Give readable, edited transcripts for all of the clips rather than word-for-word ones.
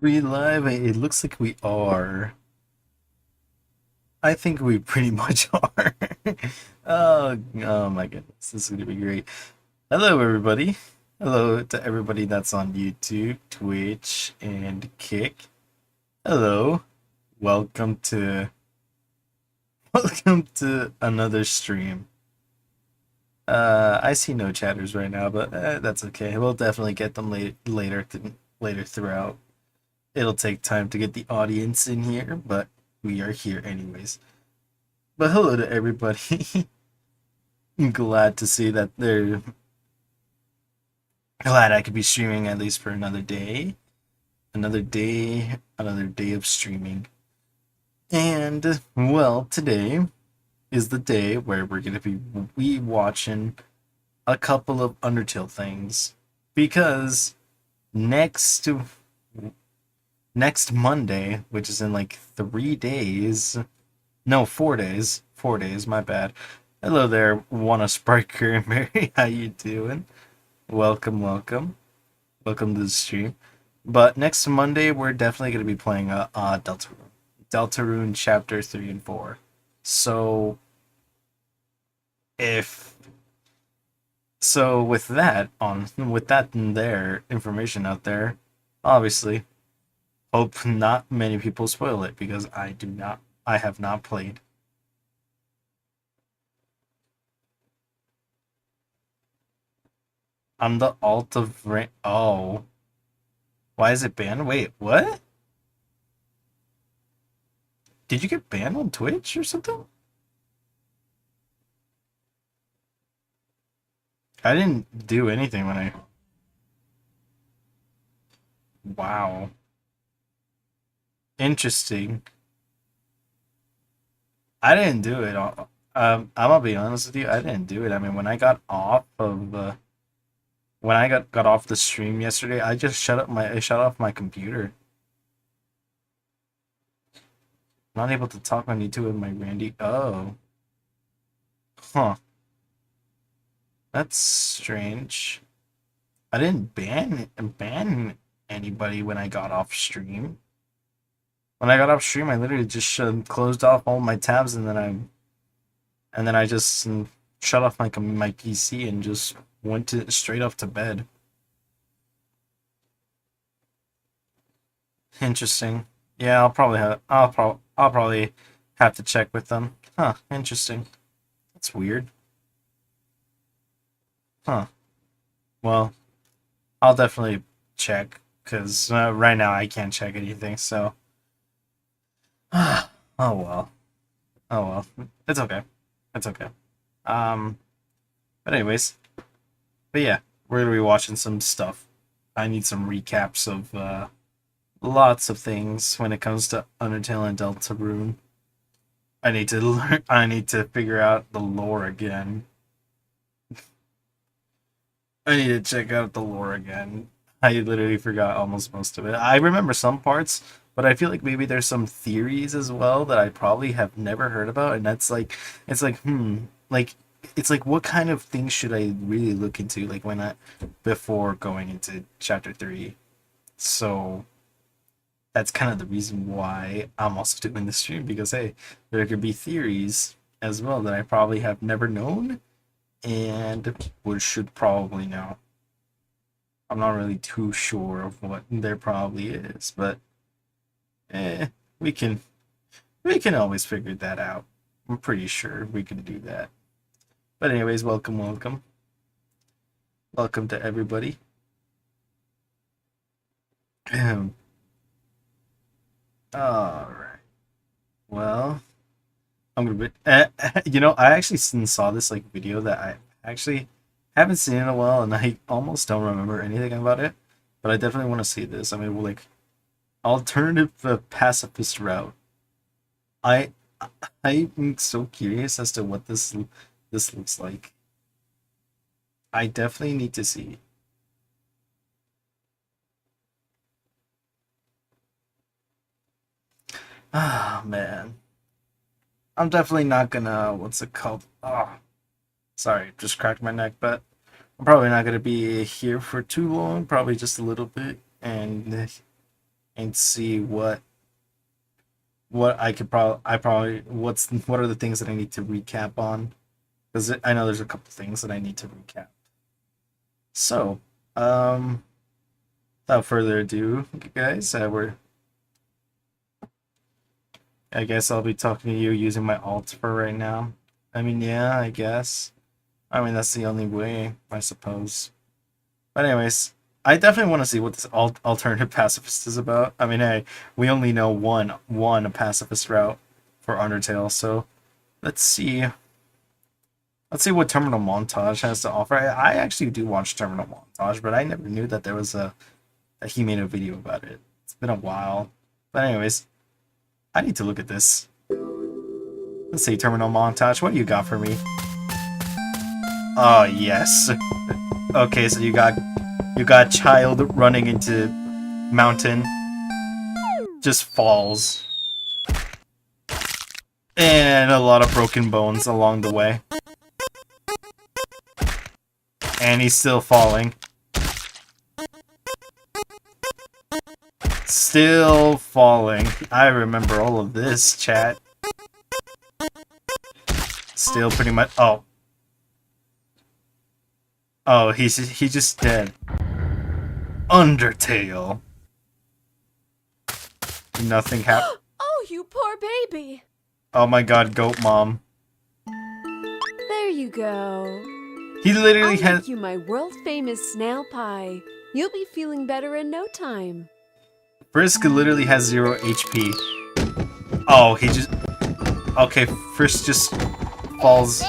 We live? It looks like we are. I think we pretty much are. Oh my goodness, this is gonna be great. Hello, everybody. Hello to everybody that's on YouTube, Twitch, and Kick. Hello. Welcome to welcome to another stream. I see no chatters right now, but that's okay. We'll definitely get them later throughout. It'll take time to get the audience in here, but we are here anyways. But hello to everybody. I'm glad to see that they're glad I could be streaming at least for another day. Another day of streaming. And well, today is the day where we're gonna be watching a couple of Undertale things. Because next next Monday, which is in like 3 days. No, 4 days. 4 days, my bad. Hello there, Wanna Sparker and Mary. How you doing? Welcome, welcome. Welcome to the stream. But next Monday, we're definitely going to be playing Deltarune. Deltarune Chapter 3 and 4. So, if... So, with that and there, information out there, obviously, hope not many people spoil it, because I have not played. I'm the alt of Oh, why is it banned? Wait, what? Did you get banned on Twitch or something? I didn't do anything when I. Wow. Interesting. I didn't do it. I'm gonna be honest with you. I didn't do it. I mean, when I got off the stream yesterday, I shut off my computer. Not able to talk on YouTube with my Randy. Oh, huh. That's strange. I didn't ban anybody when I got off stream. When I got off stream, I literally just closed off all my tabs, and then I just shut off my PC and just went to straight off to bed. Interesting. Yeah, I'll probably have to check with them. Huh, interesting. That's weird. Huh. Well, I'll definitely check because right now I can't check anything. So, oh well. Oh well. It's okay. It's okay. Um, but anyways, but yeah, we're gonna be watching some stuff. I need some recaps of lots of things when it comes to Undertale and Deltarune. I need to learn. I need to figure out the lore again. I need to check out the lore again. I literally forgot almost most of it. I remember some parts, but I feel like maybe there's some theories as well that I probably have never heard about, and it's like, like, it's like, what kind of things should I really look into, like when I, before going into chapter 3? So that's kind of the reason why I'm also doing this stream, because hey, there could be theories as well that I probably have never known and would should probably know. I'm not really too sure of what there probably is, but eh, we can we can always figure that out. I'm pretty sure we can do that. But anyways, welcome, welcome, welcome to everybody. All right. Well, I'm gonna be. I actually saw this like video that I actually haven't seen in a while, and I almost don't remember anything about it. But I definitely want to see this. I mean, well, like alternative pacifist route. I I'm so curious as to what this looks like. I definitely need to see. Ah man, I'm definitely not gonna. What's it called? Oh, sorry, just cracked my neck, but I'm probably not gonna be here for too long. Probably just a little bit, and and see what I probably what are the things that I need to recap on, because I know there's a couple things that I need to recap. So, um, without further ado, guys, I guess I'll be talking to you using my alt for right now. I mean, yeah, I guess. I mean, that's the only way, I suppose. But anyways, I definitely want to see what this alternative pacifist is about. I mean, hey, we only know one pacifist route for Undertale, so let's see. Let's see what Terminal Montage has to offer. I actually do watch Terminal Montage, but I never knew that there was that he made a video about it. It's been a while. But anyways, I need to look at this. Let's see, Terminal Montage, what do you got for me? Oh, yes. Okay, so you got child running into mountain. Just falls. And a lot of broken bones along the way. And he's still falling. Still falling. I remember all of this, chat. Still pretty much. Oh. Oh, he's just dead. Undertale. Nothing happened. Oh, you poor baby. Oh my god, goat mom. There you go. He literally I'll has. make you my world-famous snail pie. You'll be feeling better in no time. Frisk literally has 0 HP. Oh, he just. Okay, Frisk just falls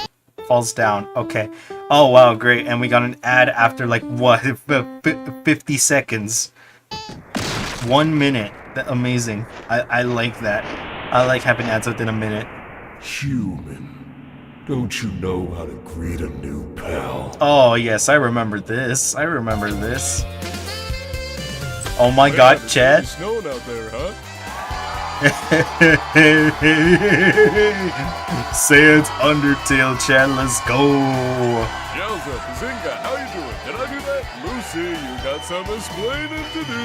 down. Okay. Oh wow, great. And we got an ad after like what, 50 seconds. 1 minute. Amazing. I like that. I like having ads within a minute. Human. Don't you know how to greet a new pal? Oh yes, I remember this. I remember this. Oh my god, Chad. Snowing out there, huh? Sans Undertale, Chad, let's go. Yowza, Bazinga, how you doing? Did I do that? Lucy, you got some explaining to do.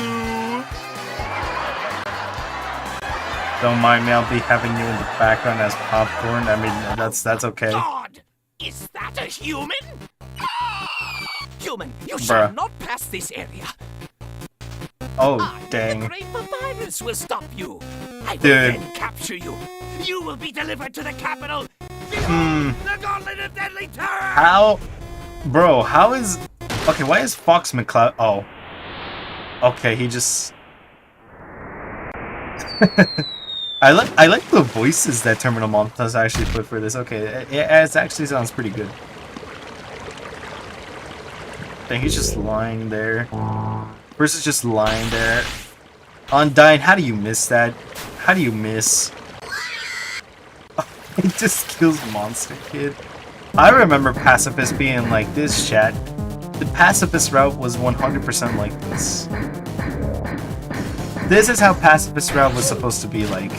Don't mind me, I'll be having you in the background as popcorn. I mean, that's okay. God! Is that a human? Human, you shall not pass this area. Oh, dang. The great papyrus will stop you. I will Dude. then capture you. You will be delivered to the capital. Behold, the gauntlet of deadly terror! How? Bro, how is... Okay, why is Fox McCloud... Oh. Okay, he just... I like the voices that Terminal Montage actually put for this. Okay, it actually sounds pretty good. Dang, he's just lying there. First is just lying there. Undyne, how do you miss that? How do you miss? He just kills Monster Kid. I remember Pacifist being like this, chat. The Pacifist route was 100% like this. This is how Pacifist route was supposed to be like.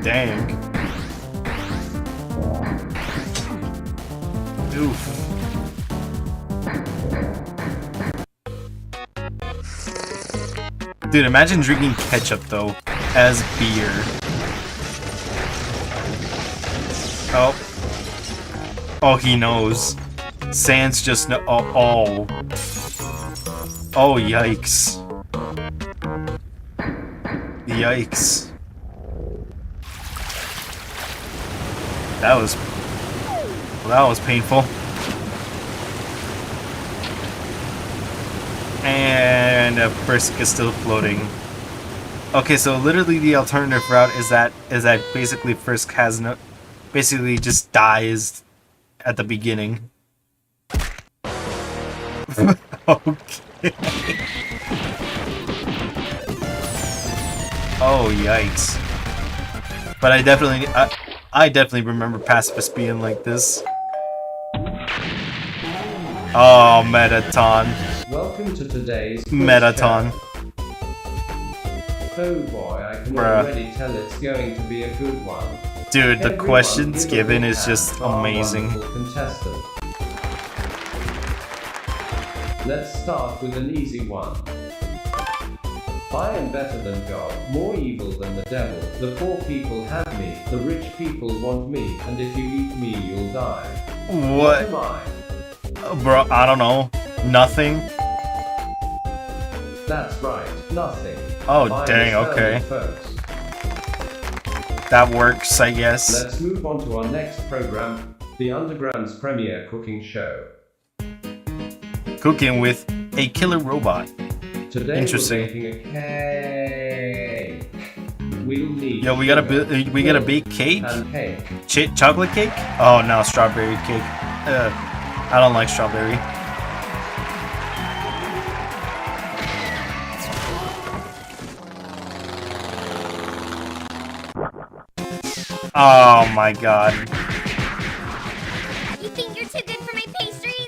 Dang. Oof. Dude, imagine drinking ketchup though as beer. Oh. Oh, he knows. Sans just know. Oh. Oh, yikes. Yikes. That was painful. And Frisk is still floating. Okay, so literally the alternative route is that basically Frisk has no, basically just dies at the beginning. Okay. Oh yikes! But I definitely remember Pacifist being like this. Oh, Metaton. Welcome to today's Metaton. Oh boy, I can Bruh. already tell it's going to be a good one. Dude, the Everyone questions give a given big is just hand to our amazing. wonderful contestant. Let's start with an easy one. I am better than God, more evil than the devil. The poor people have me, the rich people want me, and if you eat me, you'll die. What? Am I? Bro, I don't know. Nothing. That's right, nothing. Oh, I'm dang, eternal, okay. folks. That works, I guess. Let's move on to our next program, the Underground's premiere cooking show. Cooking with a killer robot. Today Interesting. we're making a cake. We'll need Yo, we gotta bake cake? and cake. Chocolate cake? Oh no, strawberry cake. I don't like strawberry. Oh my god. You think you're too good for my pastries?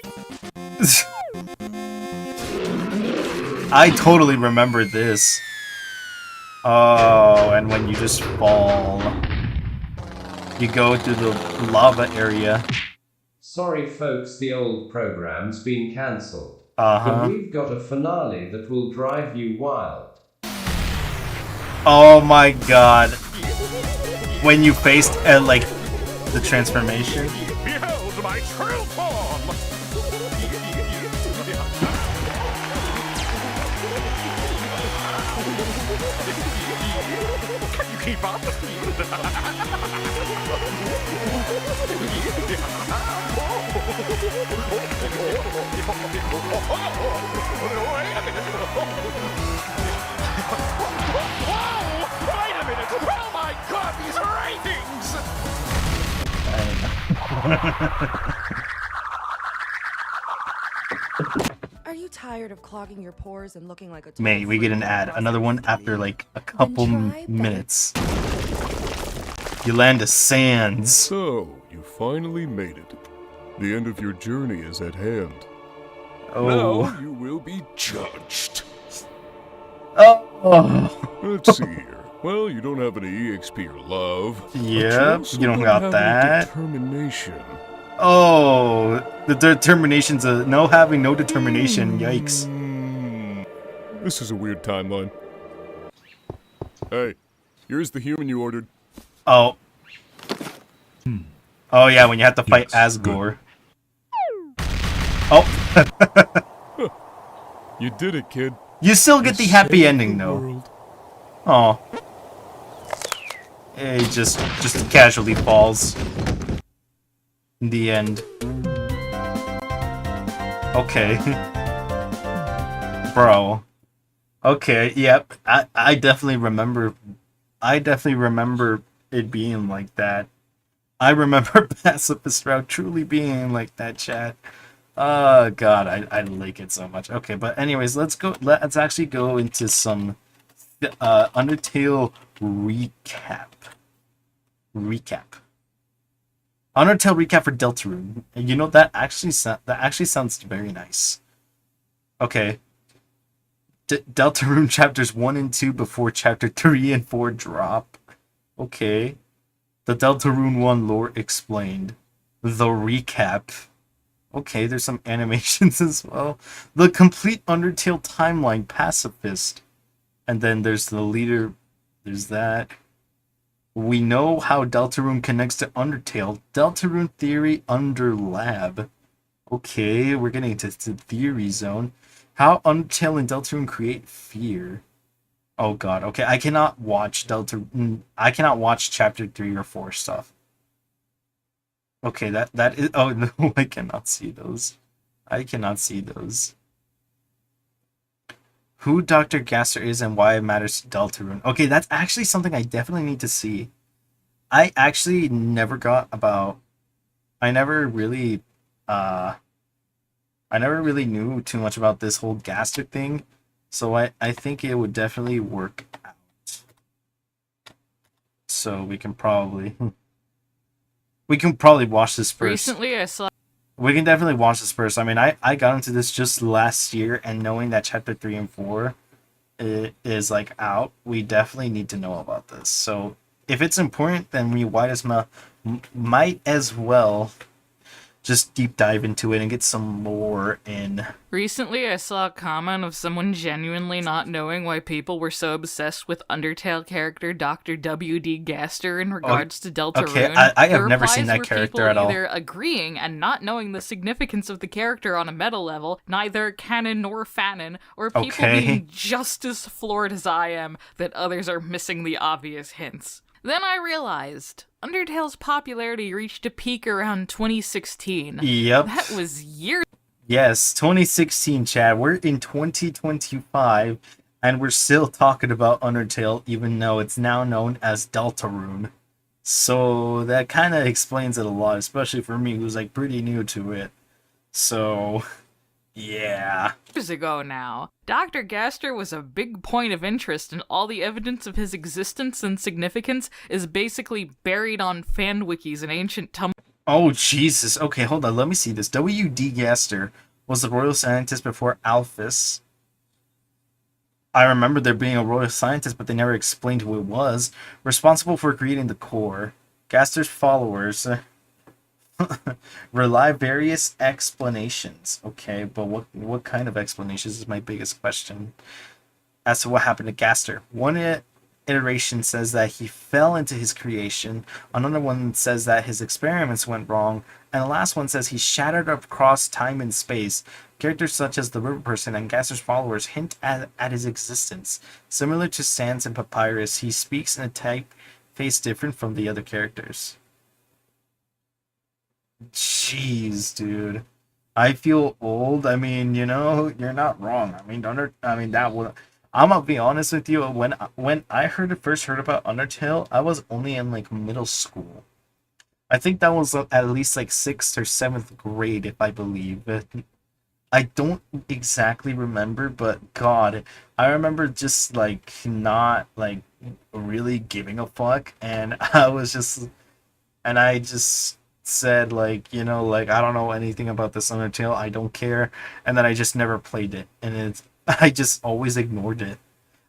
I totally remember this. Oh, and when you just fall, you go through the lava area. Sorry folks, the old program's been cancelled. Uh-huh. But we've got a finale that will drive you wild. Oh my god. When you faced, like, the transformation. Behold my true form! Can you keep up? Whoa! Wait a minute! Oh my god, these ratings! Are you tired of clogging your pores and looking like a total May we get an ad. Another one after like a couple minutes. Yolanda Sands. So, you finally made it. The end of your journey is at hand. Oh. Now you will be judged. Oh. Let's see here. Well, you don't have any EXP or love. but Yep, also you don't got have that. any determination. Oh, the determination's no having no determination. Yikes. This is a weird timeline. Hey, here's the human you ordered. Oh. Oh yeah, when you have to fight Yes, Asgore. Oh. You did it, kid. You still get the happy Saved ending the though. world. Oh. He just casually falls. In the end. Okay. Bro. Okay, yep. I definitely remember it being like that. I remember Pacifist Route truly being like that, chat. Oh god, I like it so much. Okay, but anyways, let's actually go into some Undertale recap. Undertale recap for Deltarune. And you know that actually sounds very nice. Okay. Deltarune chapters 1 and 2 before chapter 3 and 4 drop. Okay. The Deltarune 1 lore explained. The recap. Okay, there's some animations as well. The complete Undertale timeline pacifist. And then there's the leader. There's that. We know how Deltarune connects to Undertale. Deltarune theory under lab. Okay, we're getting into the theory zone. How Undertale and Deltarune create fear. Oh god, okay, I cannot watch I cannot watch chapter 3 or 4 stuff. Okay, that is, oh no, I cannot see those. I cannot see those. Who Dr. Gaster is and why it matters to Deltarune. Okay, that's actually something I definitely need to see. I actually never got about... I never really knew too much about this whole Gaster thing. So I think it would definitely work out. So we can probably... We can probably watch this first. Recently, I saw. We can definitely watch this first. I mean, I got into this just last year, and knowing that chapter 3 and 4 is like out, we definitely need to know about this. So if it's important, then we might as well just deep dive into it and get some lore in. Recently, I saw a comment of someone genuinely not knowing why people were so obsessed with Undertale character Dr. W.D. Gaster in regards to Deltarune. Okay, I have The never seen replies that were character people at all. either agreeing and not knowing the significance of the character on a meta level, neither canon nor fanon, or people Okay. being just as floored as I am that others are missing the obvious hints. Then I realized Undertale's popularity reached a peak around 2016. Yep. That was years. Yes, 2016, Chad. We're in 2025, and we're still talking about Undertale, even though it's now known as Deltarune. So that kind of explains it a lot, especially for me, who's like pretty new to it. So, yeah. Years ago now. Dr. Gaster was a big point of interest, and all the evidence of his existence and significance is basically buried on fan wikis and ancient Tumblr. Oh, Jesus. Okay, hold on. Let me see this. W.D. Gaster was the royal scientist before Alphys. I remember there being a royal scientist, but they never explained who it was. Responsible for creating the core. Gaster's followers rely various explanations. Okay, but what kind of explanations is my biggest question as to what happened to Gaster. One iteration says that he fell into his creation, another one says that his experiments went wrong, and the last one says he shattered across time and space. Characters such as the River Person and Gaster's followers hint at his existence. Similar to Sans and Papyrus, he speaks in a typeface different from the other characters. Jeez, dude. I feel old. I mean, you know, you're not wrong. I mean, that would. I'm gonna be honest with you. When I first heard about Undertale, I was only in like middle school. I think that was at least like 6th or 7th grade, if I believe. I don't exactly remember, but God, I remember just like not like really giving a fuck, and I just said like, you know, like I don't know anything about this Undertale, I don't care, and then I just never played it, and I just always ignored it.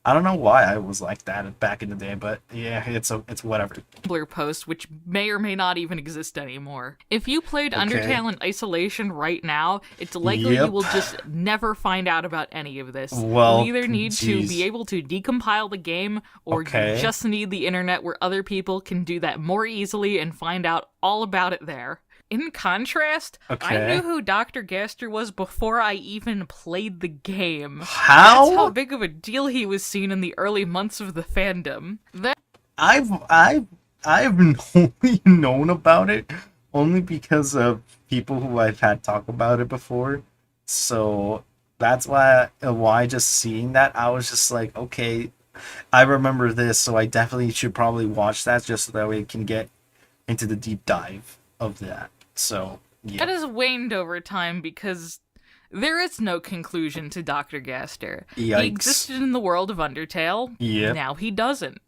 I don't know why I was like that back in the day, but yeah, it's whatever. Tumblr post, which may or may not even exist anymore. If you played Okay. Undertale in isolation right now, it's likely Yep. you will just never find out about any of this. Well, You'll either need to geez. be able to decompile the game, or Okay. you just need the internet where other people can do that more easily and find out all about it there. In contrast, Okay. I knew who Dr. Gaster was before I even played the game. How? That's how big of a deal he was seen in the early months of the fandom. I've only known about it only because of people who I've had talk about it before. So that's why just seeing that, I was just like, okay, I remember this, so I definitely should probably watch that just so that way I can get into the deep dive of that. So That yeah. has waned over time because there is no conclusion to Dr. Gaster. Yikes. He existed in the world of Undertale. Yep. Now he doesn't.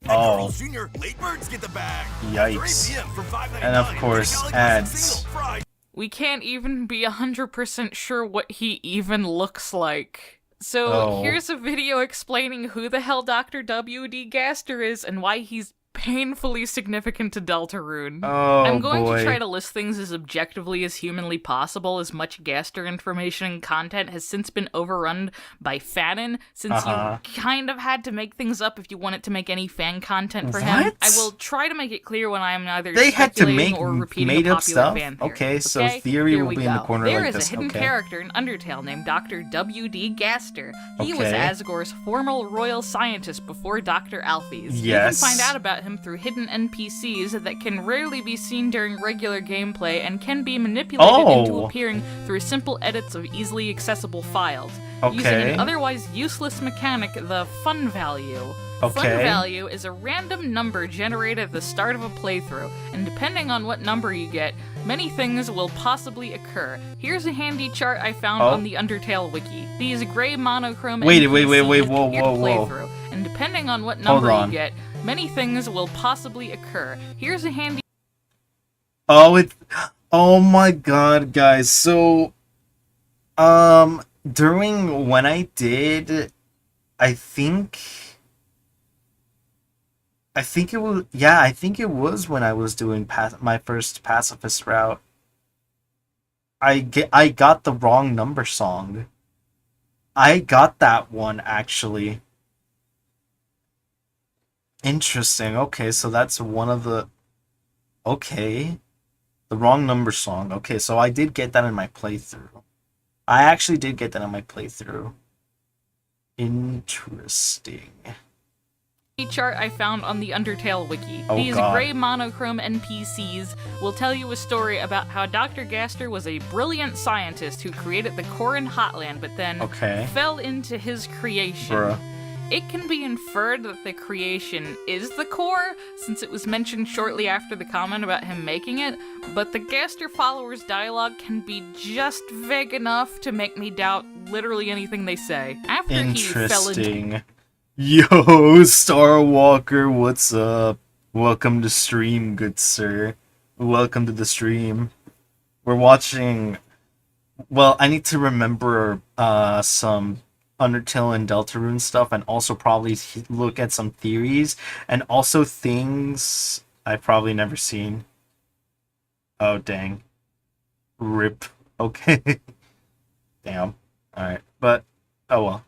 Oh, Jr. Late birds get the bag. yikes. 3 p.m. from 5.99. And of course, Galaxy ads. Single Friday. We can't even be 100% sure what he even looks like. So Oh. here's a video explaining who the hell Dr. W.D. Gaster is and why he's painfully significant to Deltarune. Oh, I'm going boy. to try to list things as objectively as humanly possible, as much Gaster information and content has since been overrun by fanon, since Uh-huh. you kind of had to make things up if you wanted to make any fan content for him. What? I will try to make it clear when I am neither They had to speculating make or repeating made a up popular stuff? fan theory. Okay, so theory Here will we be in the go. corner There like is this, a hidden okay. character in Undertale named Dr. W.D. Gaster. He was Okay. Asgore's former royal scientist before Dr. Alphys. Yes. You can find out about him through hidden NPCs that can rarely be seen during regular gameplay and can be manipulated into Oh. appearing through simple edits of easily accessible files. Using Okay. an otherwise useless mechanic, the fun value. Fun Okay. value is a random number generated at the start of a playthrough, and depending on what number you get, many things will possibly occur. Here's a handy chart I found Oh. on the Undertale wiki. These gray monochrome Wait, NPCs whoa, appear whoa, to whoa. playthrough, and depending on what Hold number on. you get, many things will possibly occur. Here's a handy Oh my god, guys. So during when I did, I think it was when I was doing my first pacifist route. I got the wrong number song. I got that one actually. Interesting. Okay, so that's one of the okay. The wrong number song. Okay, so I did get that in my playthrough. I actually did get that in my playthrough. Interesting. chart I found on the Undertale wiki. Oh, These God. gray monochrome NPCs will tell you a story about how Dr. Gaster was a brilliant scientist who created the Corin Hotland, but then Okay. fell into his creation. Bruh. It can be inferred that the creation is the core, since it was mentioned shortly after the comment about him making it, but the Gaster followers' dialogue can be just vague enough to make me doubt literally anything they say. After he fell into Interesting. Yo, Starwalker, what's up? Welcome to stream, good sir. Welcome to the stream. We're watching. Well, I need to remember some Undertale and Deltarune stuff, and also probably look at some theories, and also things I've probably never seen. Oh, dang. Rip. Okay. Damn. Alright. But, oh well.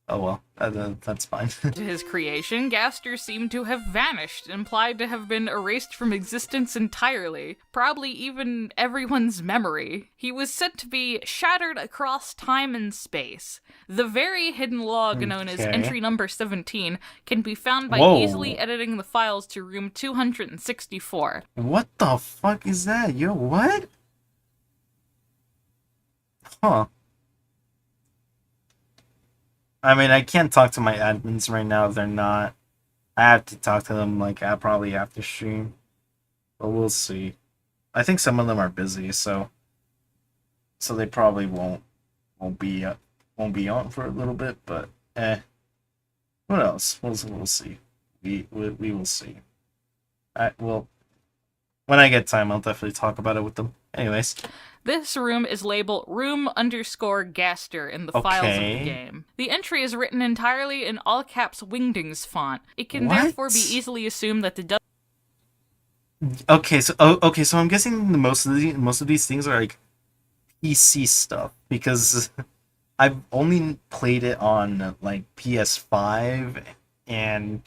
Oh well. That's fine. to his creation, Gaster seemed to have vanished, implied to have been erased from existence entirely, probably even everyone's memory. He was said to be shattered across time and space. The very hidden log known as Okay. entry number 17 can be found by Whoa. easily editing the files to room 264. What the fuck is that? Yo, what? Huh. I mean, I can't talk to my admins right now if they're not. I have to talk to them, like, I probably after stream. But we'll see. I think some of them are busy, so they probably won't be on for a little bit, but what else? We'll see. We will see. Well, when I get time, I'll definitely talk about it with them. Anyways. This room is labeled room_Gaster in the files of Okay. the game. The entry is written entirely in all caps Wingdings font. It can What? therefore be easily assumed that the Okay, so I'm guessing most of these things are like PC stuff because I've only played it on like PS5, and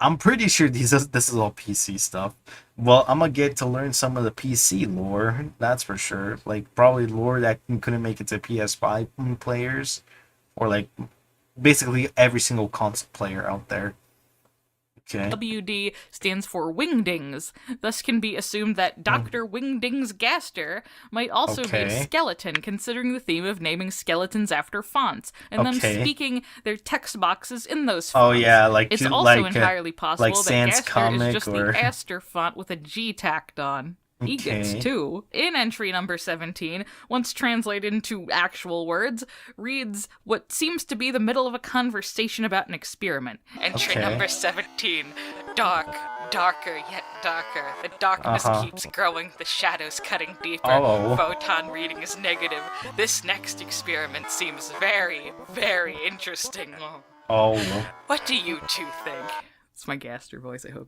I'm pretty sure this is all PC stuff. Well, I'm gonna get to learn some of the PC lore, that's for sure. Like probably lore that couldn't make it to PS5 players, or like basically every single console player out there. Okay. WD stands for Wingdings. Thus can be assumed that Dr. Wingdings Gaster might also be a Okay. skeleton, considering the theme of naming skeletons after fonts, and them Okay. speaking their text boxes in those Oh fonts. yeah, like It's ju- also like, entirely possible like that Sans Gaster comic is just or the Aster font with a G tacked on. He gets Okay. two. In entry number 17, once translated into actual words, reads what seems to be the middle of a conversation about an experiment. Entry Okay. number 17, dark, darker yet darker. The darkness Uh-huh. keeps growing, the shadows cutting deeper. Oh. Photon reading is negative. This next experiment seems very, very interesting. Oh What do you two think? It's my Gaster voice, I hope.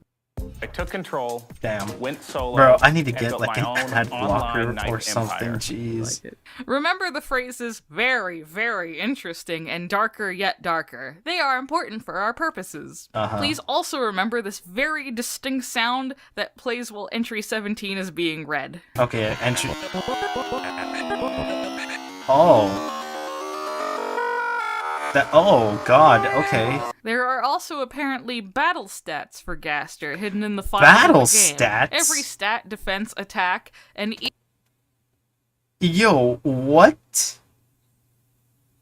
I took control, damn. went solo, Bro, I need to and get built like my an own ad blocker online night or something. empire. Jeez. Remember the phrases very, very interesting and darker yet darker. They are important for our purposes. Uh-huh. Please also remember this very distinct sound that plays while entry 17 is being read. Okay, entry. Oh. Oh god. Okay. There are also apparently battle stats for Gaster hidden in the files Battle of the game. stats? Every stat, defense, attack, and Yo, what?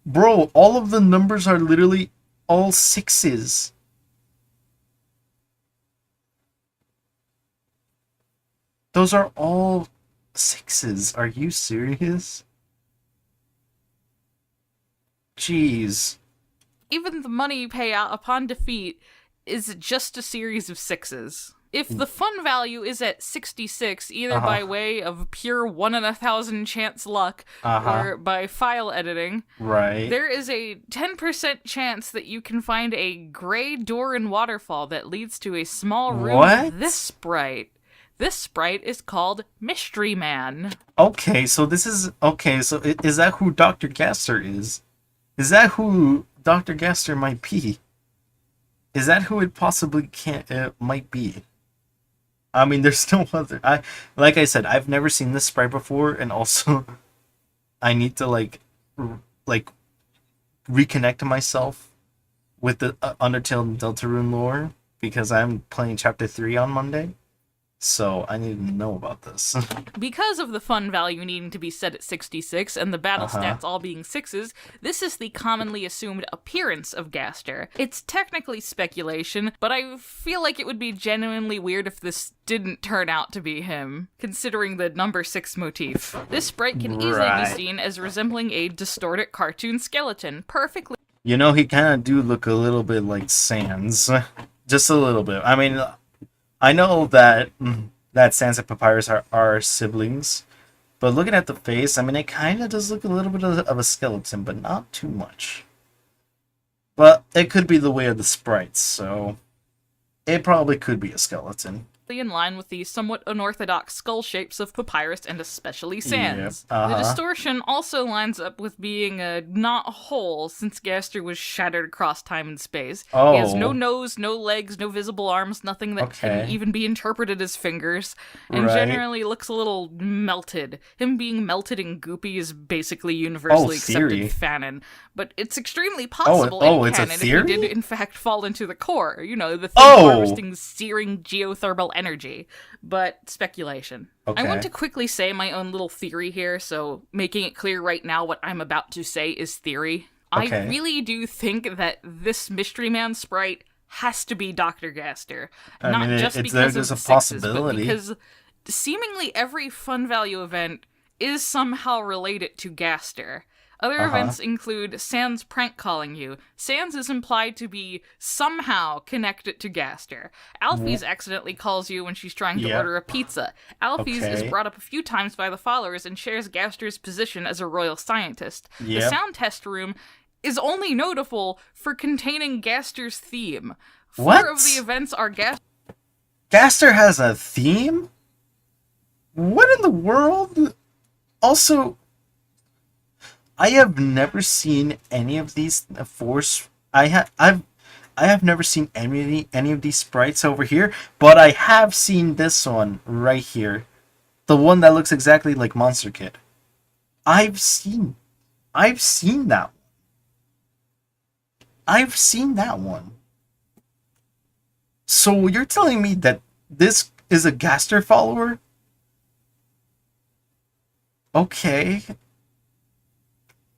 Bro, all of the numbers are literally all sixes. Those are all sixes. Are you serious? Jeez. even the money payout upon defeat is just a series of sixes. If the fun value is at 66, either by way of pure 1 in 1,000 chance luck or by file editing, Right. there is a 10% chance that you can find a gray door and waterfall that leads to a small room What? of this sprite. This sprite is called Mystery Man. Okay, so this is okay. So is that who Dr. Gaster is? Is that who Dr. Gaster might be? Is that who it possibly might be? I mean, there's no other. Like I said, I've never seen this sprite before, and also, I need to like reconnect myself with the Undertale and Deltarune lore because I'm playing Chapter 3 on Monday. So I need to know about this. Because of the fun value needing to be set at 66 and the battle stats all being 6s, this is the commonly assumed appearance of Gaster. It's technically speculation, but I feel like it would be genuinely weird if this didn't turn out to be him, considering the number 6 motif. This sprite can easily be seen as resembling a distorted cartoon skeleton, perfectly. You know, he kind of do look a little bit like Sans. Just a little bit. I mean, I know that Sans and Papyrus are siblings, but looking at the face, I mean, it kind of does look a little bit of a skeleton, but not too much. But it could be the way of the sprites, so it probably could be a skeleton. In line with the somewhat unorthodox skull shapes of Papyrus and especially Sans. Yep. The distortion also lines up with being not whole, since Gaster was shattered across time and space. He has no nose, no legs, no visible arms, nothing that can even be interpreted as fingers, and generally looks a little melted. Him being melted and goopy is basically universally accepted fanon, but it's extremely possible in canon if he did in fact fall into the core. You know, the thing harvesting searing geothermal energy, but speculation. I want to quickly say my own little theory here, so making it clear right now what I'm about to say is theory. I really do think that this Mystery Man sprite has to be Dr. Gaster. Not just because of the sixes, but because seemingly every fun value event is somehow related to Gaster. Other events include Sans prank calling you. Sans is implied to be somehow connected to Gaster. Alphys accidentally calls you when she's trying to order a pizza. Alphys is brought up a few times by the followers and shares Gaster's position as a royal scientist. The sound test room is only notable for containing Gaster's theme. 4 of the events are Gaster has a theme? What in the world? Also, I have never seen any of these I have never seen any of these sprites over here, but I have seen this one right here, the one that looks exactly like Monster Kid. I've seen that one. I've seen that one. So you're telling me that this is a Gaster follower? Okay.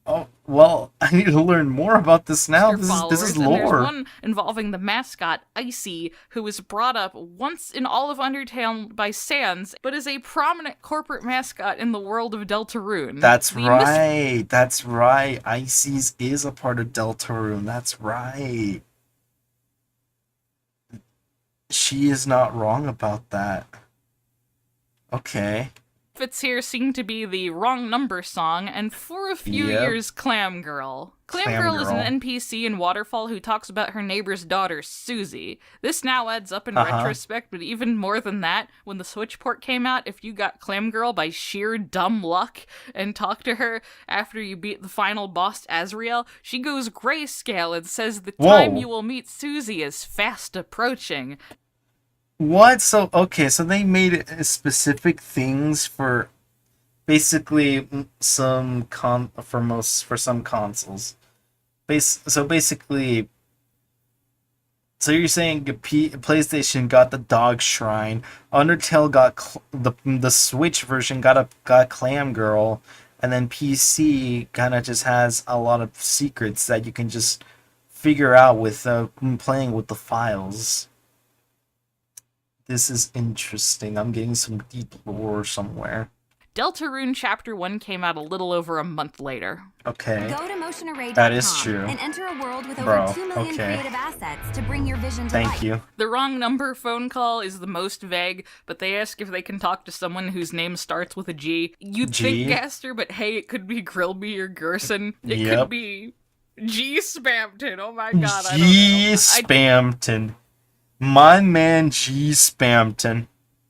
Oh, well, I need to learn more about this now. This is lore. And there's one involving the mascot, Icy, who was brought up once in all of Undertale by Sans, but is a prominent corporate mascot in the world of Deltarune. That's right. That's right. Icy's is a part of Deltarune. That's right. She is not wrong about that. Okay. Fits here seem to be the Wrong Number song, and for a few years, Clam Girl. Clam Girl is an NPC in Waterfall who talks about her neighbor's daughter, Susie. This now adds up in retrospect, but even more than that, when the Switch port came out, if you got Clam Girl by sheer dumb luck and talked to her after you beat the final boss, Azrael, she goes grayscale and says the time you will meet Susie is fast approaching. What? So, okay, so they made specific things for basically some for some consoles. So basically, so you're saying PlayStation got the Dog Shrine, Undertale got the Switch version got Clam Girl, and then PC kind of just has a lot of secrets that you can just figure out with playing with the files. This is interesting. I'm getting some deep lore somewhere. Deltarune Chapter 1 came out a little over a month later. Okay. Go to motionarray.com that is true. And enter a world with over 2 million creative assets to bring your vision to life. Thank you. The Wrong Number phone call is the most vague, but they ask if they can talk to someone whose name starts with a G. You'd think Gaster, but hey, it could be Grillby or Gerson. It could be G. Spampton. Oh my god, I don't know. G. Spampton. My man G. Spampton.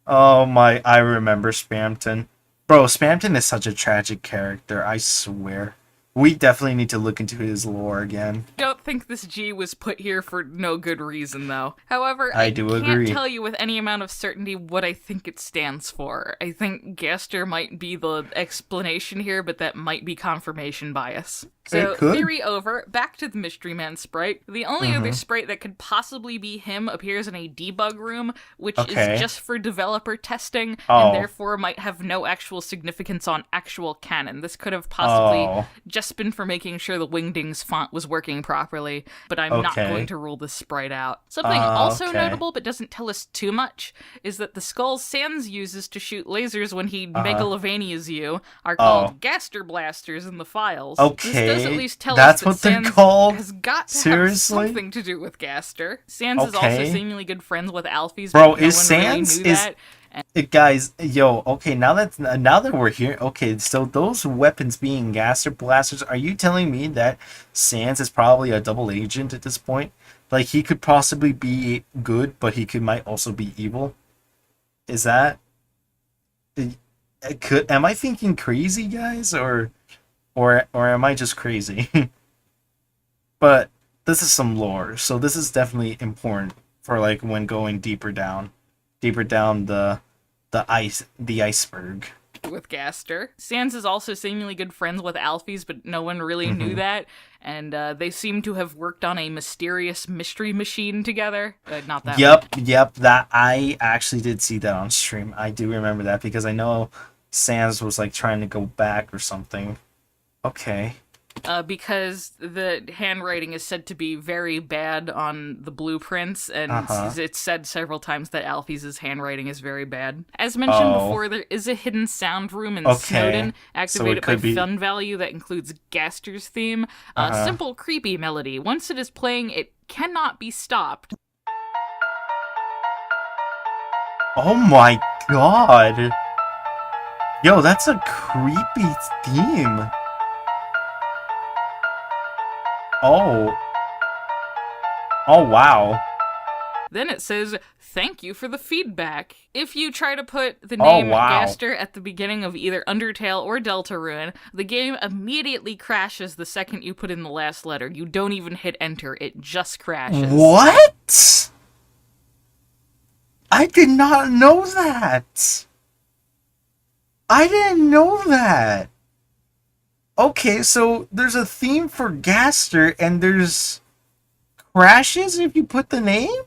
Oh my, I remember Spamton. Bro, Spamton is such a tragic character, I swear. We definitely need to look into his lore again. Don't think this G was put here for no good reason, though. However, I I do can't agree. tell you with any amount of certainty what I think it stands for. I think Gaster might be the explanation here, but that might be confirmation bias. So, It could. theory over, back to the Mystery Man sprite. The only other sprite that could possibly be him appears in a debug room, which Okay. is just for developer testing, Oh. and therefore might have no actual significance on actual canon. This could have possibly Oh. just been for making sure the Wingdings font was working properly, but I'm not Okay. going to rule this sprite out. Something also okay. notable, but doesn't tell us too much, is that the skulls Sans uses to shoot lasers when he megalovanias you are called Gaster Blasters in the files. Okay, This does at least tell that's us that what they're Sans called? has got to Seriously? have something to do with Gaster. Sans is also Okay. seemingly good friends with Alphys, Bro, but no is one really Sans- knew is- that. Guys, yo, okay, now that we're here, okay, so those weapons being Gaster Blasters, are you telling me that Sans is probably a double agent at this point? Like, he could possibly be good, but he might also be evil? Is that... Am I thinking crazy, guys, or am I just crazy? But this is some lore, so this is definitely important for like when going deeper down the iceberg. With Gaster. Sans is also seemingly good friends with Alphys, but no one really knew that, and they seem to have worked on a mysterious mystery machine together. Not that one. Yep, that I actually did see that on stream. I do remember that because I know Sans was like trying to go back or something. Okay. Because the handwriting is said to be very bad on the blueprints, and it's said several times that Alphys' handwriting is very bad. As mentioned before, there is a hidden sound room in Snowden, activated by Fun Value, that includes Gaster's theme. A simple, creepy melody. Once it is playing, it cannot be stopped. Oh my god. Yo, that's a creepy theme. Oh wow. Then it says, "Thank you for the feedback." If you try to put the name Gaster at the beginning of either Undertale or Deltarune, the game immediately crashes the second you put in the last letter. You don't even hit enter, it just crashes. What? I did not know that. I didn't know that. Okay, so there's a theme for Gaster and there's crashes if you put the name?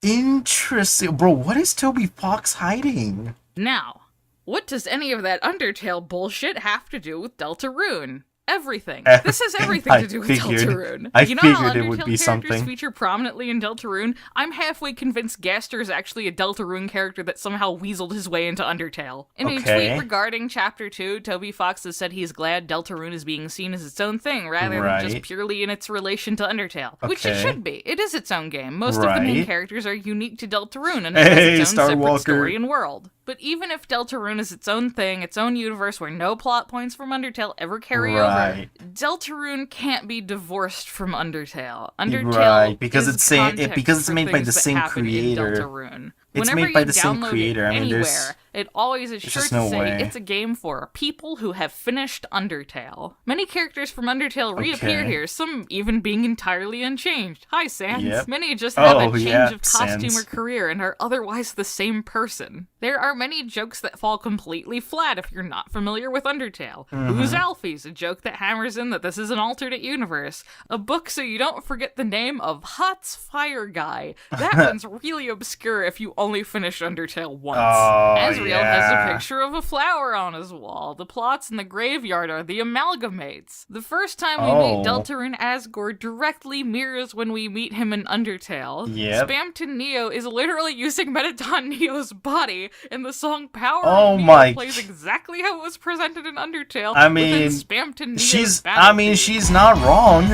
Interesting. Bro, what is Toby Fox hiding? Now, what does any of that Undertale bullshit have to do with Deltarune? Everything. This has everything to do with Deltarune. I know how figured it would Undertale be characters something. feature prominently in Deltarune? I'm halfway convinced Gaster is actually a Deltarune character that somehow weaseled his way into Undertale. In a tweet regarding Chapter 2, Toby Fox has said he's glad Deltarune is being seen as its own thing, rather than just purely in its relation to Undertale. Which it should be. It is its own game. Most of the main characters are unique to Deltarune, and it has its own separate story and world. But even if Deltarune is its own thing, its own universe where no plot points from Undertale ever carry over, Deltarune can't be divorced from Undertale. Undertale because is it's saying context because it's for made by things the that same happen in creator. Deltarune. It's Whenever made by you the same download creator. it I mean, anywhere, it always is sure just to no say way. it's a game for people who have finished Undertale. Many characters from Undertale reappear here, some even being entirely unchanged. Hi, Sans. Many just have a change of costume Sans. or career and are otherwise the same person. There are many jokes that fall completely flat if you're not familiar with Undertale. Who's Alphys? A joke that hammers in that this is an alternate universe. A book so you don't forget the name of Hot's Fire Guy. That one's really obscure if you only finish Undertale once. Asriel has a picture of a flower on his wall. The plots in the graveyard are the amalgamates. The first time we meet Deltarune Asgore directly mirrors when we meet him in Undertale. Spamton Neo is literally using Metaton Neo's body, and the song Power of Neo plays exactly how it was presented in Undertale. I mean, Spamton Neo's she's not wrong.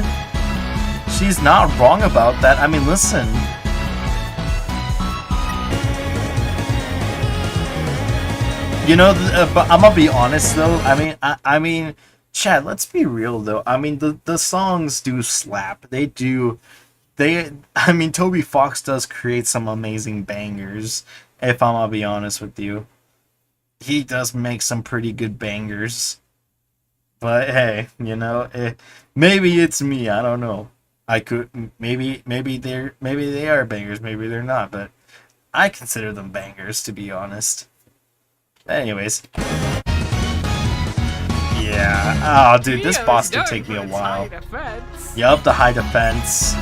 She's not wrong about that. I mean, listen. You know, but I'm gonna be honest though. I mean, Chad. Let's be real though. I mean, the songs do slap. They do I mean, Toby Fox does create some amazing bangers, if I'm gonna be honest with you. He does make some pretty good bangers. But hey, maybe it's me, I don't know. I could maybe they are bangers, maybe they're not, but I consider them bangers, to be honest. Anyways. Yeah. Oh, dude, this boss could take me a while. Yup, the high defense.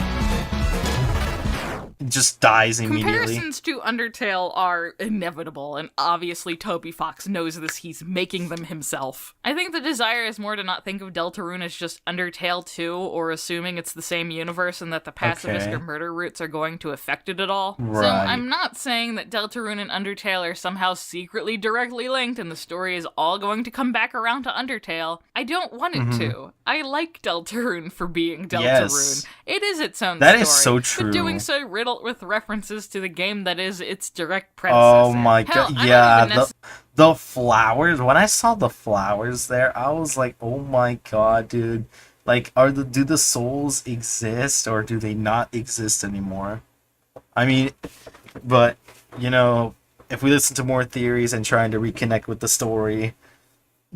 Just dies immediately. Comparisons to Undertale are inevitable, and obviously Toby Fox knows this. He's making them himself. I think the desire is more to not think of Deltarune as just Undertale 2, or assuming it's the same universe and that the pacifist or murder roots are going to affect it at all. Right. So I'm not saying that Deltarune and Undertale are somehow secretly directly linked and the story is all going to come back around to Undertale. I don't want it to. I like Deltarune for being Deltarune. Yes. It is its own story. That is so true. But doing so riddled with references to the game that is its direct predecessor. Oh my god, yeah, the flowers. When I saw the flowers there, I was like, oh my god, dude. Like, do the souls exist, or do they not exist anymore? I mean, but, if we listen to more theories and trying to reconnect with the story,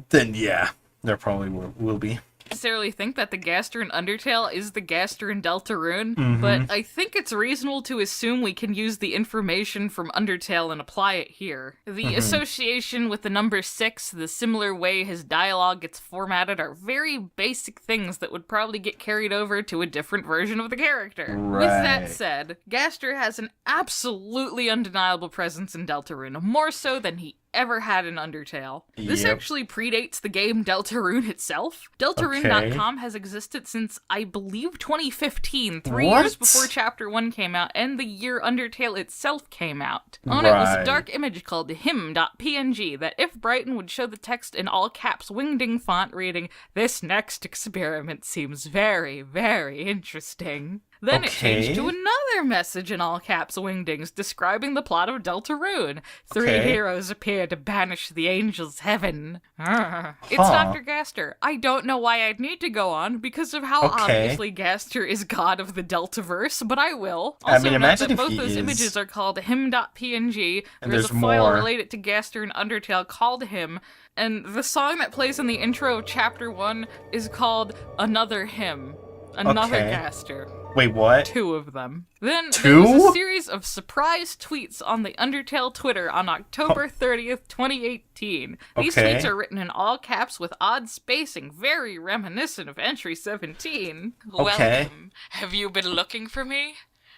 then yeah, there probably will be. Necessarily think that the Gaster in Undertale is the Gaster in Deltarune, but I think it's reasonable to assume we can use the information from Undertale and apply it here. The association with the number 6, the similar way his dialogue gets formatted are very basic things that would probably get carried over to a different version of the character. Right. With that said, Gaster has an absolutely undeniable presence in Deltarune, more so than he ever had in Undertale. This actually predates the game Deltarune itself. Deltarune.com has existed since, I believe, 2015, 3 years before Chapter 1 came out, and the year Undertale itself came out. On it was a dark image called him.png that, if Brighton would show the text in all caps wingding font reading, "This next experiment seems very, very interesting." Then it changed to another message in all caps wingdings describing the plot of Deltarune. 3 heroes appear to banish the angels' heaven. It's Dr. Gaster. I don't know why I'd need to go on because of how obviously Gaster is god of the Deltaverse, but I will. Also note that both those images are called him.png. There's a file related to Gaster in Undertale called him, and the song that plays in the intro of Chapter 1 is called Another Hymn. Another Gaster. Wait, what? 2 of them. Then there was a series of surprise tweets on the Undertale Twitter on October 30th, 2018. These tweets are written in all caps with odd spacing, very reminiscent of Entry 17. Welcome. Have you been looking for me?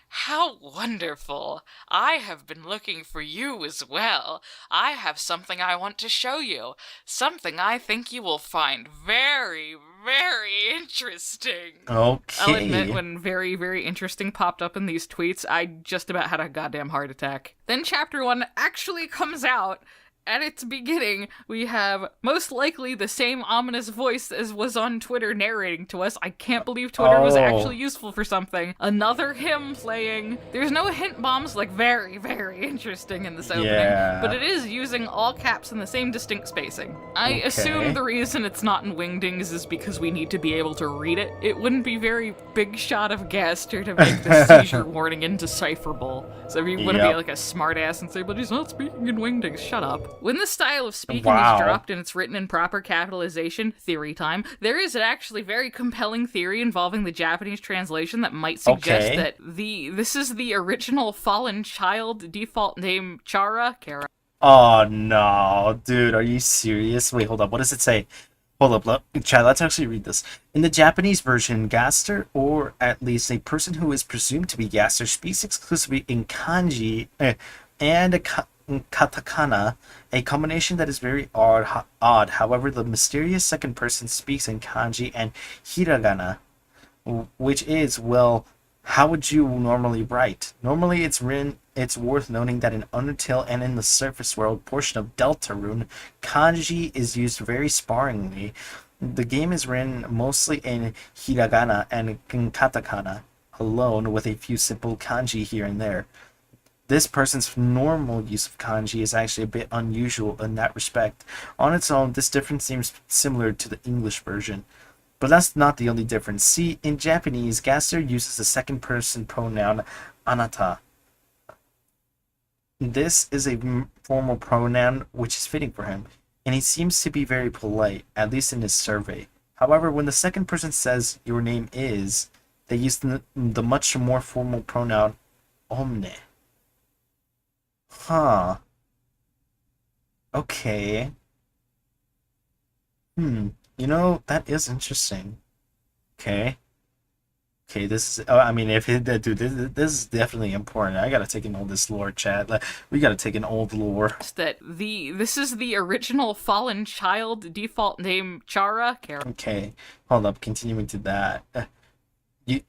How wonderful! I have been looking for you as well. I have something I want to show you. Something I think you will find very, very interesting. I'll admit, when very, very interesting popped up in these tweets, I just about had a goddamn heart attack. Then Chapter 1 actually comes out. At its beginning, we have most likely the same ominous voice as was on Twitter narrating to us. I can't believe Twitter was actually useful for something. Another hymn playing. There's no hint bombs, like very, very interesting in this opening, but it is using all caps in the same distinct spacing. I assume the reason it's not in Wingdings is because we need to be able to read it. It wouldn't be very big shot of Gaster to make the seizure warning indecipherable. So if you want to be like a smartass and say, but he's not speaking in Wingdings, shut up. When the style of speaking is dropped and it's written in proper capitalization, theory time, there is an actually very compelling theory involving the Japanese translation that might suggest that this is the original fallen child default name Kara. Oh no, dude, are you serious? Wait, hold up, what does it say? Hold up, Chad, let's actually read this. In the Japanese version, Gaster, or at least a person who is presumed to be Gaster, speaks exclusively in kanji and katakana, a combination that is very odd. However, the mysterious second person speaks in kanji and hiragana, which is, well, how would you normally write? Normally, it's worth noting that in Undertale and in the surface world portion of Deltarune, kanji is used very sparingly. The game is written mostly in hiragana and katakana alone, with a few simple kanji here and there. This person's normal use of kanji is actually a bit unusual in that respect. On its own, this difference seems similar to the English version, But that's not the only difference. See, in Japanese, Gaster uses the second person pronoun anata. This is a formal pronoun which is fitting for him, and he seems to be very polite, at least in his survey. However, when the second person says your name is, they use the much more formal pronoun omne. Huh. Okay. You know, that is interesting. Okay. Okay, this is. I mean, if it, dude, this is definitely important. I gotta take an old this lore, chat. Like, we gotta take an old lore. That this is the original fallen child default name Chara. Okay, hold up. Continuing to that, you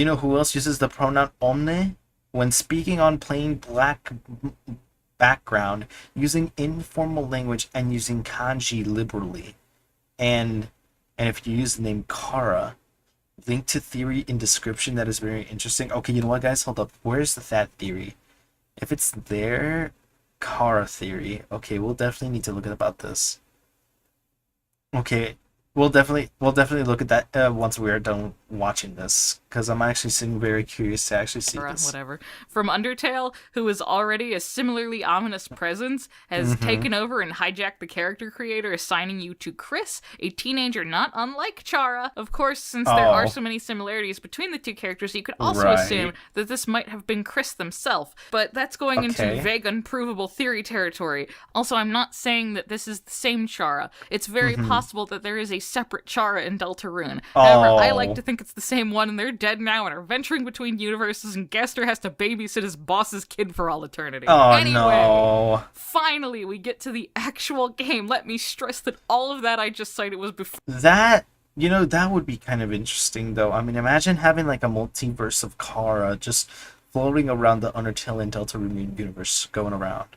know who else uses the pronoun omne when speaking on plain black background, using informal language and using kanji liberally, and if you use the name Kara. Link to theory in description. That is very interesting. Okay, you know what, guys? Hold up. Where's that theory? If it's there, Kara theory. Okay, we'll definitely need to look about this. Okay, we'll definitely look at that once we are done watching this, because I'm actually sitting very curious to actually see this. Whatever. From Undertale, who is already a similarly ominous presence, has taken over and hijacked the character creator, assigning you to Chris, a teenager not unlike Chara. Of course, since there are so many similarities between the two characters, you could also assume that this might have been Chris themselves, but that's going into vague, unprovable theory territory. Also, I'm not saying that this is the same Chara. It's very possible that there is a separate Chara in Deltarune. However, I like to think it's the same one, and they're dead now and are venturing between universes, and Gaster has to babysit his boss's kid for all eternity. No. Finally, we get to the actual game. Let me stress that all of that I just cited was before. That, you know, that would be kind of interesting, though. I mean, imagine having like a multiverse of Kara just floating around the Undertale and Deltarune universe going around.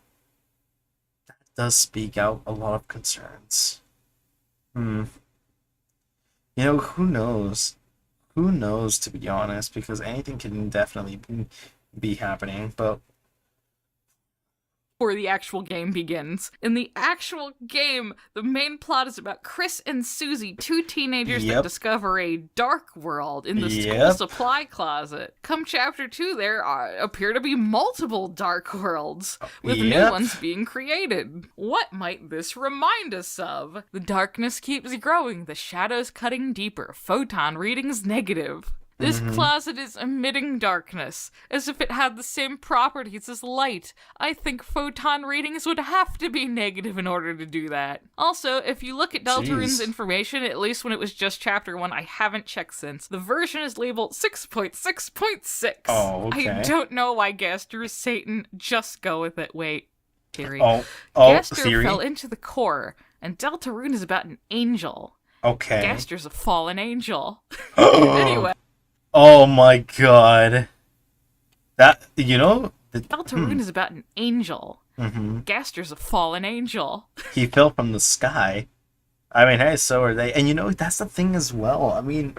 That does speak out a lot of concerns. You know, who knows? Who knows, to be honest, because anything can definitely be happening, but... Before the actual game begins. In the actual game, the main plot is about Chris and Susie, two teenagers that discover a dark world in the school supply closet. Come chapter 2, there appear to be multiple dark worlds, with new ones being created. What might this remind us of? The darkness keeps growing, the shadows cutting deeper, photon readings negative. This closet is emitting darkness, as if it had the same properties as light. I think photon readings would have to be negative in order to do that. Also, if you look at Deltarune's information, at least when it was just chapter 1, I haven't checked since, the version is labeled 6.6.6. Oh, okay. I don't know why Gaster is Satan. Just go with it. Wait. Theory. Gaster fell into the core, and Deltarune is about an angel. Okay. Gaster's a fallen angel. Anyway. Oh my god. That, you know... Deltarune is about an angel. Gaster's a fallen angel. He fell from the sky. I mean, hey, so are they. And you know, that's the thing as well. I mean,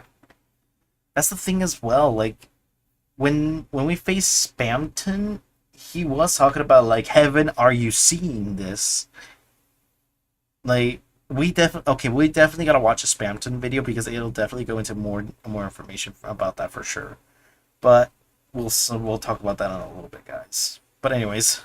that's the thing as well. Like, when we faced Spamton, he was talking about, like, heaven, are you seeing this? Like... we definitely gotta watch a Spamton video, because it'll definitely go into more information about that for sure. But we'll talk about that in a little bit, guys. But anyways.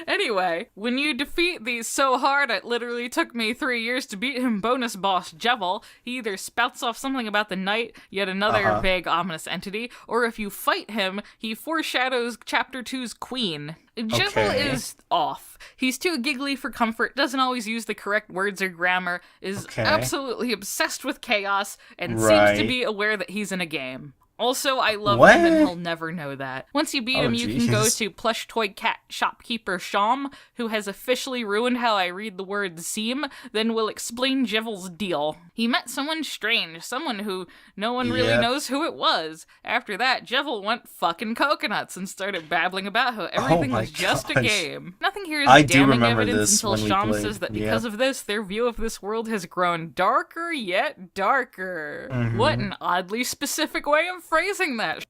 Anyway, when you defeat these so hard it literally took me 3 years to beat him bonus boss Jevil, he either spouts off something about the night, yet another vague ominous entity, or if you fight him, he foreshadows chapter 2's queen. Jevil is off. He's too giggly for comfort, doesn't always use the correct words or grammar, is absolutely obsessed with chaos, and seems to be aware that he's in a game. Also, I love him and he'll never know that. Once you beat him, you can go to plush toy cat shopkeeper Sham, who has officially ruined how I read the word seem, then we'll explain Jevil's deal. He met someone strange, someone who no one really knows who it was. After that, Jevil went fucking coconuts and started babbling about how everything was just a game. Nothing here is damning evidence until Sham says that because of this, their view of this world has grown darker yet darker. What an oddly specific way of phrasing that.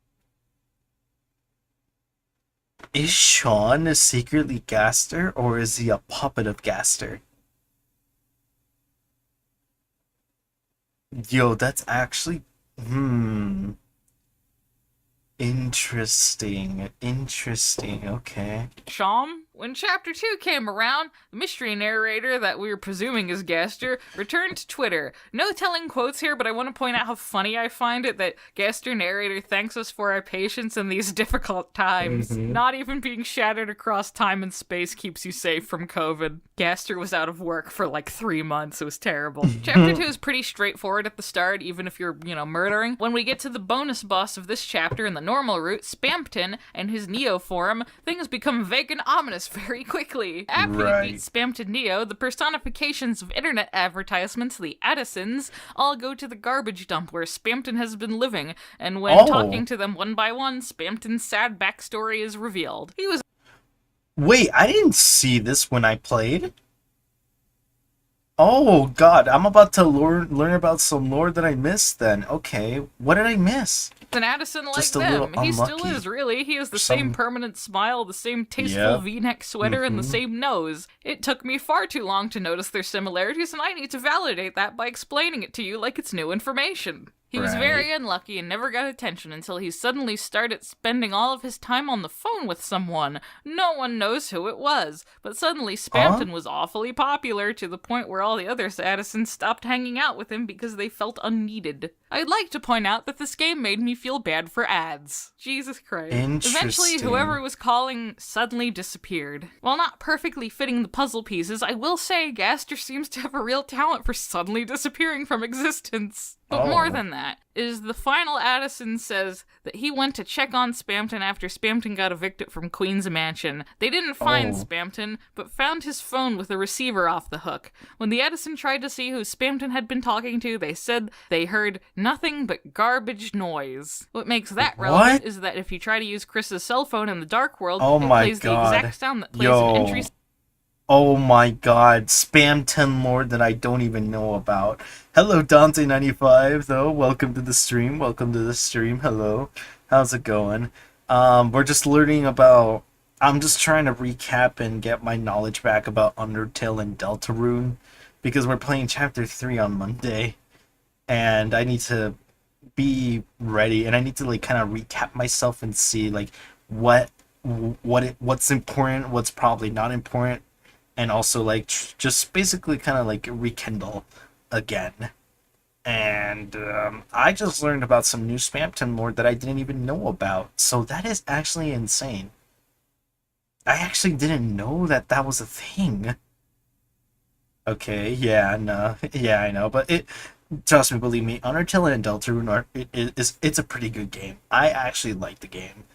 Is Sean secretly Gaster, or is he a puppet of Gaster? Yo, that's actually interesting. Interesting. Okay. Sham, when Chapter 2 came around, the mystery narrator that we were presuming is Gaster returned to Twitter. No telling quotes here, but I want to point out how funny I find it that Gaster narrator thanks us for our patience in these difficult times. Not even being shattered across time and space keeps you safe from COVID. Gaster was out of work for like 3 months. It was terrible. Chapter 2 is pretty straightforward at the start, even if you're, murdering. When we get to the bonus boss of this chapter in the normal route, Spampton, and his Neo form, things become vague and ominous very quickly. After you beat Spampton Neo, the personifications of internet advertisements, the Addisons, all go to the garbage dump where Spampton has been living, and when talking to them one by one, Spampton's sad backstory is revealed. He was Wait, I didn't see this when I played. Oh god, I'm about to learn about some lore that I missed then. Okay, what did I miss? an Addison like Just a them. little He still unlucky. is, really. He has the same permanent smile, the same tasteful V-neck sweater, and the same nose. It took me far too long to notice their similarities, and I need to validate that by explaining it to you like it's new information. He was very unlucky and never got attention until he suddenly started spending all of his time on the phone with someone. No one knows who it was, but suddenly Spampton was awfully popular to the point where all the other Addisons stopped hanging out with him because they felt unneeded. I'd like to point out that this game made me feel bad for ads. Jesus Christ. Eventually, whoever was calling suddenly disappeared. While not perfectly fitting the puzzle pieces, I will say Gaster seems to have a real talent for suddenly disappearing from existence. But more than that, is the final Addison says that he went to check on Spampton after Spampton got evicted from Queen's Mansion. They didn't find Spampton, but found his phone with a receiver off the hook. When the Addison tried to see who Spampton had been talking to, they said they heard nothing but garbage noise. What makes that relevant is that if you try to use Chris's cell phone in the dark world, it plays the exact sound that plays an entry. Oh my god, Spamton Lord that I don't even know about. Hello, Dante95, though. Welcome to the stream. Hello. How's it going? We're just learning about... I'm just trying to recap and get my knowledge back about Undertale and Deltarune, because we're playing Chapter 3 on Monday, and I need to be ready, and I need to, like, kind of recap myself and see, like, what's important, what's probably not important, and also like just basically kind of like rekindle again. And I just learned about some new Spampton lore that I didn't even know about, so that is actually insane. I actually didn't know that that was a thing. Okay, yeah, no, yeah, I know, but trust me, believe me, Undertale and Deltarune it's a pretty good game. I actually like the game.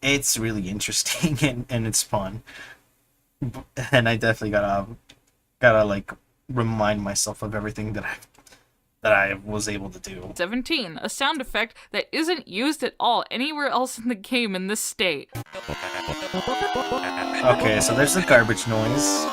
It's really interesting and it's fun. And I definitely gotta like remind myself of everything that I was able to do. 17, a sound effect that isn't used at all anywhere else in the game in this state. Okay, so there's the garbage noise.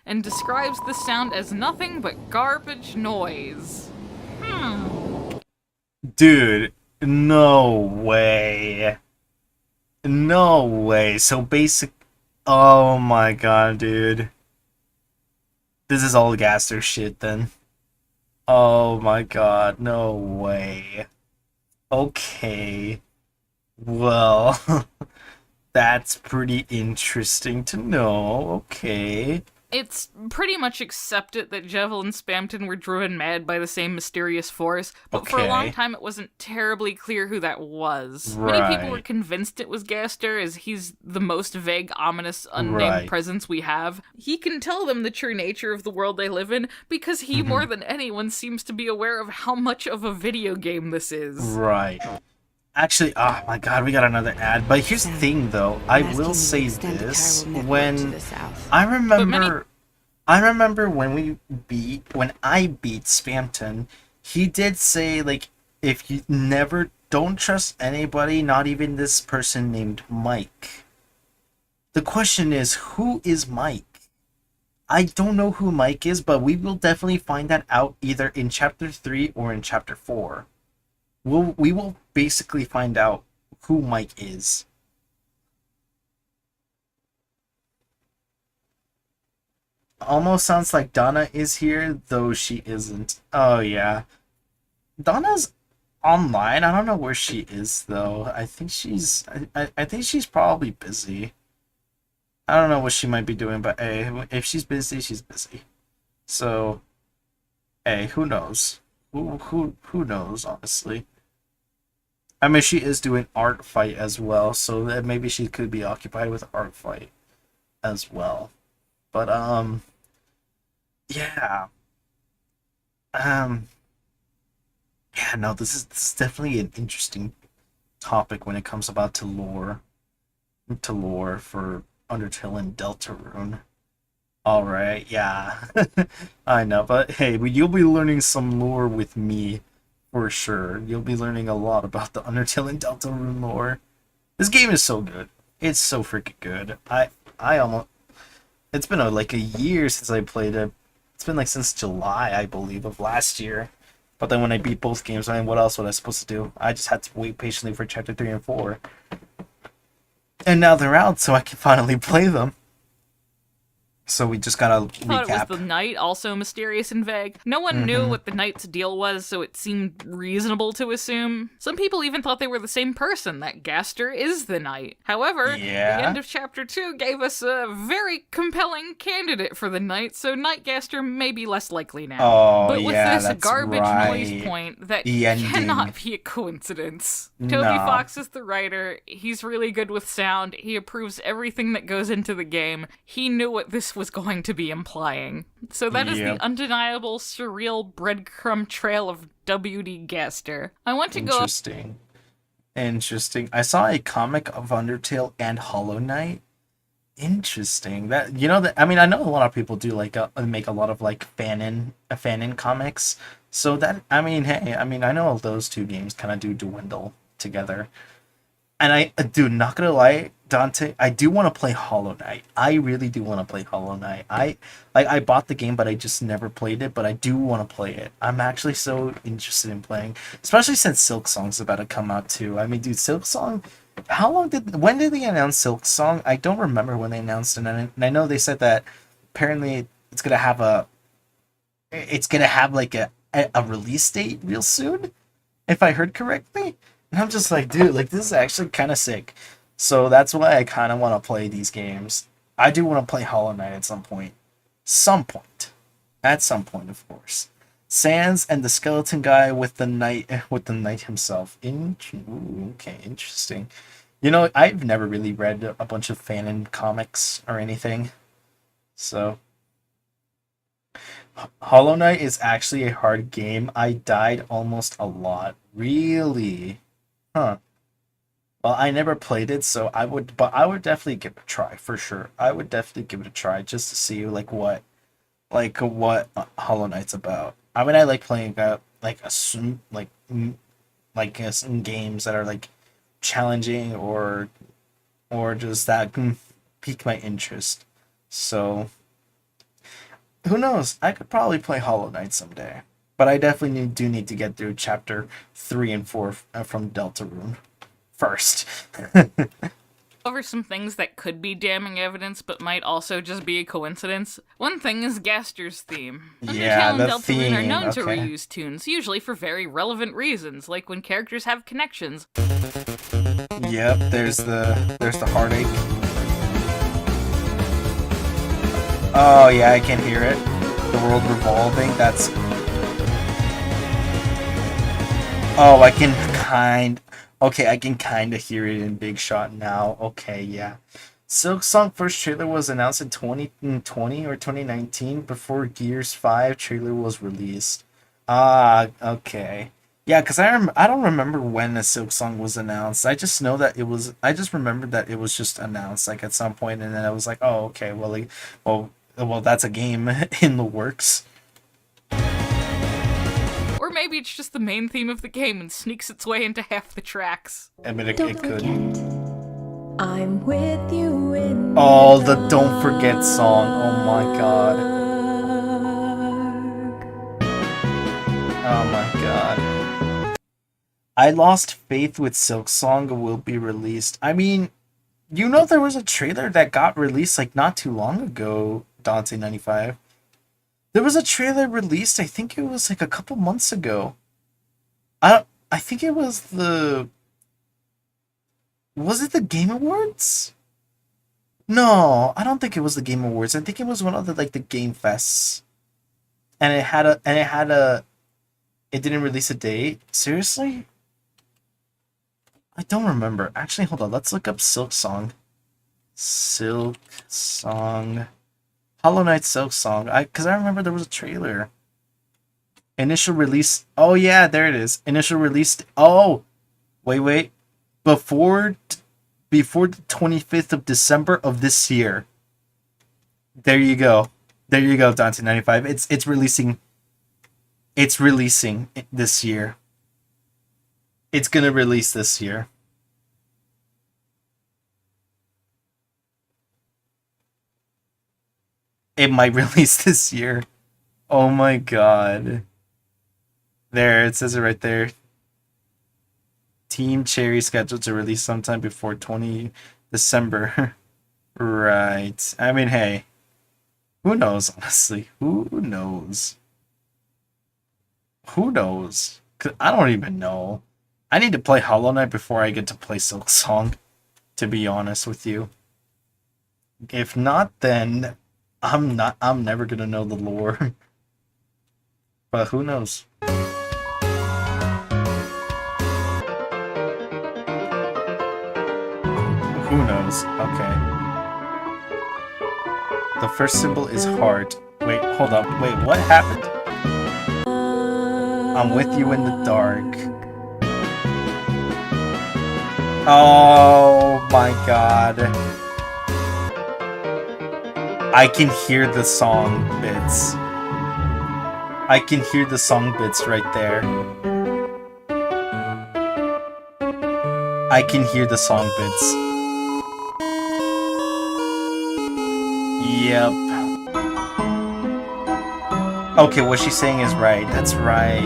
And describes the sound as nothing but garbage noise. Dude, no way. No way. So basic... Oh my god, dude. This is all Gaster shit then. Oh my god, no way. Okay. Well, that's pretty interesting to know. Okay. It's pretty much accepted that Jevil and Spampton were driven mad by the same mysterious force, but for a long time it wasn't terribly clear who that was. Many people were convinced it was Gaster, as he's the most vague, ominous, unnamed presence we have. He can tell them the true nature of the world they live in, because he, more than anyone, seems to be aware of how much of a video game this is. Right. Actually, oh my god, we got another ad. But here's the thing, though. I will say this: when I remember when I beat Spampton, he did say, like, if you don't trust anybody, not even this person named Mike. The question is, who is Mike? I don't know who Mike is, but we will definitely find that out either in Chapter 3 or in Chapter 4. We will basically find out who Mike is. almost sounds like Donna is here, though she isn't. Oh yeah, Donna's online. I don't know where she is though. I think she's. I think she's probably busy. I don't know what she might be doing, but hey, if she's busy, she's busy. So, hey, who knows? Who knows? Honestly, I mean, she is doing art fight as well, so that maybe she could be occupied with art fight as well. But yeah, um, yeah. No, this is definitely an interesting topic when it comes about to lore for Undertale and Deltarune. All right, yeah, I know, but hey, you'll be learning some lore with me for sure. You'll be learning a lot about the Undertale and Deltarune lore. This game is so good. It's so freaking good. I almost. It's been like a year since I played it. It's been like since July, I believe, of last year. But then when I beat both games, I mean, what else was I supposed to do? I just had to wait patiently for Chapter 3 and 4. And now they're out, so I can finally play them. So we just gotta thought recap. it was the knight, also mysterious and vague. No one knew what the knight's deal was, so it seemed reasonable to assume. Some people even thought they were the same person, that Gaster is the knight. However, the end of Chapter 2 gave us a very compelling candidate for the knight, so Knight Gaster may be less likely now. Oh, but with yeah, this that's garbage right. noise point, that The ending. cannot be a coincidence. Toby No. Fox is the writer. He's really good with sound. He approves everything that goes into the game. He knew what this was going to be implying. So that is the undeniable, surreal breadcrumb trail of W.D. Gaster. I want to go... Interesting. I saw a comic of Undertale and Hollow Knight. Interesting. That that I mean, I know a lot of people do like make a lot of like fan in comics. So that I mean, hey, I mean, I know those two games kind of do dwindle together. And I do not gonna lie, Dante, I do want to play Hollow Knight. I really do want to play Hollow Knight. I bought the game, but I just never played it. But I do want to play it. I'm actually so interested in playing, especially since Silk Song's about to come out too. I mean, dude, Silk Song. When did they announce Silk Song? I don't remember when they announced it, and I know they said that apparently it's gonna have like a release date real soon, if I heard correctly. And I'm just like, dude, like this is actually kind of sick. So that's why I kind of want to play these games. I do want to play Hollow Knight at some point. At some point, of course. Sans and the skeleton guy with the knight himself. Okay, interesting. I've never really read a bunch of fan comics or anything. So Hollow Knight is actually a hard game. I died almost a lot. Really? Huh. Well, I never played it, so I would definitely give it a try for sure. I would definitely give it a try just to see what Hollow Knight's about. I mean, I like playing some games that are like challenging or just that pique my interest. So who knows? I could probably play Hollow Knight someday. But I definitely do need to get through Chapter 3 and 4 from Deltarune first. Over some things that could be damning evidence, but might also just be a coincidence. One thing is Gaster's theme. Yeah, Undertale and the Deltarune are known to theme, okay. reuse tunes, usually for very relevant reasons, like when characters have connections. Yep, there's the heartache. Oh yeah, I can hear it. The world revolving. Oh, I can kind of hear it in Big Shot now. Okay, yeah. Silk Song first trailer was announced in 2020 or 2019 before Gears 5 trailer was released. Ah, okay. Yeah, because I don't remember when the Silk Song was announced. I just remembered that it was just announced like at some point, and then I was like, oh, okay, well, that's a game in the works. Or maybe it's just the main theme of the game and sneaks its way into half the tracks. I mean, it Don't could. forget, I'm with you in Oh, the Don't Forget song. Oh my god. Oh my god. I lost faith with Silk Song will be released. I mean, there was a trailer that got released like not too long ago Dante 95. There was a trailer released, I think it was like a couple months ago. I think it was was it the Game Awards? No, I don't think it was the Game Awards. I think it was one of the like the Game Fests. And it didn't release a date. Seriously? I don't remember. Actually, hold on. Let's look up Silk Song. Silk Song. Hollow Knight Silk Song. Because I remember there was a trailer. Initial release. Oh, yeah, there it is. Initial release. Oh, wait. Before the 25th of December of this year. There you go. There you go, Dante 95. It's releasing. It's releasing this year. It's gonna release this year. It might release this year. Oh my god. There, it says it right there. Team Cherry scheduled to release sometime before 20 December. Right. I mean, hey. Who knows, honestly? Who knows? Who knows? 'Cause I don't even know. I need to play Hollow Knight before I get to play Silk Song, to be honest with you. If not, then I'm never gonna know the lore. But who knows? Who knows? Okay. The first symbol is heart. Wait, hold up. Wait, what happened? I'm with you in the dark. Oh my god. I can hear the song bits. I can hear the song bits right there. I can hear the song bits. Yep. Okay, what she's saying is right. That's right.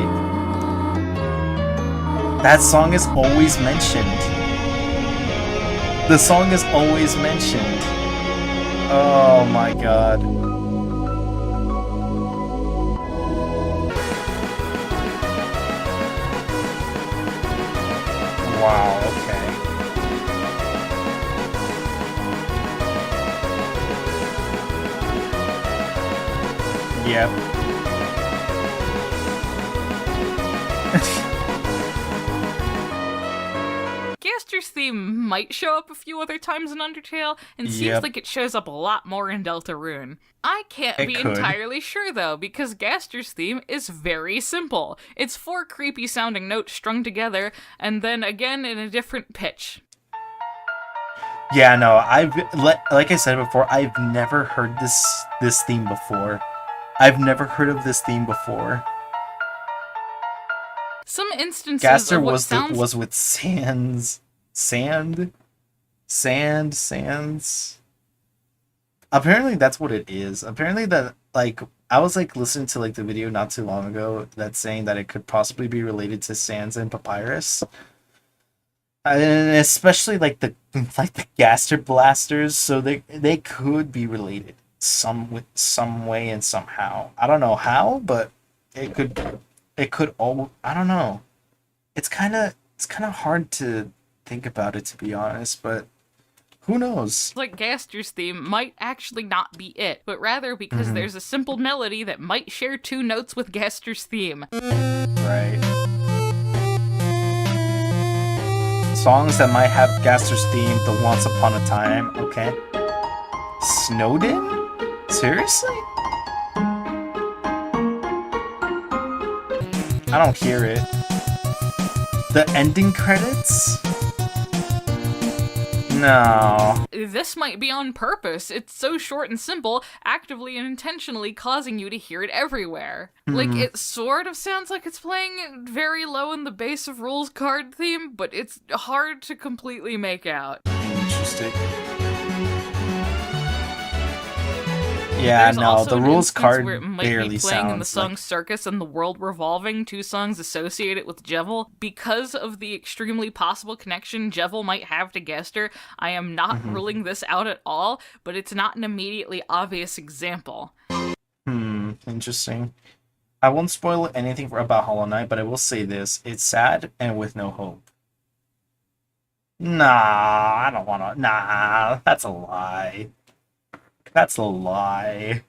That song is always mentioned. The song is always mentioned. Oh my god. Wow, okay. Yep. Gaster's theme might show up a few other times in Undertale, and seems Yep. like it shows up a lot more in Deltarune. I can't It be could. entirely sure though, because Gaster's theme is very simple. It's 4 creepy sounding notes strung together, and then again in a different pitch. Yeah, no, like I said before, I've never heard this theme before. I've never heard of this theme before. Some instances Gaster of what was sounds was with Sands. Apparently that's what it is. Apparently that, like, I was like listening to like the video not too long ago that's saying that it could possibly be related to Sans and Papyrus. And especially like the Gaster blasters, so they could be related some way and somehow. I don't know how, but it could all, I don't know. It's kind of hard to think about it, to be honest, but who knows? like Gaster's theme might actually not be it, but rather because there's a simple melody that might share 2 notes with Gaster's theme. Right. Songs that might have Gaster's theme, the Once Upon a Time, okay. Snowden? Seriously? I don't hear it. The ending credits? No. This might be on purpose. It's so short and simple, actively and intentionally causing you to hear it everywhere. Like, it sort of sounds like it's playing very low in the bass of Rules card theme, but it's hard to completely make out. Interesting. Yeah, There's no, also the an rules instance card where it might barely be playing in the sounds song like... Circus and the World Revolving, two songs associated with Jevil. Because of the extremely possible connection Jevil might have to Gester, I am not ruling this out at all, but it's not an immediately obvious example. Interesting. I won't spoil anything about Hollow Knight, but I will say this. It's sad and with no hope. Nah, I don't wanna... Nah, that's a lie. That's a lie.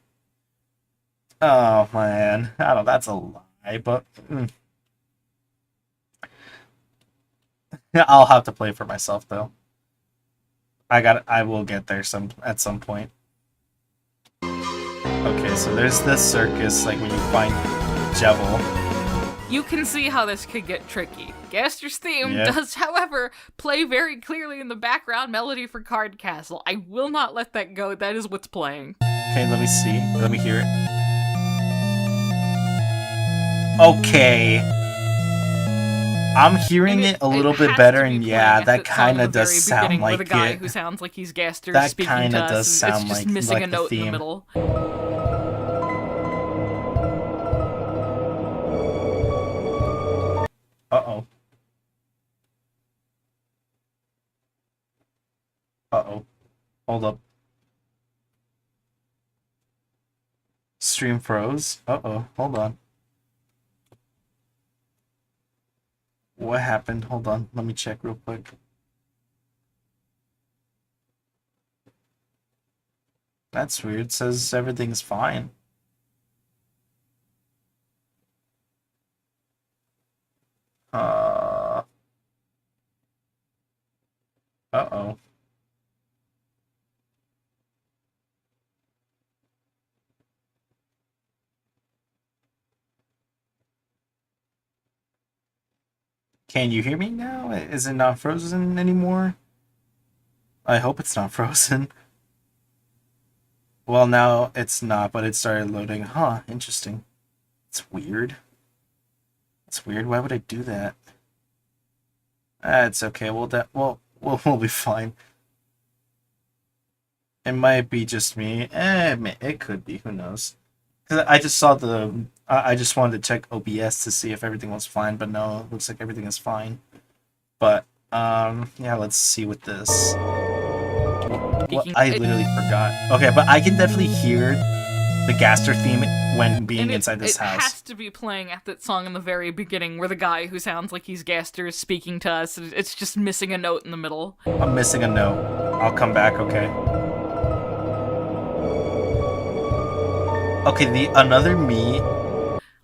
Oh, man. I don't... That's a lie, but... I'll have to play for myself, though. I will get there at some point. Okay, so there's this circus, like when you find Jevil. You can see how this could get tricky. Gaster's theme Yeah. does, however, play very clearly in the background melody for Card Castle. I will not let that go. That is what's playing. Okay, let me see. Let me hear it. Okay. I'm hearing it a little bit better, and yeah, that kind of does sound like with a guy it. who sounds like he's Gaster That speaking kinda to us. does sound it's just like- missing like a the note in the theme. middle. Uh-oh. Uh-oh. Hold up. Stream froze. Uh-oh. Hold on. What happened? Hold on. Let me check real quick. That's weird. It says everything's fine. Uh-oh. Can you hear me now? Is it not frozen anymore? I hope it's not frozen. Well, now it's not, but it started loading. Huh, interesting. It's weird. It's weird. Why would I do that? It's okay. We'll be fine. It might be just me. It could be. Who knows? 'Cause I just saw the... I just wanted to check OBS to see if everything was fine, but no, it looks like everything is fine. But, yeah, let's see with this. I literally forgot. Okay, but I can definitely hear the Gaster theme when being inside this house. It has to be playing at that song in the very beginning where the guy who sounds like he's Gaster is speaking to us. It's just missing a note in the middle. I'm missing a note. I'll come back, okay. Okay, the another me...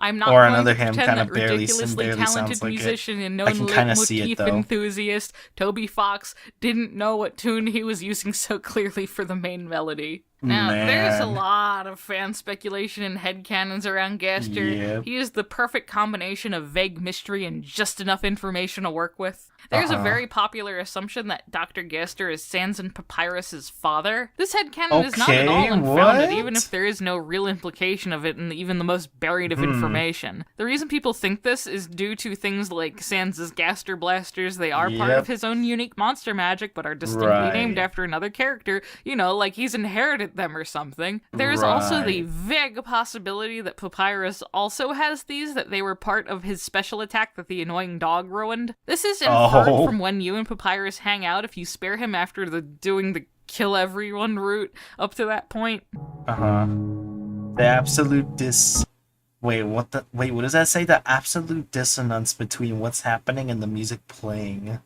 I'm not or going another to him pretend kind that of barely ridiculously talented sounds like musician it. and I known can kind of see leitmotif it though. enthusiast Toby Fox didn't know what tune he was using so clearly for the main melody. Now, there's a Man. lot of fan speculation and headcanons around Gaster. Yep. He is the perfect combination of vague mystery and just enough information to work with. There's a very popular assumption that Dr. Gaster is Sans and Papyrus's father. This headcanon is not at all Okay, unfounded, what? even if there is no real implication of it in even the most buried of information. The reason people think this is due to things like Sans' Gaster Blasters. They are part Yep. of his own unique monster magic, but are distinctly Right. named after another character, you know, like he's inherited them or something. There's also the Right. vague possibility that Papyrus also has these, that they were part of his special attack that the annoying dog ruined. This is inferred Oh. from when you and Papyrus hang out if you spare him after doing the kill everyone route up to that point. Uh-huh. The absolute Wait, what does that say? The absolute dissonance between what's happening and the music playing.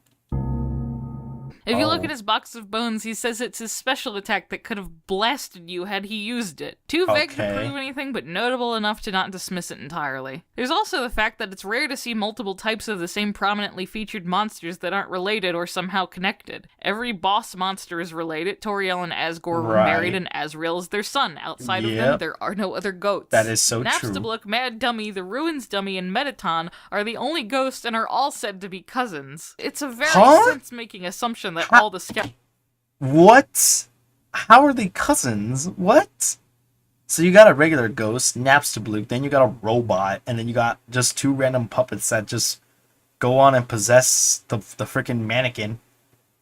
If you look Oh. at his box of bones, he says it's his special attack that could have blasted you had he used it. Too vague to Okay. prove anything, but notable enough to not dismiss it entirely. There's also the fact that it's rare to see multiple types of the same prominently featured monsters that aren't related or somehow connected. Every boss monster is related. Toriel and Asgore were Right. married, and Azrael is their son. Outside of them, Yep. there are no other goats. That is so true. Napstablook, Mad Dummy, the Ruins Dummy, and Metaton are the only ghosts and are all said to be cousins. It's a very Huh? sense-making assumption that all the What? How are they cousins? What? So you got a regular ghost, Napstablook, then you got a robot, and then you got just two random puppets that just go on and possess the freaking mannequin.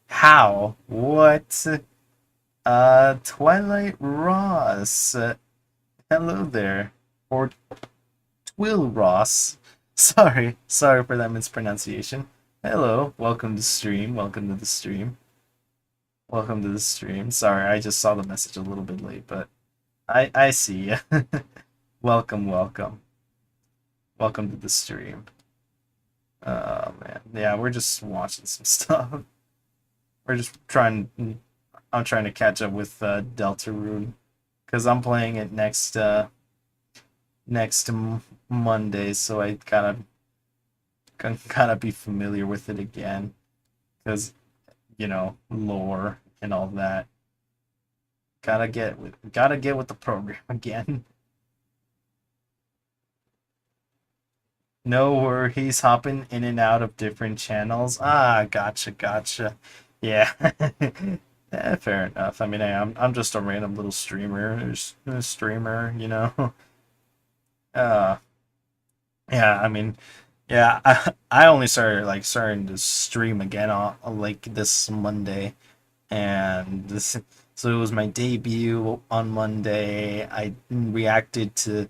How? What? Twilight Ross. Hello there. Or Twill Ross. Sorry for that mispronunciation. Hello, welcome to stream. Welcome to the stream. Welcome to the stream. Sorry, I just saw the message a little bit late, but I see ya. Welcome. Welcome to the stream. Oh man, yeah, we're just watching some stuff. We're just trying. I'm trying to catch up with Deltarune because I'm playing it next Monday, so I gotta be familiar with it again because lore and all that. Gotta get with the program again. No worries, hopping in and out of different channels. Ah, gotcha. Yeah. Yeah, fair enough. I mean, hey, I'm just a random little streamer, Uh, yeah, I mean, yeah, I only starting to stream again on like this Monday, and this so it was my debut on Monday. I reacted to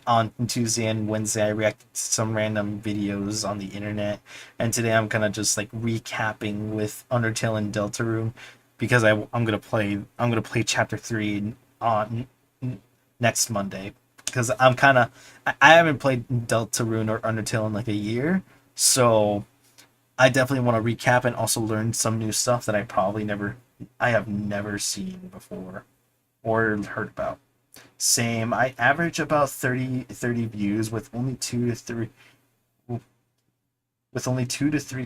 on Tuesday and Wednesday. I reacted to some random videos on the internet, and today I'm kind of just like recapping with Undertale and Deltarune because I'm gonna play chapter 3 on next Monday because I haven't played Deltarune or Undertale in like a year, so I definitely want to recap and also learn some new stuff that I have never seen before or heard about. Same. I average about 30 views with only 2 to 3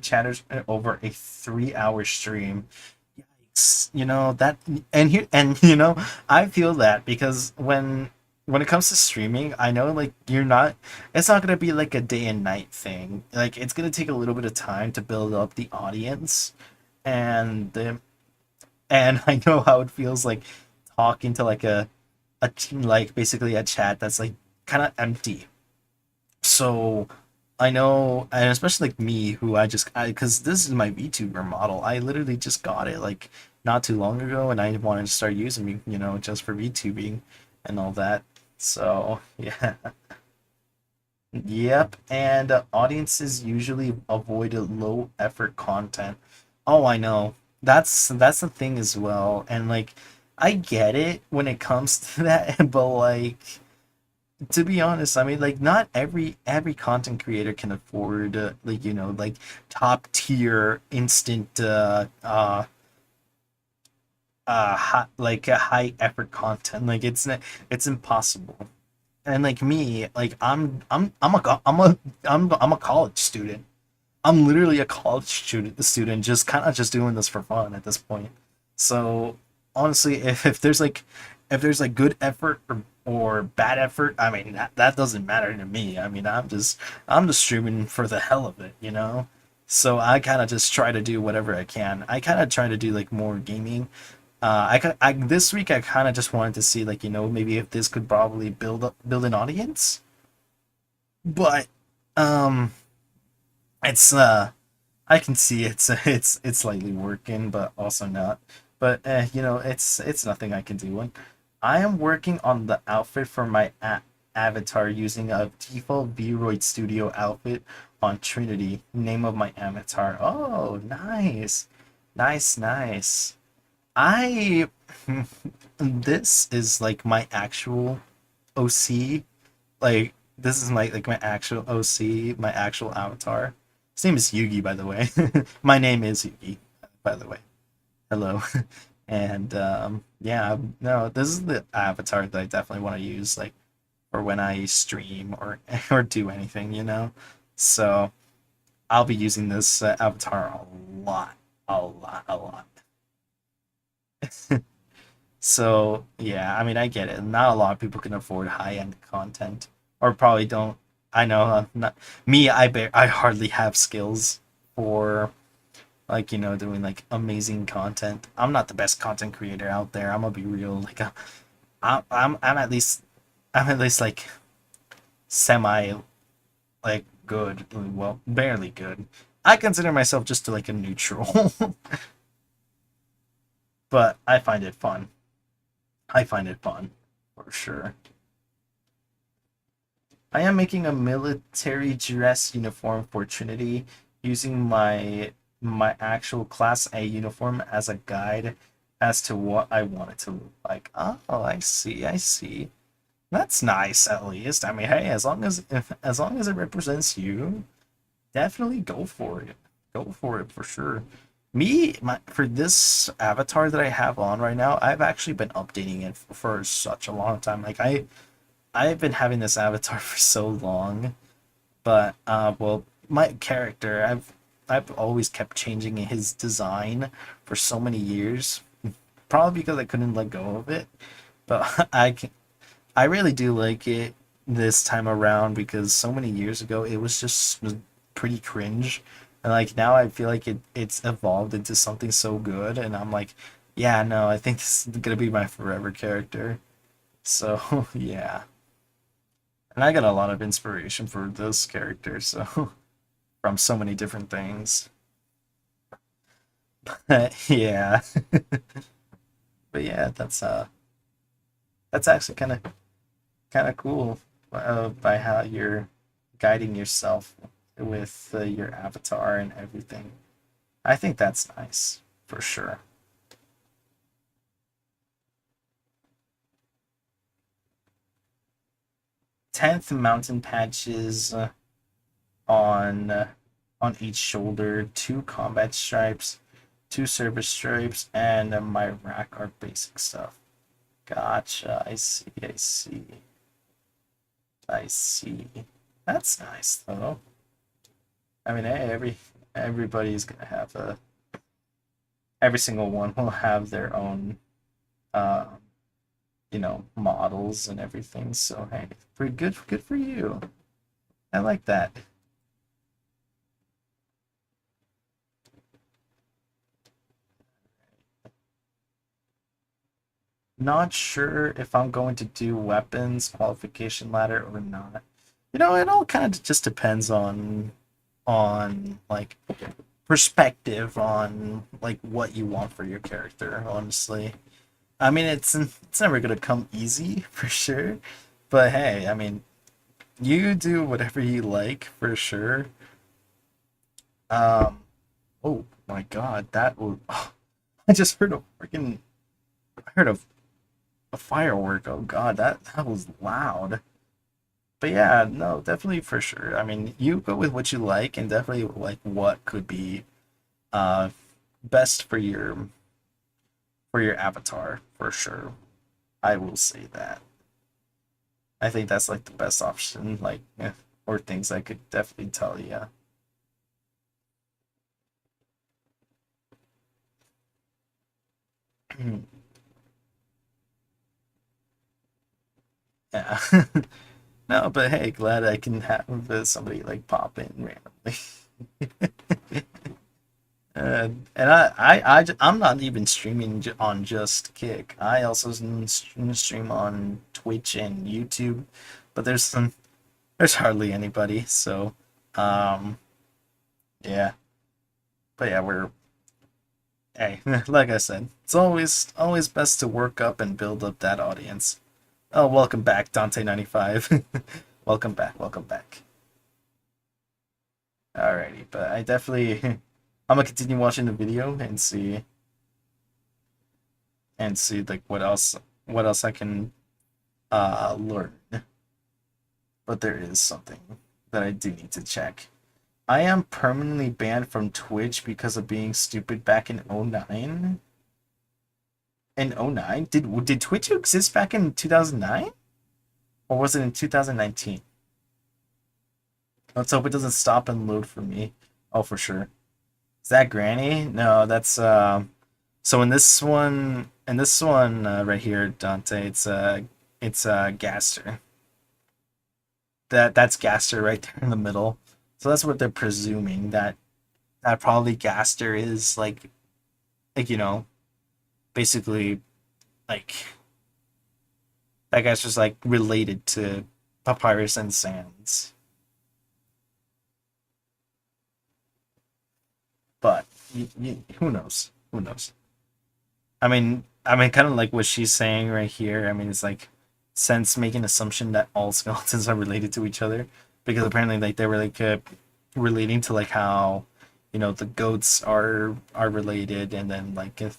chatters over a 3-hour stream. Yikes. That I feel that because when it comes to streaming, I know like it's not gonna be like a day and night thing. Like it's gonna take a little bit of time to build up the audience, and and I know how it feels like talking to like like basically a chat that's like kind of empty. So I know, and especially like me, who because this is my VTuber model. I literally just got it like not too long ago, and I wanted to start using it, just for VTubing and all that. So yeah, yep. And audiences usually avoid low effort content. Oh, I know. That's the thing as well, and like I get it when it comes to that, but like to be honest, I mean like not every content creator can afford like top tier instant like a high effort content. Like it's impossible. And like me, like I'm a college student. I'm literally a college student just kind of just doing this for fun at this point. So honestly, if there's like good effort or bad effort, I mean that doesn't matter to me. I mean I'm just streaming for the hell of it. So I kind of just try to do whatever I can. I kind of try to do like more gaming. I this week I kind of just wanted to see like maybe if this could probably build an audience, but um it's I can see it's slightly working, but also not. But it's nothing I can do. And I am working on the outfit for my avatar using a default Vroid Studio outfit on Trinity. Name of my avatar. Oh, nice. I this is like my actual OC. Like this is my actual OC, my actual avatar. His name is Yugi, by the way. My name is Yugi, by the way. Hello. And yeah, no, this is the avatar that I definitely want to use like for when I stream or or do anything. So I'll be using this avatar a lot. So yeah, I mean I get it. Not a lot of people can afford high-end content, or probably don't. I know, not me. I hardly have skills for like doing like amazing content. I'm not the best content creator out there. I'm gonna be real. Like I'm at least like semi like good. Well, barely good. I consider myself just like a neutral, but I find it fun. I find it fun for sure. I am making a military dress uniform for Trinity using my actual Class A uniform as a guide as to what I want it to look like. Oh, I see, I see. That's nice, at least. I mean, hey, as long as it represents you, definitely go for it. Go for it for sure. For this avatar that I have on right now, I've actually been updating it for such a long time. Like I've been having this avatar for so long, but well, my character, I've always kept changing his design for so many years, probably because I couldn't let go of it. But I really do like it this time around because so many years ago it was just pretty cringe. And like now I feel like it's evolved into something so good and I'm like, yeah, no, I think this is gonna be my forever character. So yeah. And I got a lot of inspiration for this character, so from so many different things. Yeah. But yeah, that's actually kind of cool by how you're guiding yourself with your avatar and everything. I think that's nice for sure. 10th mountain patches on on each shoulder, 2 combat stripes, 2 service stripes, and my rack are basic stuff. Gotcha. I see. I see. I see. That's nice though. I mean, hey, everybody's gonna have every single one will have their own, uh, models and everything. So hey, pretty good for you. I like that. Not sure if I'm going to do weapons qualification ladder or not. It all kind of just depends on like perspective on like what you want for your character, honestly. I mean, it's never gonna come easy for sure, but hey, I mean, you do whatever you like for sure. Um, oh my God, that was I just heard I heard a firework. Oh God, that was loud. But yeah, no, definitely for sure. I mean, you go with what you like and definitely like what could be uh best for your avatar for sure. I will say that. I think that's like the best option, like or things I could definitely tell you. Yeah. No, but hey, glad I can have somebody like pop in randomly. And I'm not even streaming on just Kick. I also stream on Twitch and YouTube, but there's hardly anybody. So, um, yeah. But yeah, hey, like I said, it's always best to work up and build up that audience. Oh, welcome back, Dante95. Welcome back, welcome back. Alrighty, but I definitely I'm gonna continue watching the video and see like what else I can learn. But there is something that I do need to check. I am permanently banned from Twitch because of being stupid back in '09. In '09? Did Twitch exist back in 2009? Or was it in 2019? Let's hope it doesn't stop and load for me. Oh, for sure. Is that Granny? No, that's so in this one right here, Dante, it's Gaster. That's Gaster right there in the middle. So that's what they're presuming that probably Gaster is like basically like that guy's just like related to Papyrus and Sands. But who knows? Who knows? I mean, kind of like what she's saying right here. I mean, it's like sense make an assumption that all skeletons are related to each other, because apparently like they were like relating to like how the goats are related, and then like if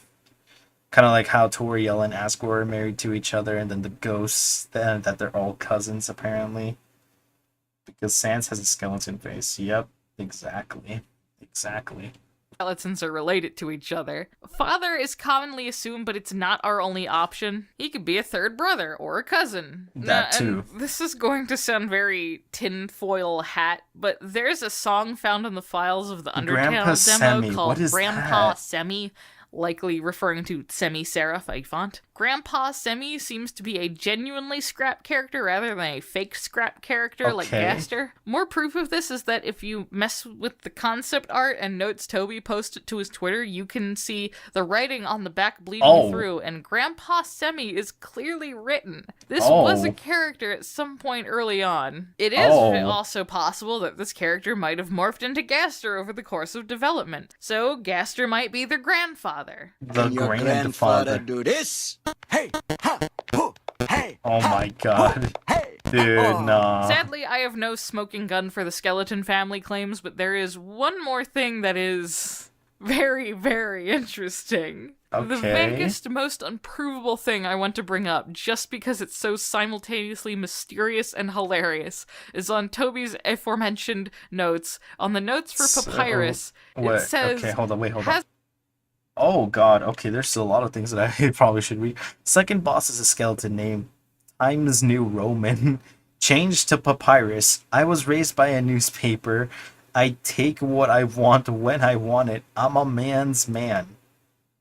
kind of like how Toriel and Asgore are married to each other, and then the ghosts that they're all cousins apparently, because Sans has a skeleton face. Yep, exactly. Skeletons are related to each other. Father is commonly assumed, but it's not our only option. He could be a third brother or a cousin. That too. And this is going to sound very tinfoil hat, but there's a song found in the files of the Undertale Grandpa demo Semi. called What is Grandpa that? Semi, likely referring to semi-serif, a font. Grandpa Semi seems to be a genuinely scrap character rather than a fake scrap character like Okay. Gaster. More proof of this is that if you mess with the concept art and notes Toby posted to his Twitter, you can see the writing on the back bleeding through, and Grandpa Semi is clearly written. This was a character at some point early on. It is also possible that this character might have morphed into Gaster over the course of development, so Gaster might be their grandfather. The grandfather. Do this? Hey, ha, hoo, hey. Oh my god. Hey. Dude, nah. Sadly, I have no smoking gun for the skeleton family claims, but there is one more thing that is very, very interesting. The Okay. vaguest, most unprovable thing I want to bring up, just because it's so simultaneously mysterious and hilarious, is on Toby's aforementioned notes. On the notes for Papyrus, it says... Okay, hold on. Oh god, okay, there's still a lot of things that I probably should read. Second boss is a skeleton named Times New Roman. Changed to Papyrus. I was raised by a newspaper. I take what I want when I want it. I'm a man's man.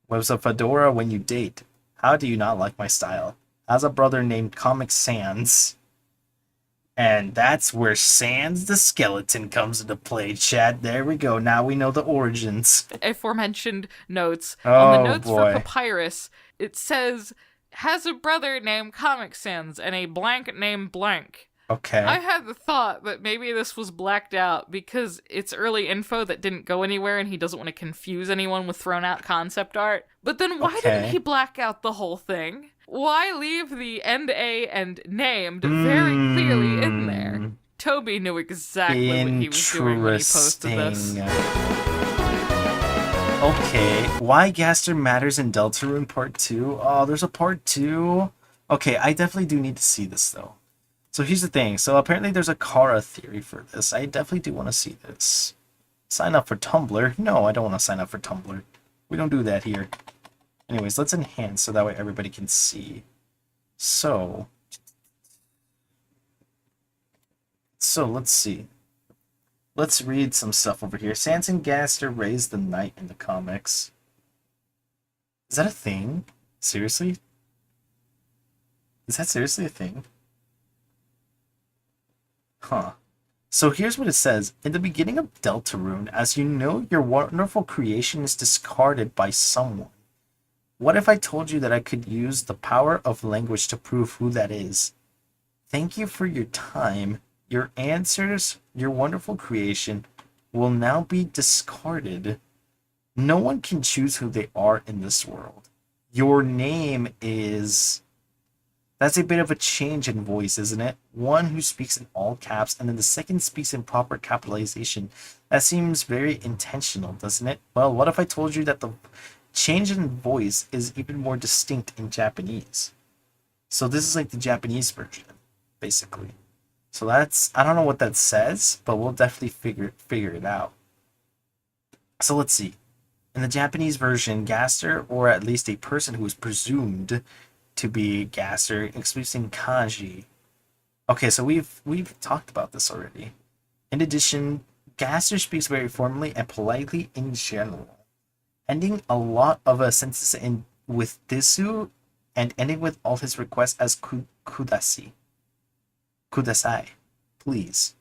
Wears a fedora when you date. How do you not like my style? Has a brother named Comic Sans. And that's where Sans the skeleton comes into play, chat. There we go. Now we know the origins. Aforementioned notes. Oh, on the notes boy. for Papyrus, it says, has a brother named Comic Sans and a blank named blank. Okay. I had the thought that maybe this was blacked out because it's early info that didn't go anywhere and he doesn't want to confuse anyone with thrown out concept art. But then why didn't he black out the whole thing? Why leave the end A and named very clearly in there? Toby knew exactly what he was doing when he posted this. Okay, why Gaster matters in Deltarune Part 2? Oh, there's a Part 2? Okay, I definitely do need to see this, though. So here's the thing. So apparently there's a Kara theory for this. I definitely do want to see this. Sign up for Tumblr? No, I don't want to sign up for Tumblr. We don't do that here. Anyways, let's enhance so that way everybody can see. So let's see. Let's read some stuff over here. Sans and Gaster raised the night in the comics. Is that a thing? Seriously? Is that seriously a thing? Huh. So here's what it says. In the beginning of Deltarune, as you know, your wonderful creation is discarded by someone. What if I told you that I could use the power of language to prove who that is? Thank you for your time. Your answers, your wonderful creation, will now be discarded. No one can choose who they are in this world. Your name is... That's a bit of a change in voice, isn't it? One who speaks in all caps, and then the second speaks in proper capitalization. That seems very intentional, doesn't it? Well, what if I told you that the change in voice is even more distinct in Japanese? So this is like the Japanese version, basically. So that's, I don't know what that says, but we'll definitely figure it out. So let's see. In the Japanese version, Gaster, or at least a person who is presumed to be Gaster, expressing kanji. Okay, so we've talked about this already. In addition, Gaster speaks very formally and politely in general, ending a lot of sentences with desu and ending with all his requests as kudasai, please.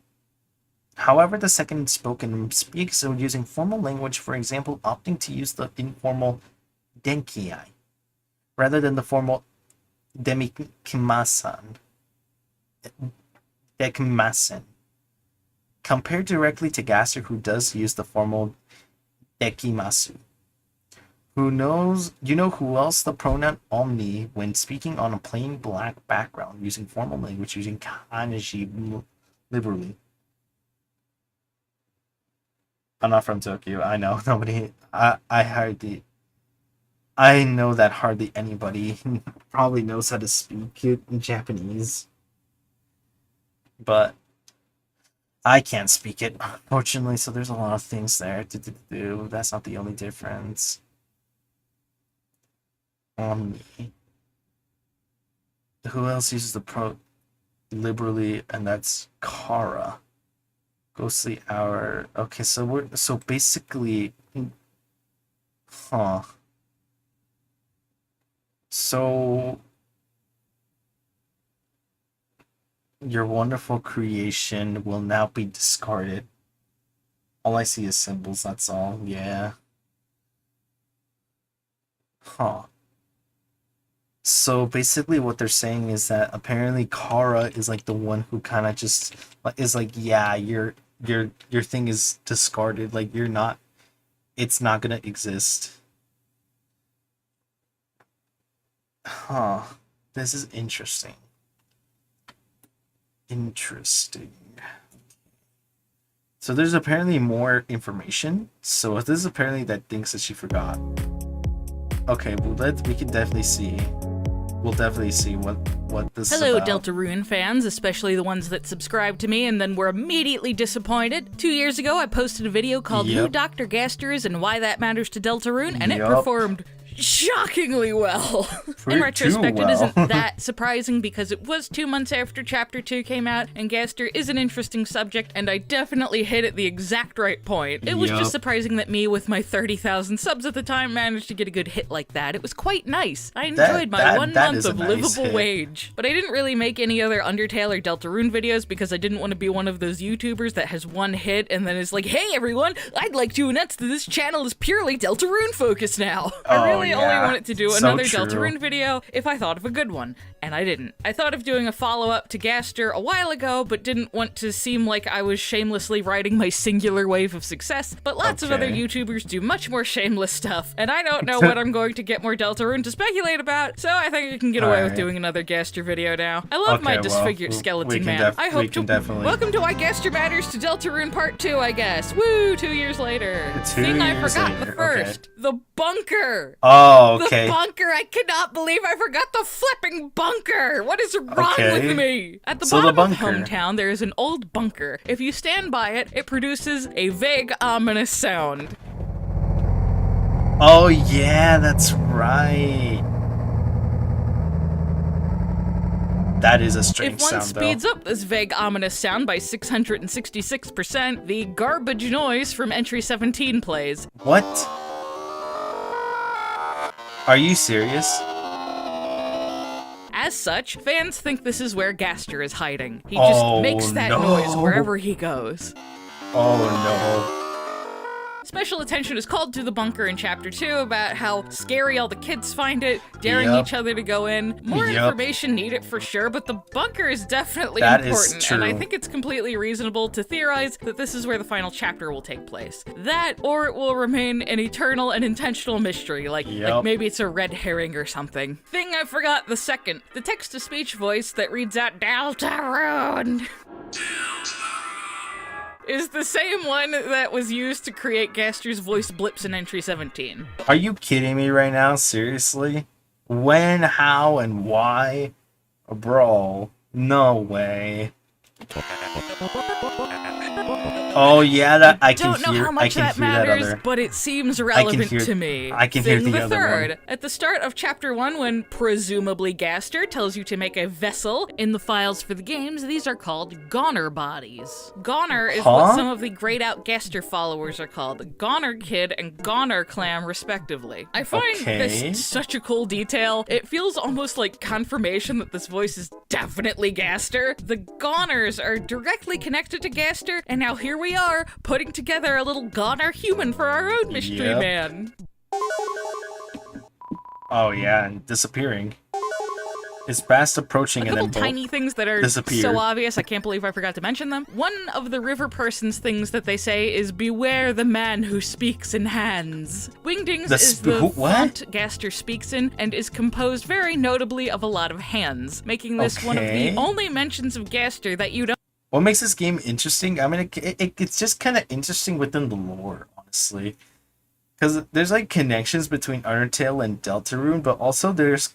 However, the second spoken speaks using formal language, for example, opting to use the informal denkiai rather than the formal dekimasen. Compared directly to Gaster, who does use the formal dekimasu, Who knows? You know who else? The pronoun omni when speaking on a plain black background using formal language using kanji liberally. I'm not from Tokyo. I know nobody. I know that hardly anybody probably knows how to speak it in Japanese, but I can't speak it, unfortunately. So there's a lot of things there to do. That's not the only difference. Who else uses the pro liberally? And that's Kara. Ghostly hour. Okay, so basically, huh? So your wonderful creation will now be discarded. All I see is symbols. That's all. Yeah. Huh. So basically what they're saying is that apparently Kara is like the one who kind of just is like, yeah, your thing is discarded, like it's not gonna exist. Huh. This is interesting. Interesting. So there's apparently more information. So this is apparently that thinks that she forgot. Okay, well we can definitely see. We'll definitely see what this is Hello, about. Deltarune fans, especially the ones that subscribe to me and then were immediately disappointed. 2 years ago, I posted a video called Who Dr. Gaster Is and Why That Matters to Deltarune, and it performed shockingly well. In retrospect, it isn't that surprising because it was 2 months after Chapter 2 came out, and Gaster is an interesting subject, and I definitely hit at the exact right point. It was just surprising that me, with my 30,000 subs at the time, managed to get a good hit like that. It was quite nice. I enjoyed my 1 month of livable wage. But I didn't really make any other Undertale or Deltarune videos because I didn't want to be one of those YouTubers that has one hit and then is like, hey everyone, I'd like to announce that this channel is purely Deltarune focused now. I really only wanted to do another Deltarune video if I thought of a good one, and I didn't. I thought of doing a follow-up to Gaster a while ago, but didn't want to seem like I was shamelessly riding my singular wave of success, but lots of other YouTubers do much more shameless stuff, and I don't know what I'm going to get more Deltarune to speculate about, so I think I can get away with doing another Gaster video now. I love my disfigured skeleton man. I hope to- Welcome to Why Gaster Matters to Deltarune Part 2, I guess. Woo, 2 years later. Thing I forgot the first. The bunker! Oh, okay. The bunker! I cannot believe I forgot the flipping bunker! What is wrong with me? At the bottom of Hometown, there is an old bunker. If you stand by it, it produces a vague, ominous sound. Oh, yeah, that's right. That is a strange sound, though. If one speeds up this vague, ominous sound by 666%, the garbage noise from entry 17 plays. What? Are you serious? As such, fans think this is where Gaster is hiding. He just makes that noise wherever he goes. Oh no. Special attention is called to the bunker in Chapter 2 about how scary all the kids find it, daring each other to go in. More information needed for sure, but the bunker is definitely important, and I think it's completely reasonable to theorize that this is where the final chapter will take place. That, or it will remain an eternal and intentional mystery, like maybe it's a red herring or something. Thing I forgot the second, the text-to-speech voice that reads out Deltarune is the same one that was used to create Gaster's voice blips in entry 17. Are you kidding me right now? Seriously? When, how, and why? Bro, no way. Oh yeah, that I can hear. Don't know how much that matters, but it seems relevant to me. I can hear the other third. one. At the start of Chapter 1, when presumably Gaster tells you to make a vessel, in the files for the games, these are called Goner bodies. Goner is what some of the grayed out Gaster followers are called, Goner Kid and Goner Clam, respectively. I find this such a cool detail. It feels almost like confirmation that this voice is definitely Gaster. The Goners are directly connected to Gaster, and now here we are, putting together a little Goner human for our own mystery man. Oh yeah, and disappearing. It's fast approaching A and couple then tiny things that are disappear. so obvious, I can't believe I forgot to mention them. One of the river person's things that they say is, beware the man who speaks in hands. Wingdings is the font Gaster speaks in, and is composed very notably of a lot of hands, making this one of the only mentions of Gaster that you don't... What makes this game interesting? I mean, it's just kind of interesting within the lore, honestly. Because there's like connections between Undertale and Deltarune, but also here's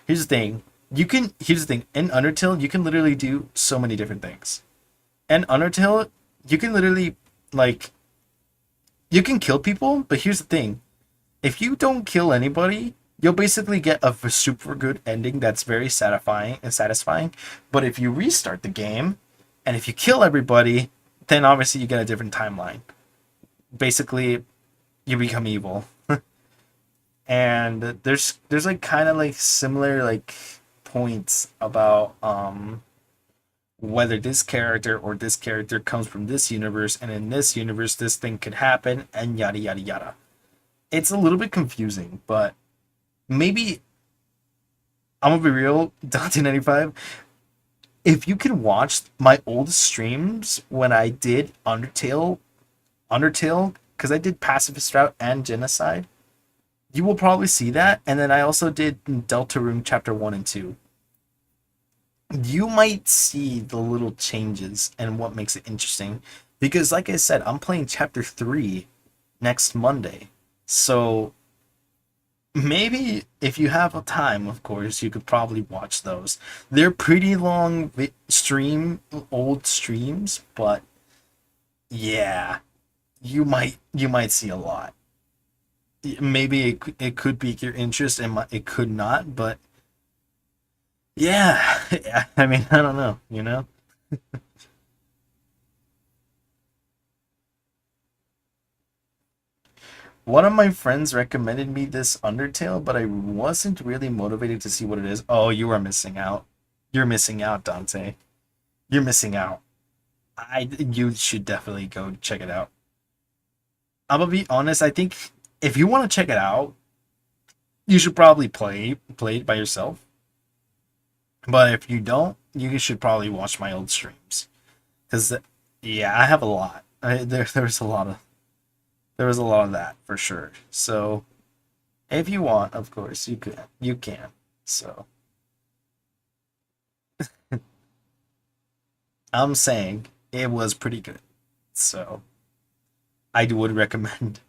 the thing. Here's the thing. In Undertale, you can literally do so many different things. In Undertale, you can literally, like, you can kill people, but here's the thing. If you don't kill anybody, you'll basically get a super good ending that's very satisfying. But if you restart the game, and if you kill everybody, then obviously you get a different timeline. Basically, you become evil. And there's like kind of like similar like points about whether this character or this character comes from this universe, and in this universe this thing could happen, and yada yada yada. It's a little bit confusing, but maybe I'm gonna be real, Dante95. If you can watch my old streams when I did Undertale, because I did Pacifist Route and Genocide, you will probably see that. And then I also did Deltarune Chapter 1 and 2. You might see the little changes and what makes it interesting. Because like I said, I'm playing Chapter 3 next Monday. So maybe if you have a time, of course, you could probably watch those. They're pretty long old streams, but yeah, you might see a lot. Maybe it could pique your interest, and it could not, but yeah, I mean, I don't know, you know? One of my friends recommended me this Undertale, but I wasn't really motivated to see what it is. Oh, you are missing out. You're missing out, Dante. You're missing out. You should definitely go check it out. I'm gonna be honest, I think if you want to check it out, you should probably play it by yourself. But if you don't, you should probably watch my old streams. Because, yeah, I have a lot. There was a lot of that, for sure. So, if you want, of course, you can. So, I'm saying it was pretty good. So, I would recommend.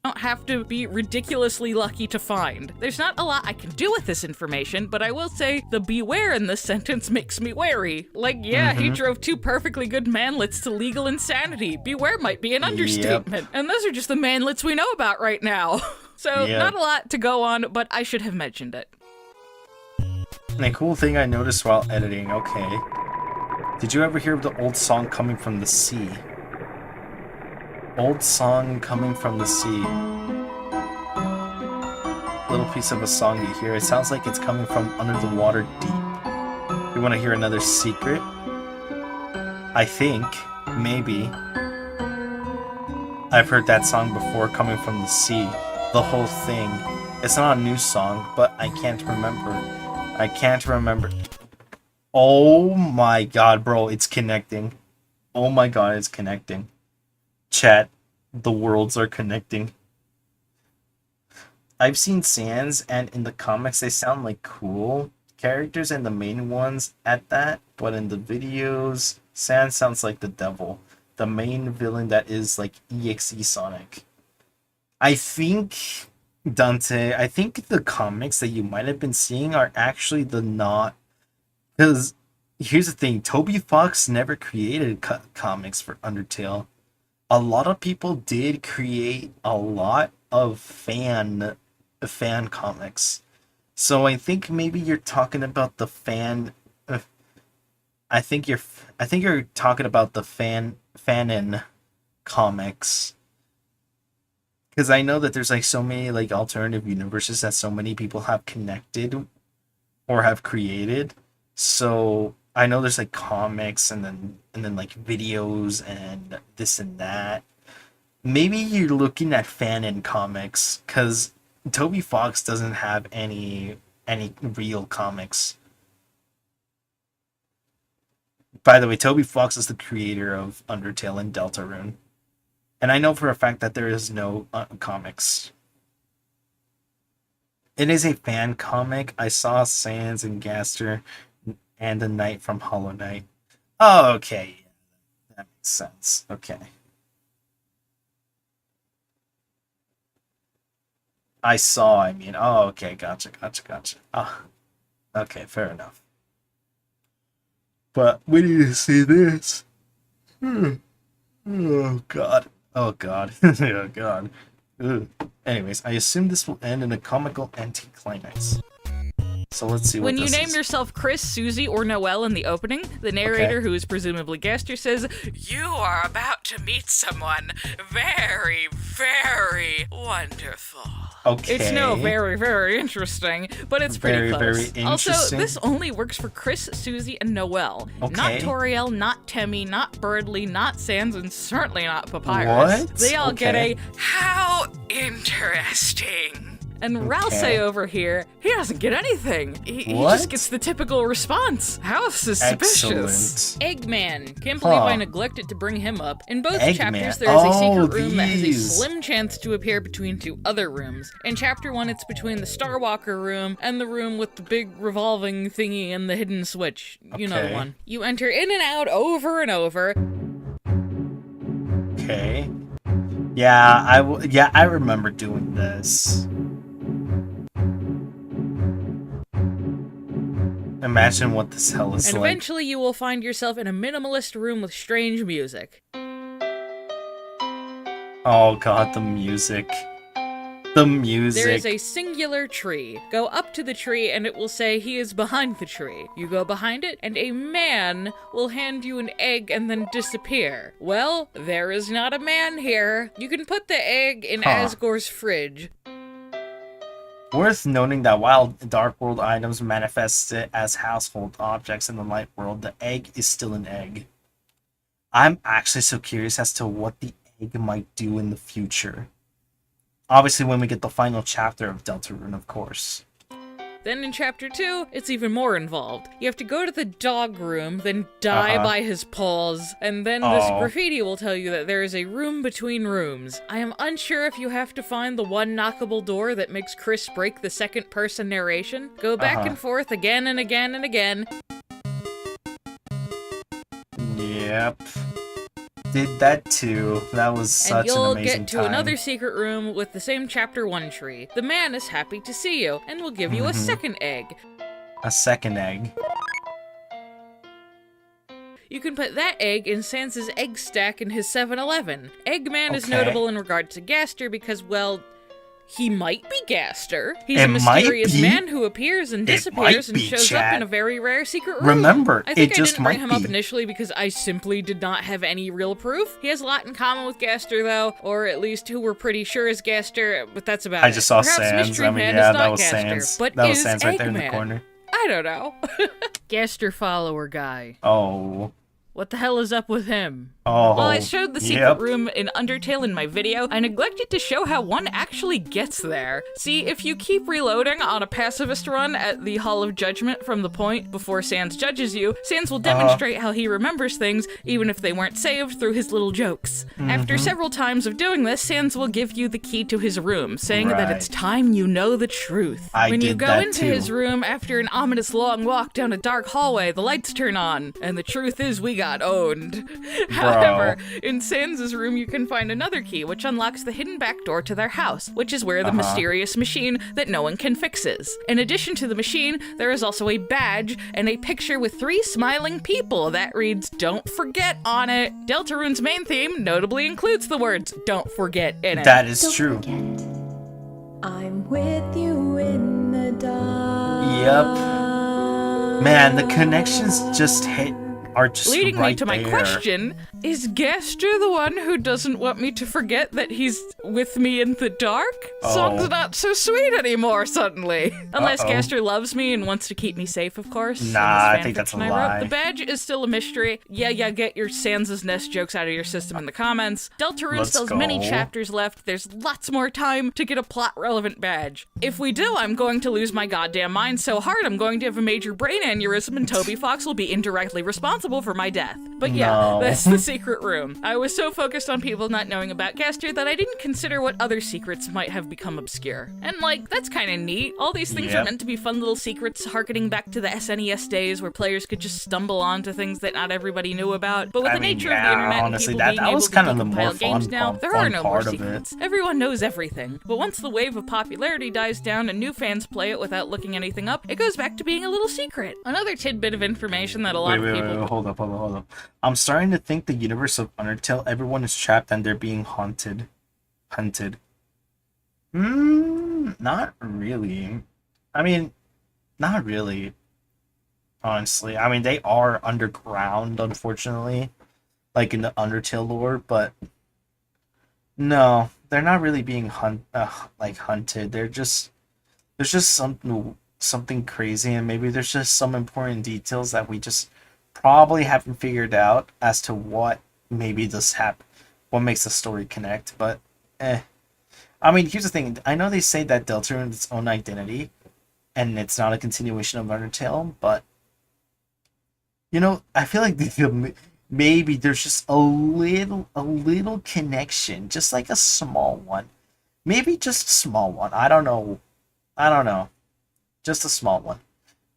Don't have to be ridiculously lucky to find. There's not a lot I can do with this information, but I will say the beware in this sentence makes me wary. Like, yeah, he drove 2 perfectly good manlets to legal insanity. Beware might be an understatement. Yep. And those are just the manlets we know about right now. So, not a lot to go on, but I should have mentioned it. And a cool thing I noticed while editing, okay. Did you ever hear of the old song Coming from the Sea? Old song Coming from the Sea. Little piece of a song you hear. It sounds like it's coming from under the water deep. You want to hear another secret? I think, maybe, I've heard that song before, Coming from the Sea. The whole thing. It's not a new song, but I can't remember. Oh my god, bro, it's connecting. Oh my god, it's connecting. Chat, the worlds are connecting. I've seen Sans, and in the comics they sound like cool characters and the main ones at that, but in the videos, Sans sounds like the devil. The main villain that is like EXE Sonic. I think, Dante, the comics that you might have been seeing are actually the not... Because here's the thing, Toby Fox never created comics for Undertale. A lot of people did create a lot of fan comics. So I think maybe you're talking about the fan... I think you're talking about the fanon comics. Because I know that there's like so many like alternative universes that so many people have connected or have created. So I know there's like comics and then like videos and this and that. Maybe you're looking at fanon comics because Toby Fox doesn't have any real comics By the way, Toby Fox is the creator of Undertale and Deltarune. And I know for a fact that there is no comics. It is a fan comic. I saw Sans and Gaster and the Knight from Hollow Knight. Oh, okay. That makes sense. Okay. I mean. Oh, okay. Gotcha. Ah, okay, fair enough. But we need to see this. Oh, God. Oh, God. Oh, God. Ugh. Anyways, I assume this will end in a comical anticlimax. So let's see what When you this name is. yourself Chris, Susie, or Noelle in the opening, the narrator, who is presumably Gaster, says, "You are about to meet someone very, very wonderful." Okay. It's no very, very interesting, but it's pretty Very, close. very Also, interesting. this only works for Chris, Susie, and Noelle. Okay. Not Toriel, not Temmie, not Birdly, not Sans, and certainly not Papyrus. What? They all get Okay. a, "How interesting." And Okay. Ralsei over here, he doesn't get anything. He What? just gets the typical response. How suspicious. Excellent. Eggman. Can't believe I Huh. neglected to bring him up. In both Eggman. chapters, there is a Oh, secret room that has a these. slim chance to appear between two other rooms. In chapter 1, it's between the Starwalker room and the room with the big revolving thingy and the hidden switch. You know the Okay. one. You enter in and out over and over. Okay. Yeah, I remember doing this. Imagine what this hell is And like. eventually you will find yourself in a minimalist room with strange music. Oh god, the music. The music. There is a singular tree. Go up to the tree and it will say he is behind the tree. You go behind it and a man will hand you an egg and then disappear. Well, there is not a man here. You can put the egg in Asgore's fridge. Worth noting that while Dark World items manifest it as household objects in the Light World, the egg is still an egg. I'm actually so curious as to what the egg might do in the future. Obviously when we get the final chapter of Deltarune, of course. Then in chapter 2, it's even more involved. You have to go to the dog room, then die by his paws, and then this graffiti will tell you that there is a room between rooms. I am unsure if you have to find the one knockable door that makes Chris break the second person narration. Go back and forth again and again and again. Yep. Did that too. That was such And you'll an amazing get to time. another secret room with the same chapter 1 tree. The man is happy to see you, and will give you a second egg. A second egg. You can put that egg in Sans's egg stack in his 7-Eleven. Eggman is Okay. notable in regard to Gaster because, well, he might be Gaster. He's It a might mysterious be. man who appears and It disappears might and be, shows up chat. in a very rare secret room. Remember, I think it I just didn't bring might him up be. initially because I simply did not have any real proof. He has a lot in common with Gaster, though, or at least who we're pretty sure is Gaster, but that's about it. I just saw Perhaps Sans. Mystery I mean, Man yeah, is not that was Gaster, Sans. but That was is Sans right there in the Eggman. corner. I don't know. Gaster follower guy. Oh. What the hell is up with him? Oh. While I showed the secret yep. room in Undertale in my video, I neglected to show how one actually gets there. See, if you keep reloading on a pacifist run at the Hall of Judgment from the point before Sans judges you, Sans will demonstrate how he remembers things, even if they weren't saved, through his little jokes. After several times of doing this, Sans will give you the key to his room, saying that it's Right. time you know the truth. I when you did go that into too. his room after an ominous long walk down a dark hallway, the lights turn on, and the truth is we got owned. However, in Sans' room you can find another key which unlocks the hidden back door to their house, which is where the mysterious machine that no one can fix is. In addition to the machine, there is also a badge and a picture with 3 smiling people that reads "Don't Forget" on it. Deltarune's main theme notably includes the words "Don't Forget" in it. That is true. I'm with you in the dark. Yep. Man, the connections just are just Leading right me to my there. question, is Gaster the one who doesn't want me to forget that he's with me in the dark? Song's not so sweet anymore suddenly. Unless Gaster loves me and wants to keep me safe, of course. in Nah, this I think that's a fanfiction I wrote. lie. The badge is still a mystery. Yeah, get your Sans' Nest jokes out of your system in the comments. Deltarune Let's still has many go. chapters left. There's lots more time to get a plot-relevant badge. If we do, I'm going to lose my goddamn mind so hard I'm going to have a major brain aneurysm and Toby Fox will be indirectly responsible responsible for my death. But yeah, that's the secret room. I was so focused on people not knowing about Gaster that I didn't consider what other secrets might have become obscure. And like, that's kind of neat. All these things are meant to be fun little secrets harkening back to the SNES days where players could just stumble onto things that not everybody knew about. But with the nature of the internet honestly, and people being that able was to kind of the compile more games fun, now, there are fun no more part of secrets. it. Everyone knows everything. But once the wave of popularity dies down and new fans play it without looking anything up, it goes back to being a little secret. Another tidbit of information that a lot of people... Wait, hold up. I'm starting to think the universe of Undertale, everyone is trapped and they're being hunted. Not really. I mean, not really. Honestly. I mean, they are underground, unfortunately. Like in the Undertale lore, but... No, they're not really being hunted. There's just something crazy, and maybe there's just some important details that we just probably haven't figured out as to what maybe this what makes the story connect. But I mean, here's the thing. I know they say that Deltarune is its own identity, and it's not a continuation of Undertale, but you know, I feel like maybe there's just a little connection, just like a small one. Maybe just a small one. I don't know. Just a small one.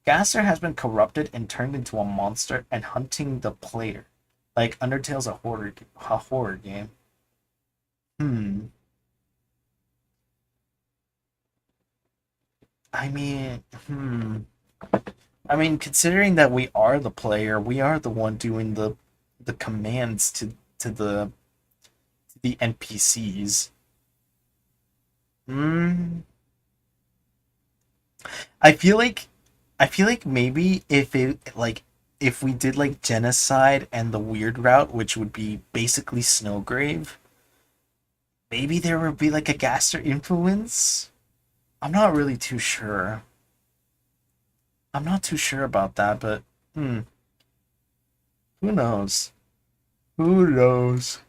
Gaster has been corrupted and turned into a monster and hunting the player. Like Undertale's a horror game. I mean, considering that we are the player, we are the one doing the commands to the NPCs. I feel like maybe if we did like genocide and the weird route, which would be basically Snowgrave, maybe there would be like a Gaster influence. I'm not really too sure. I'm not too sure about that, but who knows? Who knows?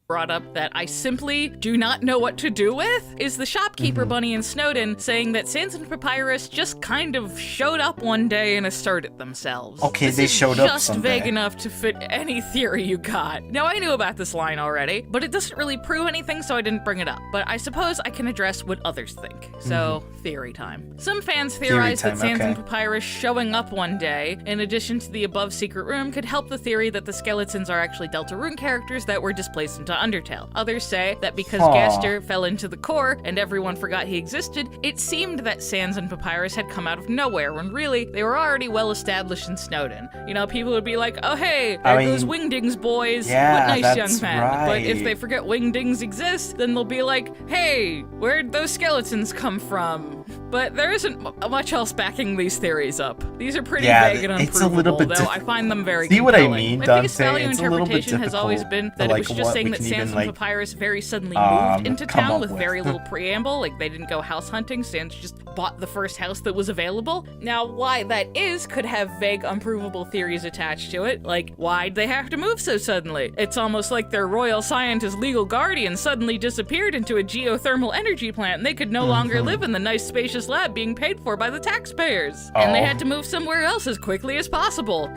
Brought up that I simply do not know what to do with is the shopkeeper bunny in Snowden saying that Sans and Papyrus just kind of showed up one day and asserted themselves. Okay, this they showed up just someday. vague enough to fit any theory you got. Now, I knew about this line already, but it doesn't really prove anything, so I didn't bring it up. But I suppose I can address what others think. So, theory time. Some fans theorize that Sans and Papyrus showing up one day, in addition to the above secret room, could help the theory that the skeletons are actually Deltarune characters that were displaced into Undertale. Others say that because Gaster fell into the core and everyone forgot he existed, it seemed that Sans and Papyrus had come out of nowhere when really they were already well established in Snowden. You know, people would be like, oh hey, there goes Wingdings boys, yeah, what nice young that's men. right. But if they forget Wingdings exist, then they'll be like, hey, where'd those skeletons come from? But there isn't much else backing these theories up. These are pretty vague and unprovable, it's a little bit though I find them very See compelling. what I mean, My Dante? biggest value It's a little bit interpretation has always been that it was just saying that Sans and Papyrus very suddenly moved into town with very little preamble, like they didn't go house hunting, Sans just bought the first house that was available. Now, why that is could have vague, unprovable theories attached to it, like why'd they have to move so suddenly? It's almost like their royal scientist legal guardian suddenly disappeared into a geothermal energy plant and they could no longer live in the nice spacious lab being paid for by the taxpayers. And they had to move somewhere else as quickly as possible.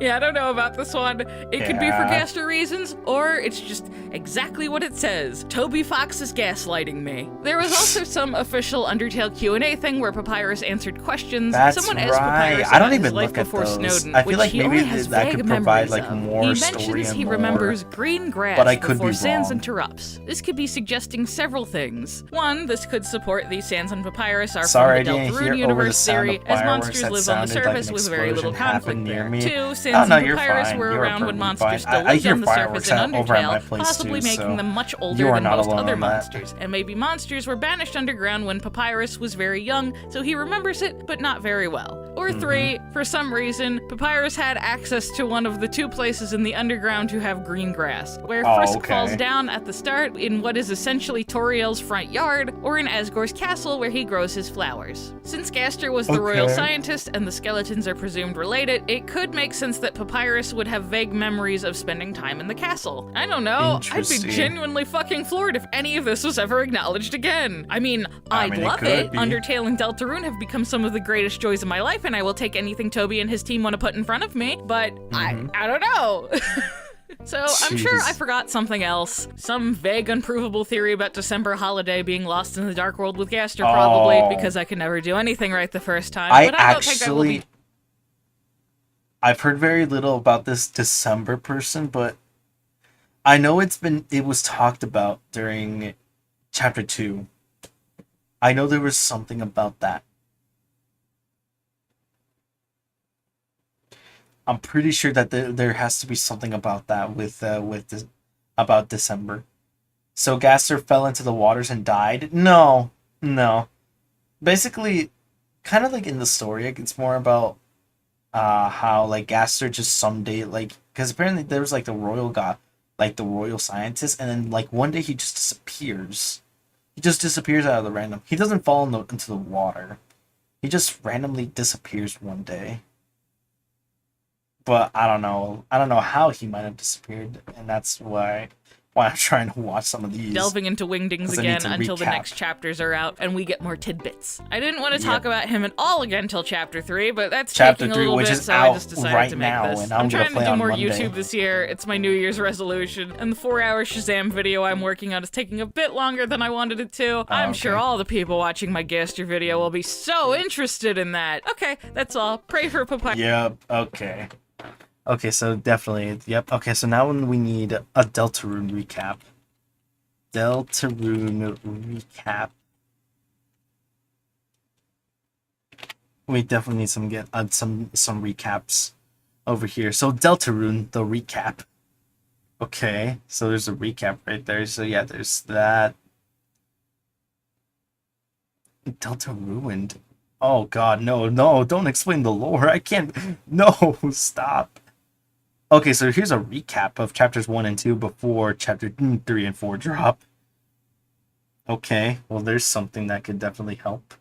Yeah, I don't know about this one. It could be for Gaster reasons, or it's just exactly what it says. Toby Fox is gaslighting me. There was also some official Undertale Q&A thing where Papyrus answered questions. Someone asked Papyrus about his life before Snowden, I feel like which he maybe only has that vague could provide memories like of. more He story mentions and he more, remembers green grass but I could before be Sans wrong. interrupts. This could be suggesting several things. One, this could support the Sans and Papyrus are Sorry, from I the didn't hear Deltarune over the universe sound theory, of as fireworks monsters that live on the sounded like surface an with very little explosion conflict happened near there. me. Two, Sans no, and you're Papyrus fine. were You're around when perfectly monsters fine. still I lived hear on the surface in fireworks over at my Undertale, place possibly too, making so them much you older are than not most alone other on that. monsters. And maybe monsters were banished underground when Papyrus was very young, so he remembers it, but not very well. Or three, for some reason, Papyrus had access to one of the two places in the underground to have green grass, where Frisk falls down at the start in what is essentially Toriel's front yard, or in Asgore's castle where he grows his flowers. Since Gaster was the royal scientist and the skeletons are presumed related, it could make sense that Papyrus would have vague memories of spending time in the castle. I don't know. I'd be genuinely fucking floored if any of this was ever acknowledged again. I mean, I'd love it. Undertale and Deltarune have become some of the greatest joys of my life, and I will take anything Toby and his team want to put in front of me, but I don't know. So I'm sure I forgot something else. Some vague, unprovable theory about December holiday being lost in the dark world with Gaster, probably, because I can never do anything right the first time. But I don't think I will be... I've heard very little about this December person, but I know it was talked about during chapter 2. I know there was something about that. I'm pretty sure that there has to be something about that about December. So Gaster fell into the waters and died? No. Basically, kind of like in the story, it's more about how like Gaster just someday, like, because apparently there was like the royal god, like the royal scientist, and then like one day he just disappears. He just disappears out of the random. He doesn't fall into the water. He just randomly disappears one day. But I don't know how he might have disappeared, and that's why I'm trying to watch some of these. Delving into Wingdings again until the next chapters are out and we get more tidbits. I didn't want to talk about him at all again until chapter 3, but that's taking a little bit, so I just decided to make this. I'm trying to do more YouTube this year. It's my New Year's resolution, and the 4-hour Shazam video I'm working on is taking a bit longer than I wanted it to. I'm sure all the people watching my Gaster video will be so interested in that. Okay, that's all. Pray for Papyrus. Yep, okay. Okay, so definitely, yep. Okay, so now we need a Deltarune recap. Deltarune recap. We definitely need some recaps over here. So Deltarune, the recap. Okay, so there's a recap right there. So yeah, there's that. Deltarune. Oh god, no, don't explain the lore. I can't. No, stop. Okay, so here's a recap of chapters 1 and 2 before chapter 3 and 4 drop. Okay, well there's something that could definitely help.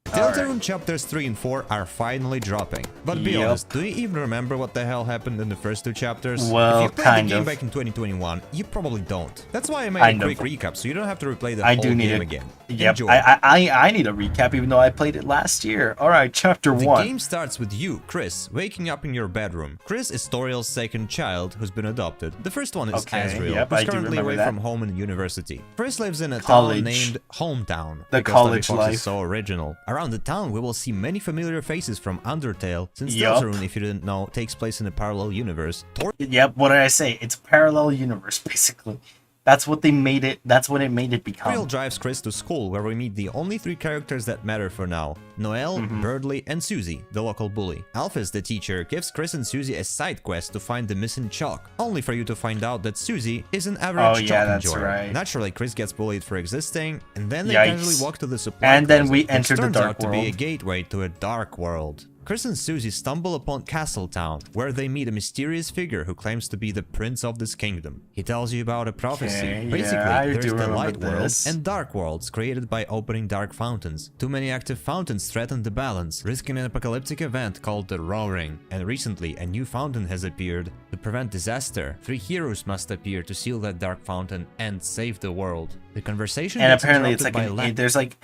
Deltarune chapters 3 and 4 are finally dropping. But be honest, do you even remember what the hell happened in the first 2 chapters? Well, if you played the game back in 2021, you probably don't. That's why I made a quick recap, so you don't have to replay the whole game again. Yep, I need a recap even though I played it last year. Alright, chapter 1. The game starts with you, Chris, waking up in your bedroom. Chris is Toriel's second child who's been adopted. The first one is Azriel, who's currently away from home and university. Chris lives in a town named Hometown. The college life is so original. Around the town, we will see many familiar faces from Undertale, since Deltarune, if you didn't know, takes place in a parallel universe. Yep, what did I say? It's a parallel universe, basically. That's what they made it. That's what it made it become. Toriel drives Chris to school, where we meet the only 3 characters that matter for now: Noelle, Birdly, and Susie, the local bully. Alphys, the teacher, gives Chris and Susie a side quest to find the missing chalk, only for you to find out that Susie is an average chalk enjoyer. Right. Naturally, Chris gets bullied for existing, and then they casually walk to the supply and then closet, we enter the dark world. Turns out to be a gateway to a dark world. Chris and Susie stumble upon Castletown, where they meet a mysterious figure who claims to be the prince of this kingdom. He tells you about a prophecy. Basically, there's the light world and dark worlds created by opening dark fountains. Too many active fountains threaten the balance, risking an apocalyptic event called the Roaring. And recently, a new fountain has appeared. To prevent disaster, 3 heroes must appear to seal that dark fountain and save the world. The conversation and apparently it's like there's like.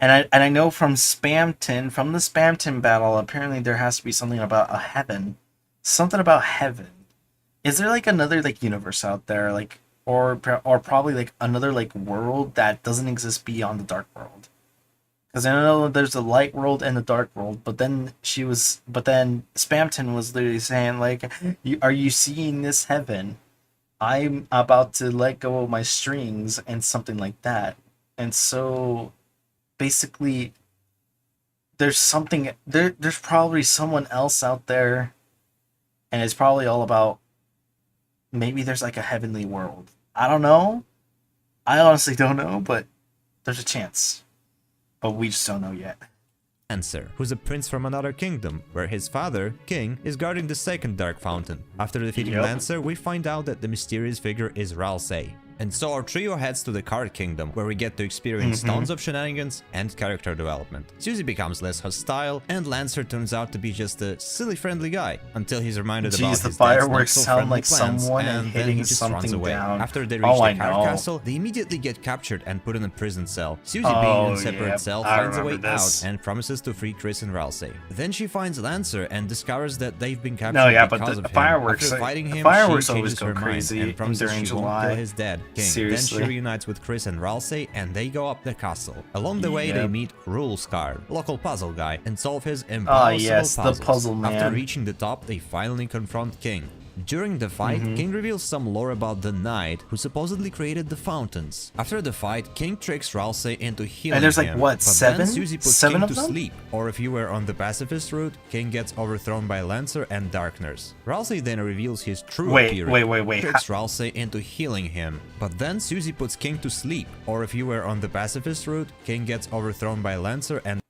And I know from the Spamton battle, apparently there has to be something about a heaven. Something about heaven. Is there like another like universe out there, like or probably like another like world that doesn't exist beyond the dark world? Because I know there's the light world and the dark world, but then Spamton was literally saying like, are you seeing this heaven? I'm about to let go of my strings and something like that. And so basically there's probably someone else out there, and it's probably all about maybe there's like a heavenly world. I don't know. I honestly don't know, but there's a chance. But we just don't know yet. Lancer, who's a prince from another kingdom, where his father, King, is guarding the second dark fountain. After defeating Lancer, we find out that the mysterious figure is Ralsei. And so our trio heads to the Card Kingdom, where we get to experience tons of shenanigans and character development. Susie becomes less hostile, and Lancer turns out to be just a silly friendly guy, until he's reminded about the his fireworks dad's sound like plans, someone and then hitting he just runs something away. down. After they reach Oh, I the Card know. Castle, they immediately get captured and put in a prison cell. Susie, being Oh, in a separate yeah, cell, I finds a way remember this. out and promises to free Chris and Ralsei. Then she finds Lancer and discovers that they've been captured No, yeah, but because the of him. fireworks- After fighting the him, fireworks she always changes go her mind crazy and promises during she won't July. kill his dad, King. Seriously. Then she reunites with Chris and Ralsei, and they go up the castle. Along the way, they Yep. meet Rules Card, local puzzle guy, and solve his impossible yes, the puzzles. puzzle man. After reaching the top, they finally confront King. During the fight, King reveals some lore about the knight who supposedly created the fountains. After the fight, King tricks Ralsei into healing there's, like, him, what, but seven? then Susie puts Seven King of to them? sleep. Or if you were on the pacifist route, King gets overthrown by Lancer and Dark Nurse. Ralsei then reveals his true appearance, wait. tricks Ralsei into healing him. But then Susie puts King to sleep. Or if you were on the pacifist route, King gets overthrown by Lancer and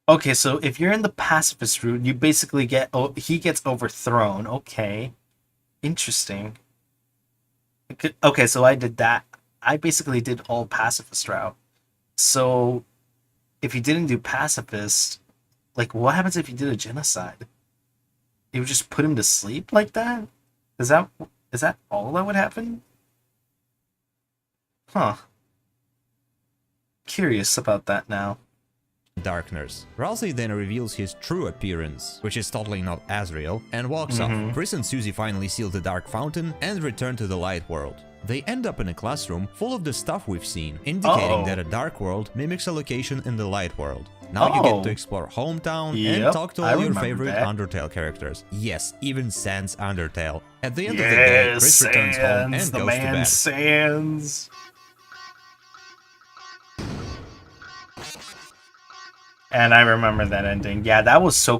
Okay, so if you're in the pacifist route, you basically he gets overthrown. Okay. Interesting. Okay, so I did that. I basically did all pacifist route. So if you didn't do pacifist, like what happens if you did a genocide? You would just put him to sleep like that? Is that all that would happen? Huh. Curious about that now. Dark Nurse. Ralsei then reveals his true appearance, which is totally not Asriel, and walks off. Chris and Susie finally seal the Dark Fountain and return to the Light World. They end up in a classroom full of the stuff we've seen, indicating that a Dark World mimics a location in the Light World. Now you get to explore Hometown and talk to all your favorite Undertale characters. Yes, even Sans Undertale. At the end of the day, Chris returns home and goes to bed. Sans. And I remember that ending. Yeah, that was so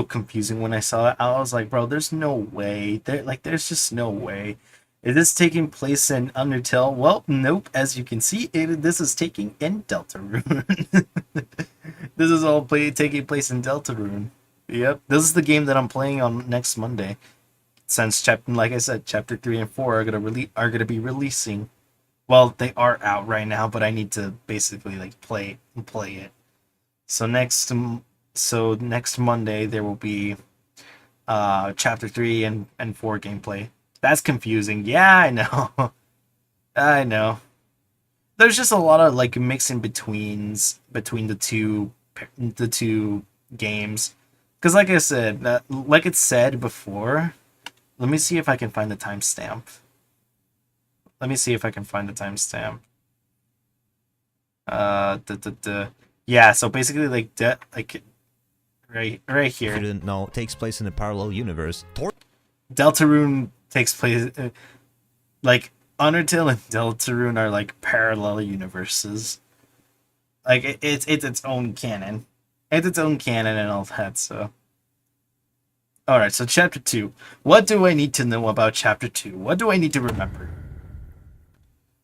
confusing when I saw it. I was like, bro, there's no way. There's just no way. Is this taking place in Undertale? Well, nope. As you can see, this is taking in Deltarune. This is all taking place in Deltarune. Yep, this is the game that I'm playing on next Monday. Since like I said, chapter 3 and 4 are gonna be releasing. Well, they are out right now, but I need to basically like play it. So next Monday there will be chapter 3 and 4 gameplay. That's confusing. Yeah, I know. I know. There's just a lot of like mixing between the two games. Because like I said, like it said before, let me see if I can find the timestamp. Yeah, so basically right here. If you didn't know, takes place in a parallel universe. Deltarune takes place like Undertale and Deltarune are like parallel universes. Like it's its own canon. It's its own canon and all that, so. Alright, so chapter 2. What do I need to know about chapter 2? What do I need to remember?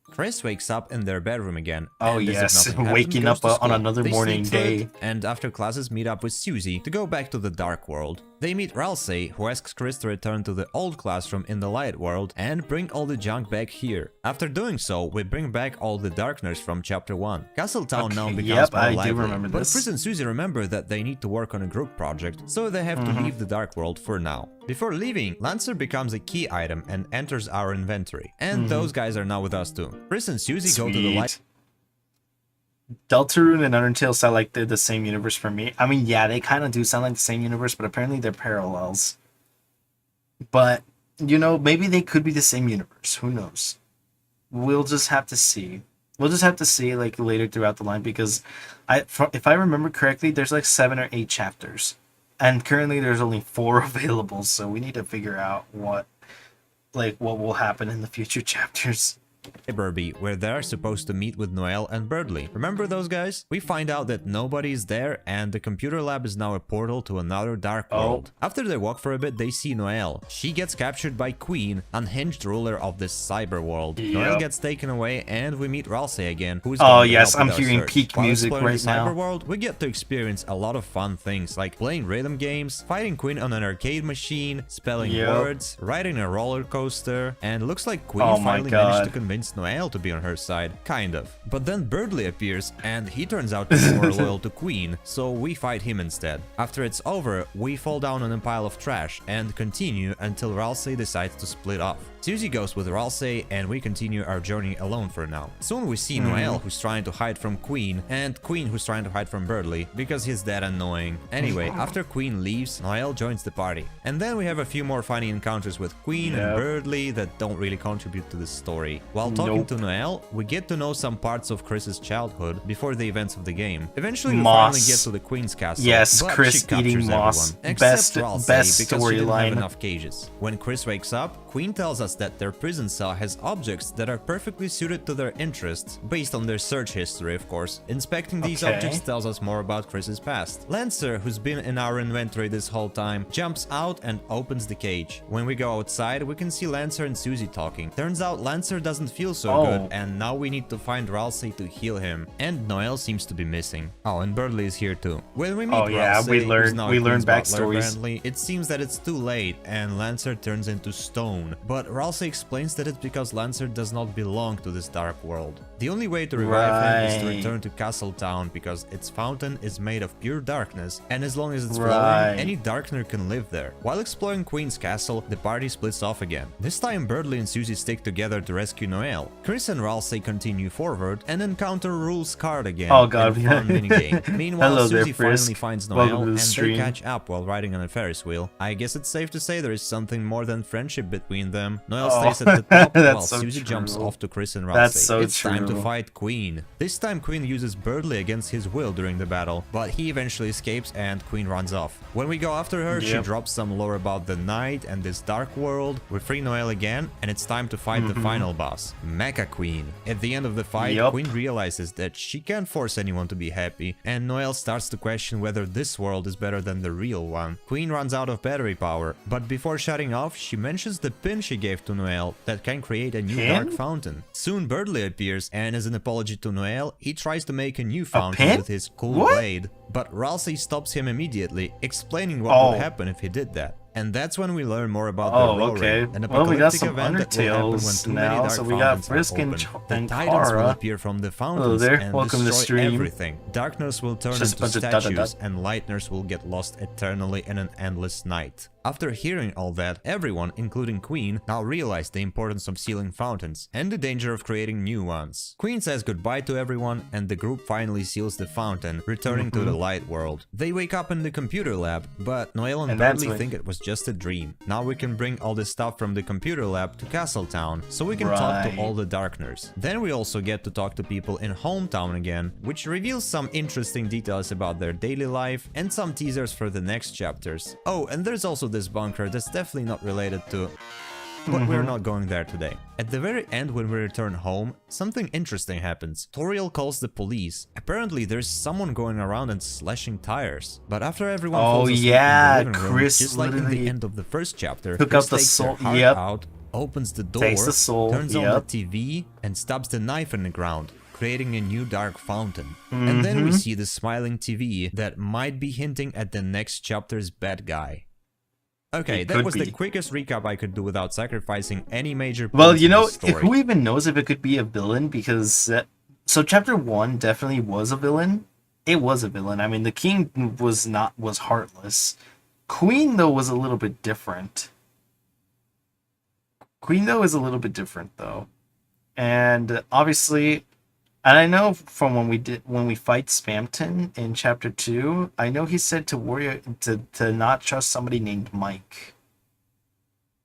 Chris wakes up in their bedroom again. Oh and yes, nothing waking happens, up goes to on school. another They morning sleep through day. it, and after classes meet up with Susie to go back to the Dark World. They meet Ralsei, who asks Chris to return to the old classroom in the Light World and bring all the junk back here. After doing so, we bring back all the Darkness from chapter 1. Castletown now becomes more lively, remember but this. Chris and Susie remember that they need to work on a group project, so they have to leave the Dark World for now. Before leaving, Lancer becomes a key item and enters our inventory. And those guys are now with us too. Chris and Susie go to the Light. Deltarune and Undertale sound like they're the same universe for me. I mean, yeah, they kind of do sound like the same universe, but apparently they're parallels. But, you know, maybe they could be the same universe. Who knows? We'll just have to see. We'll just have to see, like, later throughout the line, because if I remember correctly, there's like 7 or 8 chapters. And currently there's only 4 available, so we need to figure out what will happen in the future chapters. Library, where they're supposed to meet with Noelle and Birdly. Remember those guys? We find out that nobody is there and the computer lab is now a portal to another dark world. After they walk for a bit, they see Noelle. She gets captured by Queen, unhinged ruler of this cyber world. Noelle gets taken away and we meet Ralsei again, who's going to help with I'm our hearing search. peak While music exploring right the now. cyber world, we get to experience a lot of fun things like playing rhythm games, fighting Queen on an arcade machine, spelling words, riding a roller coaster, and looks like Queen finally managed to convince convince Noelle to be on her side, kind of. But then Birdley appears, and he turns out to be more loyal to Queen, so we fight him instead. After it's over, we fall down on a pile of trash and continue until Ralsei decides to split off. Susie goes with Ralsei, and we continue our journey alone for now. Soon we see Noelle, who's trying to hide from Queen, and Queen, who's trying to hide from Birdley, because he's that annoying. Anyway, after Queen leaves, Noelle joins the party. And then we have a few more funny encounters with Queen and Birdley that don't really contribute to the story. While talking to Noelle, we get to know some parts of Chris's childhood before the events of the game. Eventually, we finally get to the Queen's castle. Yes, but Chris she captures eating moss. everyone, except Best Ralsei, because she didn't have storyline. enough cages. When Chris wakes up, Queen tells us that their prison cell has objects that are perfectly suited to their interests, based on their search history, of course. Inspecting these objects tells us more about Chris's past. Lancer, who's been in our inventory this whole time, jumps out and opens the cage. When we go outside, we can see Lancer and Susie talking. Turns out Lancer doesn't feel so good, and now we need to find Ralsei to heal him. And Noelle seems to be missing. Oh, and Birdley is here too. When we meet Ralsei, we who's now learn Queen's butler, backstories. apparently, it seems that it's too late, and Lancer turns into stone. But Ralsei explains that it's because Lancer does not belong to this dark world. The only way to revive him is to return to Castletown, because its fountain is made of pure darkness, and as long as it's flowing, any darkener can live there. While exploring Queen's castle, the party splits off again. This time Birdley and Susie stick together to rescue Noelle. Chris and Ralsei continue forward and encounter Rule's card again. Oh god, in a fun minigame. Meanwhile, Hello Susie there, Frisk. finally finds Welcome Noelle to the and stream. they catch up while riding on a Ferris wheel. I guess it's safe to say there is something more than friendship between them. Noelle stays at the top while so Susie true. jumps off to Chris and Ralsei. That's so it's time to true. fight Queen. This time Queen uses Birdley against his will during the battle, but he eventually escapes and Queen runs off. When we go after her, she drops some lore about the night and this dark world. We free Noelle again, and it's time to fight the final boss, Mecha Queen. At the end of the fight, Queen realizes that she can't force anyone to be happy, and Noelle starts to question whether this world is better than the real one. Queen runs out of battery power, but before shutting off, she mentions the pin she gave to Noelle that can create a new dark fountain. Soon Birdley appears, and as an apology to Noelle, he tries to make a new fountain with his cool blade. But Ralsei stops him immediately, explaining what would happen if he did that. And that's when we learn more about the Rory, an Well, we got apocalyptic some event that will happen when Undertales too many now, dark so we got fountains are Frisk opened. and The Titans will Kara. appear from the fountains there. and Welcome to the destroy stream. everything. Darkness will turn Just a into bunch of statues, and Lightners will get lost eternally in an endless night. After hearing all that, everyone, including Queen, now realize the importance of sealing fountains and the danger of creating new ones. Queen says goodbye to everyone, and the group finally seals the fountain, returning to the light world. They wake up in the computer lab, but Noelle and Birdley think it was just a dream. Now we can bring all the stuff from the computer lab to Castletown, so we can talk to all the Darkners. Then we also get to talk to people in Hometown again, which reveals some interesting details about their daily life and some teasers for the next chapters. Oh, and there's also this bunker that's definitely not related to... But we're not going there today. At the very end, when we return home, something interesting happens. Toriel calls the police. Apparently there's someone going around and slashing tires. But after everyone falls asleep in the living room, Chris just like in the end of the first chapter, took Chris out the takes soul. their heart out, opens the door, Takes the soul. turns on the TV, and stabs the knife in the ground, creating a new dark fountain. And then we see the smiling TV that might be hinting at the next chapter's bad guy. Okay, that was the quickest recap I could do without sacrificing any major points. Well, you know, in the story. who even knows if it could be a villain? Because so chapter 1 definitely was a villain. It was a villain. I mean, the king was heartless. Queen though was a little bit different. Queen though is a little bit different though, and obviously. And I know from when we fight Spamton in chapter 2, I know he said to not trust somebody named Mike.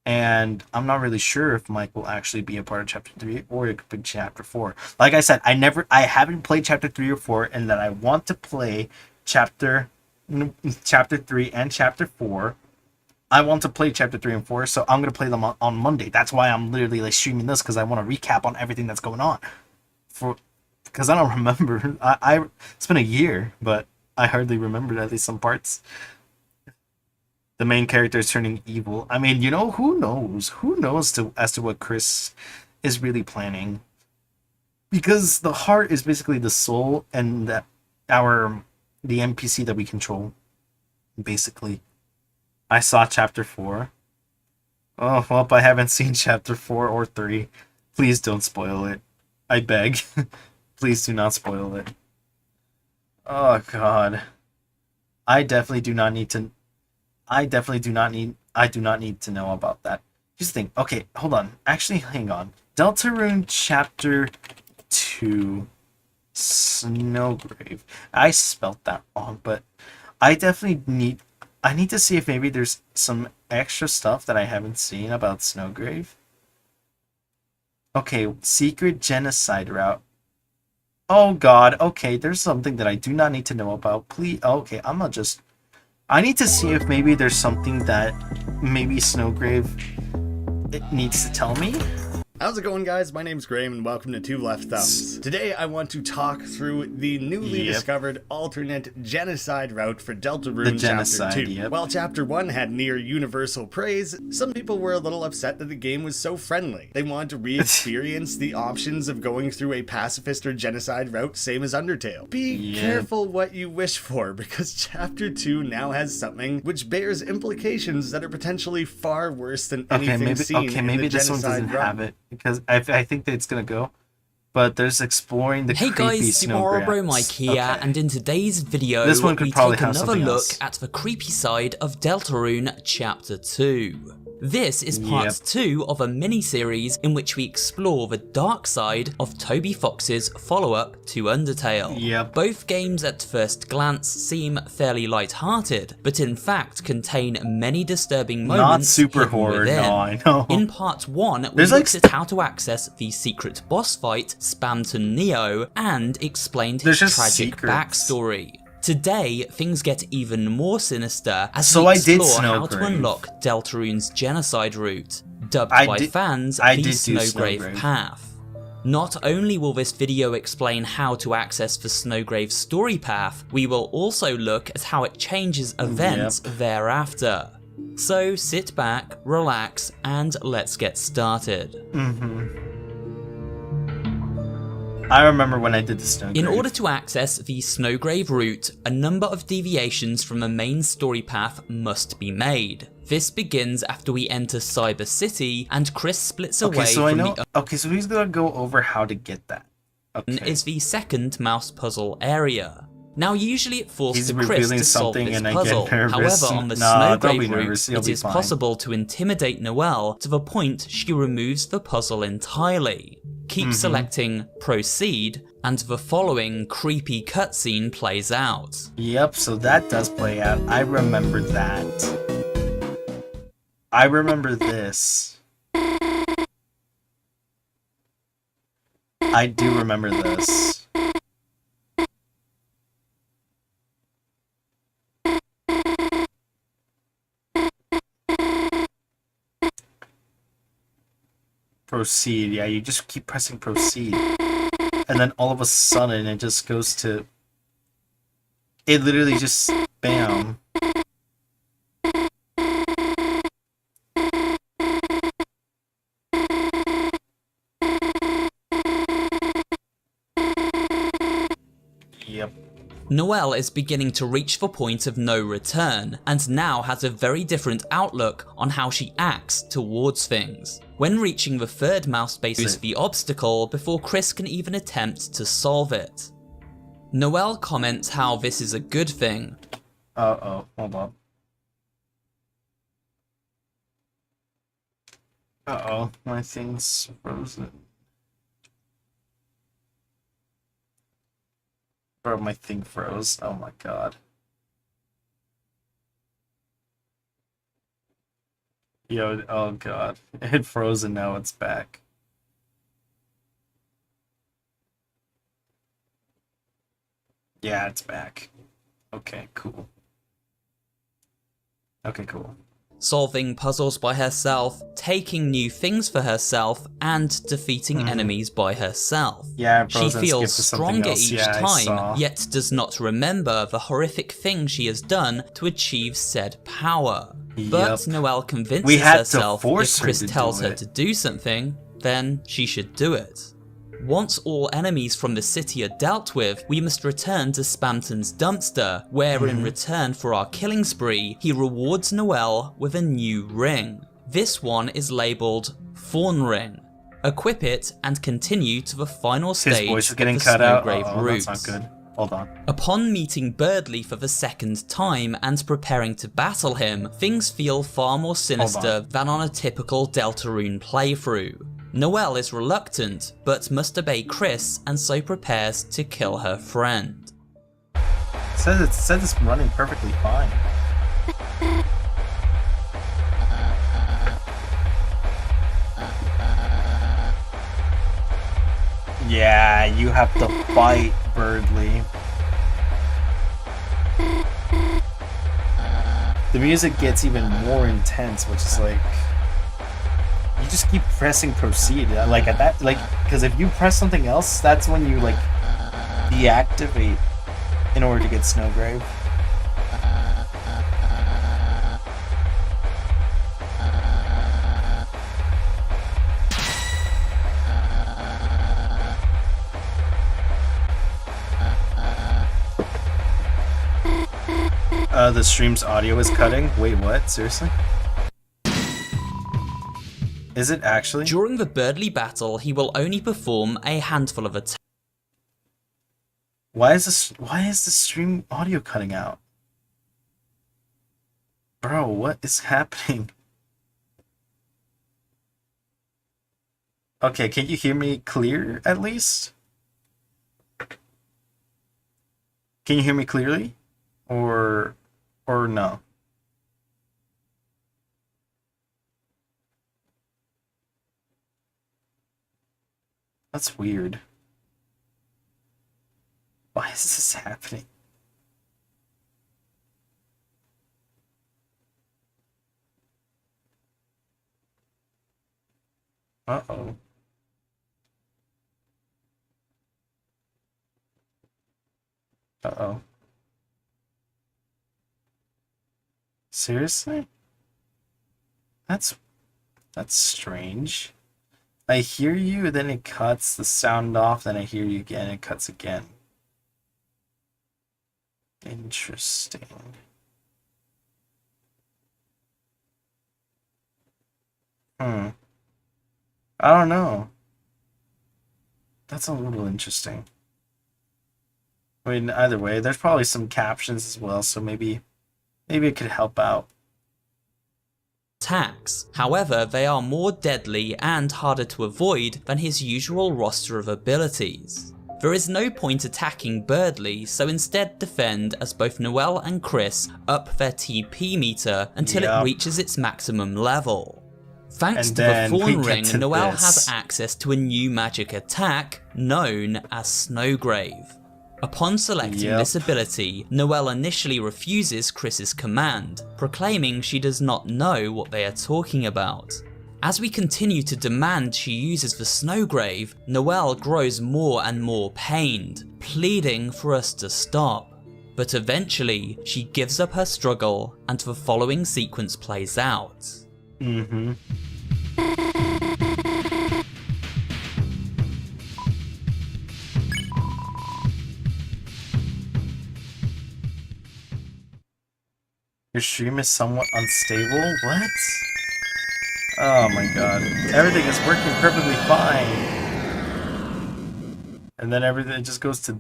And I'm not really sure if Mike will actually be a part of chapter 3 or it could be chapter 4. Like I said, I haven't played chapter 3 or 4, and that I want to play chapter 3 and chapter 4. I want to play chapter 3 and 4, so I'm gonna play them on Monday. That's why I'm literally like streaming this, because I want to recap on everything that's going on. Because I don't remember. It's been a year, but I hardly remembered at least some parts. The main character is turning evil. I mean, you know, who knows? Who knows as to what Chris is really planning? Because the heart is basically the soul and the NPC that we control. Basically. I saw chapter 4. Oh, well, I haven't seen chapter 4 or 3. Please don't spoil it. I beg. Please do not spoil it. Oh god. I definitely do not need to know about that. Just think. Okay, hold on. Actually, hang on. Deltarune Chapter 2 Snowgrave. I spelt that wrong, but I need to see if maybe there's some extra stuff that I haven't seen about Snowgrave. Okay, secret genocide route. Oh god, okay, there's something that I do not need to know about. Please, okay, I need to see if maybe there's something that maybe Snowgrave it needs to tell me. How's it going, guys? My name's Graham and welcome to Two Left Thumbs. Today I want to talk through the newly discovered alternate genocide route for Deltarune Chapter 2. Yep. While Chapter 1 had near universal praise, some people were a little upset that the game was so friendly. They wanted to re-experience the options of going through a pacifist or genocide route, same as Undertale. Be careful what you wish for, because Chapter 2 now has something which bears implications that are potentially far worse than anything seen in the this one doesn't have it. Because I think that it's gonna go, but there's exploring the creepy Snowgrass. Hey guys, Mike here, and in today's video this one could we probably take have another look else. at the creepy side of Deltarune Chapter 2. This is part 2 of a mini-series in which we explore the dark side of Toby Fox's follow-up to Undertale. Both games at first glance seem fairly light-hearted, but in fact contain many disturbing moments. Not super horror, within. no, I know. In part 1, we looked at how to access the secret boss fight, Spamton Neo, and explained his tragic backstory. Today, things get even more sinister as we explore how to unlock Deltarune's genocide route, dubbed by fans the Snowgrave Path. Not only will this video explain how to access the Snowgrave story path, we will also look at how it changes events thereafter. So sit back, relax, and let's get started. I remember when I did the Snowgrave. In order to access the Snowgrave route, a number of deviations from the main story path must be made. This begins after we enter Cyber City and Chris splits away from the... Okay, so he's gonna go over how to get that. Is the second mouse puzzle area. Now usually it forces Chris to solve this puzzle, however on the Snowgrave route it is possible to intimidate Noelle to the point she removes the puzzle entirely. Keep selecting Proceed, and the following creepy cutscene plays out. Yep, so that does play out. I remember that. I remember this. I do remember this. Proceed, yeah, you just keep pressing proceed. And then all of a sudden it just goes to... It literally just... Bam. Yep. Noelle is beginning to reach the point of no return, and now has a very different outlook on how she acts towards things. When reaching the third mouse space is the obstacle before Chris can even attempt to solve it. Noelle comments how this is a good thing. Uh-oh, hold on. Uh-oh, my thing's frozen. Bro, my thing froze. Oh my god. Yo, oh god. It had frozen, now it's back. Yeah, it's back. Okay, cool. Okay, cool. Solving puzzles by herself, taking new things for herself, and defeating enemies by herself. Yeah, she feels stronger each time, yet does not remember the horrific thing she has done to achieve said power. But Noelle convinces herself if Chris tells her to do something, then she should do it. Once all enemies from the city are dealt with, we must return to Spamton's dumpster, where in return for our killing spree, he rewards Noelle with a new ring. This one is labelled Thorn Ring. equip it, and continue to the final stage His voice is of getting the cut out. Snowgrave route. That's not good. Hold on. Upon meeting Birdly for the second time and preparing to battle him, things feel far more sinister than on a typical Deltarune playthrough. Noelle is reluctant, but must obey Chris and so prepares to kill her friend. It says it's running perfectly fine. Yeah, you have to fight Birdly. The music gets even more intense, which is like, you just keep pressing proceed. Like at that, like, because if you press something else, that's when you like deactivate in order to get Snowgrave. The stream's audio is cutting. Wait, what? Seriously? Is it actually? During the Birdly battle, he will only perform a handful of attacks. Why is the stream audio cutting out? Bro, what is happening? Okay, can you hear me clear at least? Can you hear me clearly? Or no? That's weird. Why is this happening? Uh-oh. Uh-oh. Seriously? That's strange. I hear you, then it cuts the sound off, then I hear you again, it cuts again. Interesting. I don't know. That's a little interesting. I mean, either way, there's probably some captions as well, so maybe it could help out. Attacks. However, they are more deadly and harder to avoid than his usual roster of abilities. There is no point attacking Birdly, so instead defend as both Noelle and Chris up their TP meter until it reaches its maximum level. Thanks to the Thorn Ring, Noelle has access to a new magic attack known as Snowgrave. Upon selecting this ability, Noelle initially refuses Chris's command, proclaiming she does not know what they are talking about. As we continue to demand she uses the Snowgrave, Noelle grows more and more pained, pleading for us to stop. But eventually, she gives up her struggle, and the following sequence plays out. Your stream is somewhat unstable? What? Oh my god. Everything is working perfectly fine. And then everything just goes to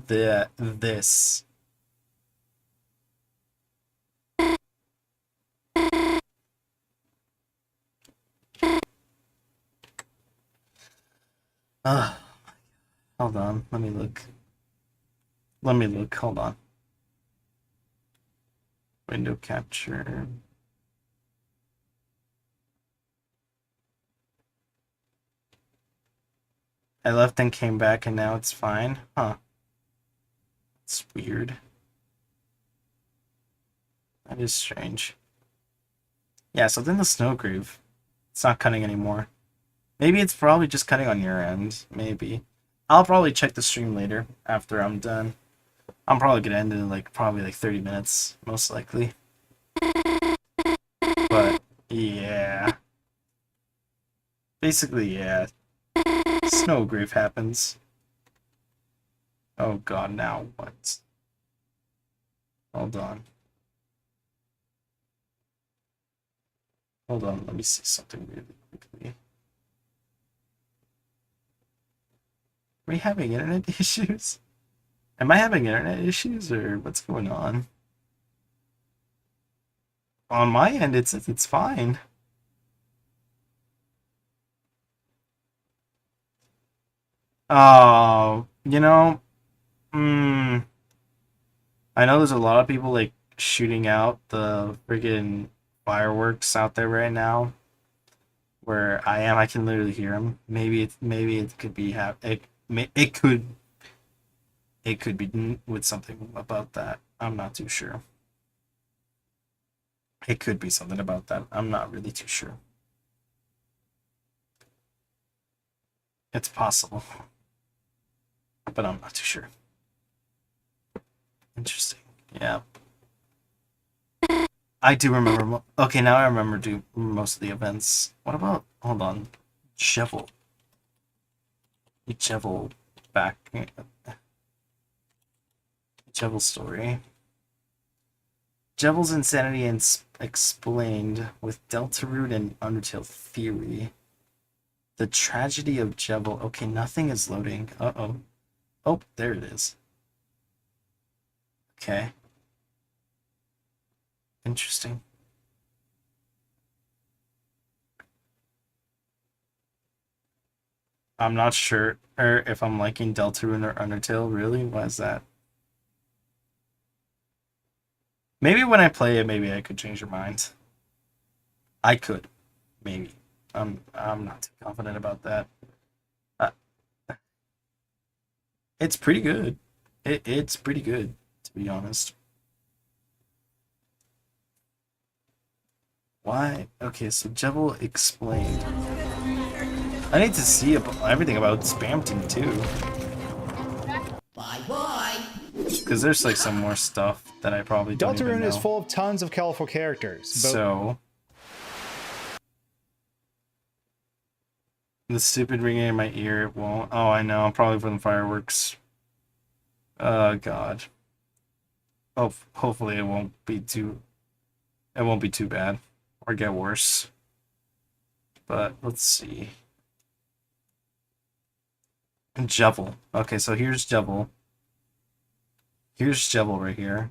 this. Hold on. Let me look. Hold on. Window capture. I left and came back and now it's fine. Huh. It's weird. That is strange. Yeah, so then the Snowgrave. It's not cutting anymore. Maybe it's probably just cutting on your end. Maybe. I'll probably check the stream later after I'm done. I'm probably gonna end in probably 30 minutes, most likely. But yeah. Basically, yeah. Snowgrave happens. Oh god, now what? Hold on. Hold on, let me see something really quickly. we having internet issues? Am I having internet issues or what's going on? On my end, it's fine. Oh, you know, I know there's a lot of people like shooting out the friggin' fireworks out there right now. Where I am, I can literally hear them. Maybe it could be it could be with something about that. I'm not too sure. It could be something about that. I'm not really too sure. It's possible, but I'm not too sure. Interesting. Yeah. I do remember. Okay, now I remember most of the events. What about? Hold on. Jevil. Jevil back. Jevil story. Jevil's insanity explained with Deltarune and Undertale theory. The tragedy of Jevil. Okay, nothing is loading. Uh-oh. Oh, there it is. Okay. Interesting. I'm not sure if I'm liking Deltarune or Undertale, really. Why is that? Maybe when I play it, maybe I could change your mind. I could. Maybe. I'm not too confident about that. It's pretty good. It's pretty good, to be honest. Why? Okay, so Jevil explained. I need to see everything about Spam Team too. Bye. Because there's like some more stuff that I probably don't even know. Deltarune is full of tons of colorful characters. So the stupid ringing in my ear, it won't. Oh, I know. Probably from the fireworks. Oh God. Oh, hopefully it won't be too. It won't be too bad. Or get worse. But let's see. Jevil. Okay, so here's Jevil. Here's Jevil right here.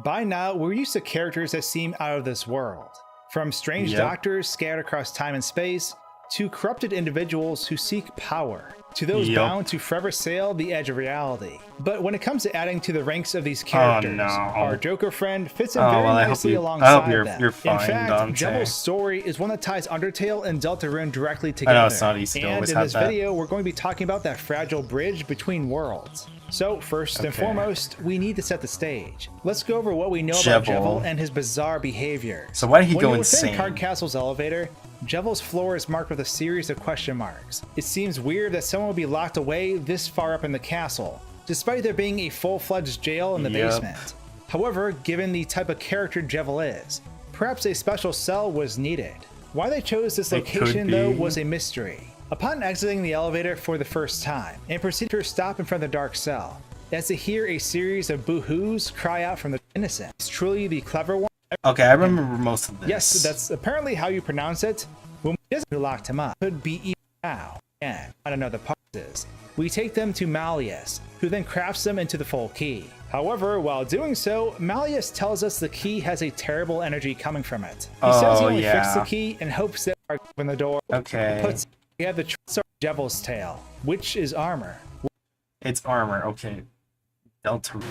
By now, we're used to characters that seem out of this world. From strange doctors scattered across time and space, to corrupted individuals who seek power, to those bound to forever sail the edge of reality. But when it comes to adding to the ranks of these characters, our Joker friend fits in very nicely alongside them. You're fine, in fact, Dante. Jevil's story is one that ties Undertale and Deltarune directly together. I know, it's not easy to always and in this video, we're going to be talking about that fragile bridge between worlds. So first and foremost, we need to set the stage. Let's go over what we know about Jevil and his bizarre behavior. So why did he go insane? insane? Card Castle's elevator, Jevil's floor is marked with a series of question marks. It seems weird that someone would be locked away this far up in the castle, despite there being a full-fledged jail in the basement. However, given the type of character Jevil is, perhaps a special cell was needed. Why they chose this location, though, was a mystery. Upon exiting the elevator for the first time, and proceed to stop in front of the dark cell, as to hear a series of boo-hoos cry out from the innocent. It's truly the clever one. Okay, I remember most of this. Yes, that's apparently how you pronounce it. When we just locked him up, could be even now. And I don't know the parts. We take them to Malleus, who then crafts them into the full key. However, while doing so, Malleus tells us the key has a terrible energy coming from it. He says he only fixed the key and hopes that our open the door. Okay. We have the choice of Jevil's tail, which is armor. It's armor. Okay. Deltarune.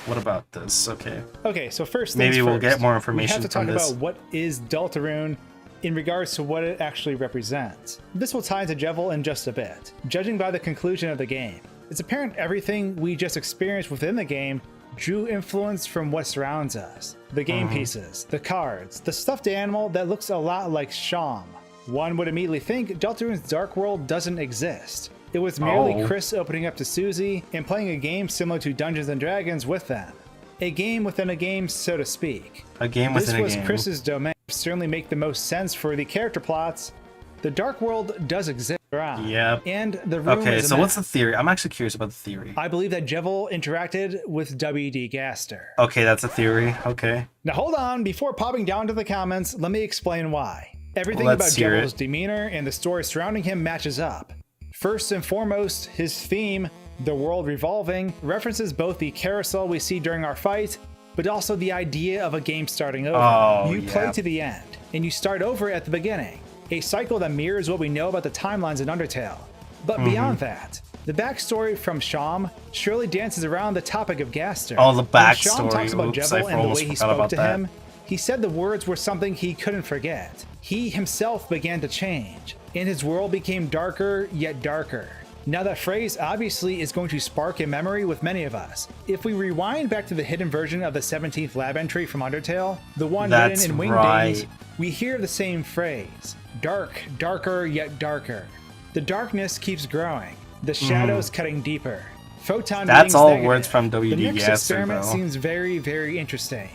What about this? Okay. Okay, so first maybe we'll get more information. We have to talk about what is Deltarune in regards to what it actually represents. This will tie into Jevil in just a bit. Judging by the conclusion of the game, it's apparent everything we just experienced within the game drew influence from what surrounds us. The game pieces, the cards, the stuffed animal that looks a lot like Sham. One would immediately think Deltarune's Dark World doesn't exist. It was merely Chris opening up to Susie and playing a game similar to Dungeons & Dragons with them. A game within a game, so to speak. A game within a game. This was Chris's domain. Certainly make the most sense for the character plots. The Dark World does exist around. Yeah. And the room Okay, is so what's the theory? I'm actually curious about the theory. I believe that Jevil interacted with W.D. Gaster. Okay, that's a theory. Okay. Now hold on, before popping down to the comments, let me explain why. Everything about Jevil's demeanor and the story surrounding him matches up. First and foremost, his theme, the world revolving, references both the carousel we see during our fight, but also the idea of a game starting over. You play to the end, and you start over at the beginning, a cycle that mirrors what we know about the timelines in Undertale. But beyond that, the backstory from Sham surely dances around the topic of Gaster. Oh, the backstory. When Sham talks about Jevil and the way he spoke to that. him, he said the words were something he couldn't forget. He himself began to change, and his world became darker yet darker. Now that phrase obviously is going to spark a memory with many of us. If we rewind back to the hidden version of the 17th lab entry from Undertale, the one written in Winged Days, we hear the same phrase. Dark, darker, yet darker. The darkness keeps growing, the shadows cutting deeper. Photon That's all negative. words from WD The next Gaster, experiment though. seems very, very interesting.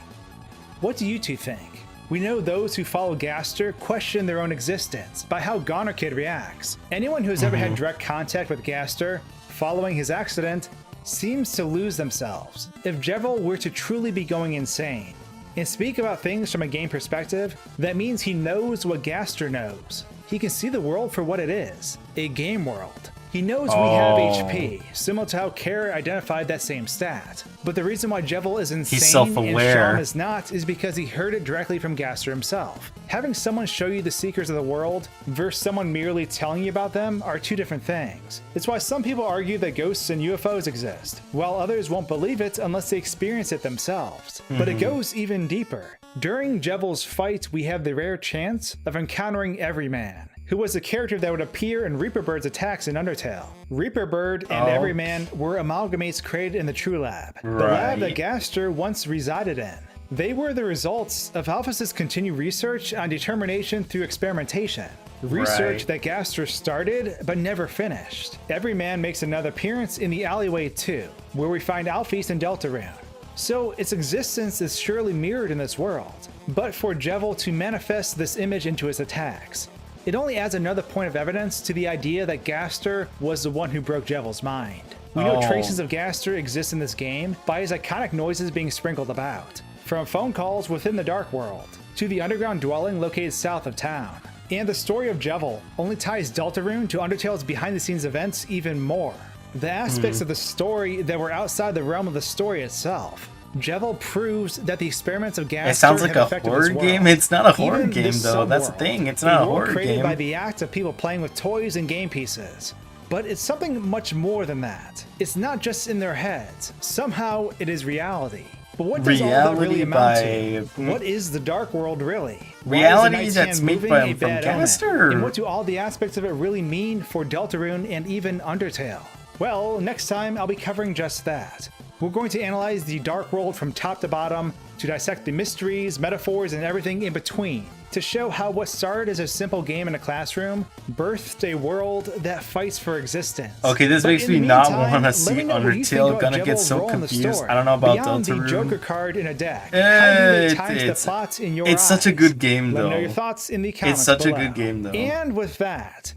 What do you two think? We know those who follow Gaster question their own existence by how Goner Kid reacts. Anyone who has ever had direct contact with Gaster, following his accident, seems to lose themselves. If Jevil were to truly be going insane, and speak about things from a game perspective, that means he knows what Gaster knows. He can see the world for what it is, a game world. He knows we have HP, similar to how Kara identified that same stat. But the reason why Jevil is insane He's self-aware. and Sham is not is because he heard it directly from Gaster himself. Having someone show you the secrets of the world versus someone merely telling you about them are two different things. It's why some people argue that ghosts and UFOs exist, while others won't believe it unless they experience it themselves. But it goes even deeper. During Jevil's fight, we have the rare chance of encountering Everyman, who was the character that would appear in Reaper Bird's attacks in Undertale. Reaper Bird and Everyman were amalgamates created in the True Lab, the lab that Gaster once resided in. They were the results of Alphys's continued research on determination through experimentation. Research that Gaster started but never finished. Everyman makes another appearance in the alleyway too, where we find Alphys and Deltarune. So its existence is surely mirrored in this world, but for Jevil to manifest this image into his attacks, it only adds another point of evidence to the idea that Gaster was the one who broke Jevil's mind. We know traces of Gaster exist in this game by his iconic noises being sprinkled about, from phone calls within the Dark World, to the underground dwelling located south of town. And the story of Jevil only ties Deltarune to Undertale's behind-the-scenes events even more. The aspects of the story that were outside the realm of the story itself. Jevil proves that the experiments of Gaster It sounds like have a affected horror this world. game. It's not a horror Even game, this though. That's the subworld, thing. It's not a world horror created game. by the act of people playing with toys and game pieces. But it's something much more than that. It's not just in their heads. Somehow it is reality. But what does all that really amount to? What is the Dark World really? Reality that's made from Gaster? And what do all the aspects of it really mean for Deltarune and even Undertale? Well, next time I'll be covering just that. We're going to analyze the Dark World from top to bottom, to dissect the mysteries, metaphors, and everything in between, to show how what started as a simple game in a classroom birthed a world that fights for existence. Okay, this makes me not want to see Undertale. Gonna get so confused. I don't know about Beyond the Deltarune. Joker card in a deck, how do they tie into the plots in your eyes? It's such a good game, Let though. me know your thoughts in the comments It's such below. a good game, though. And with that,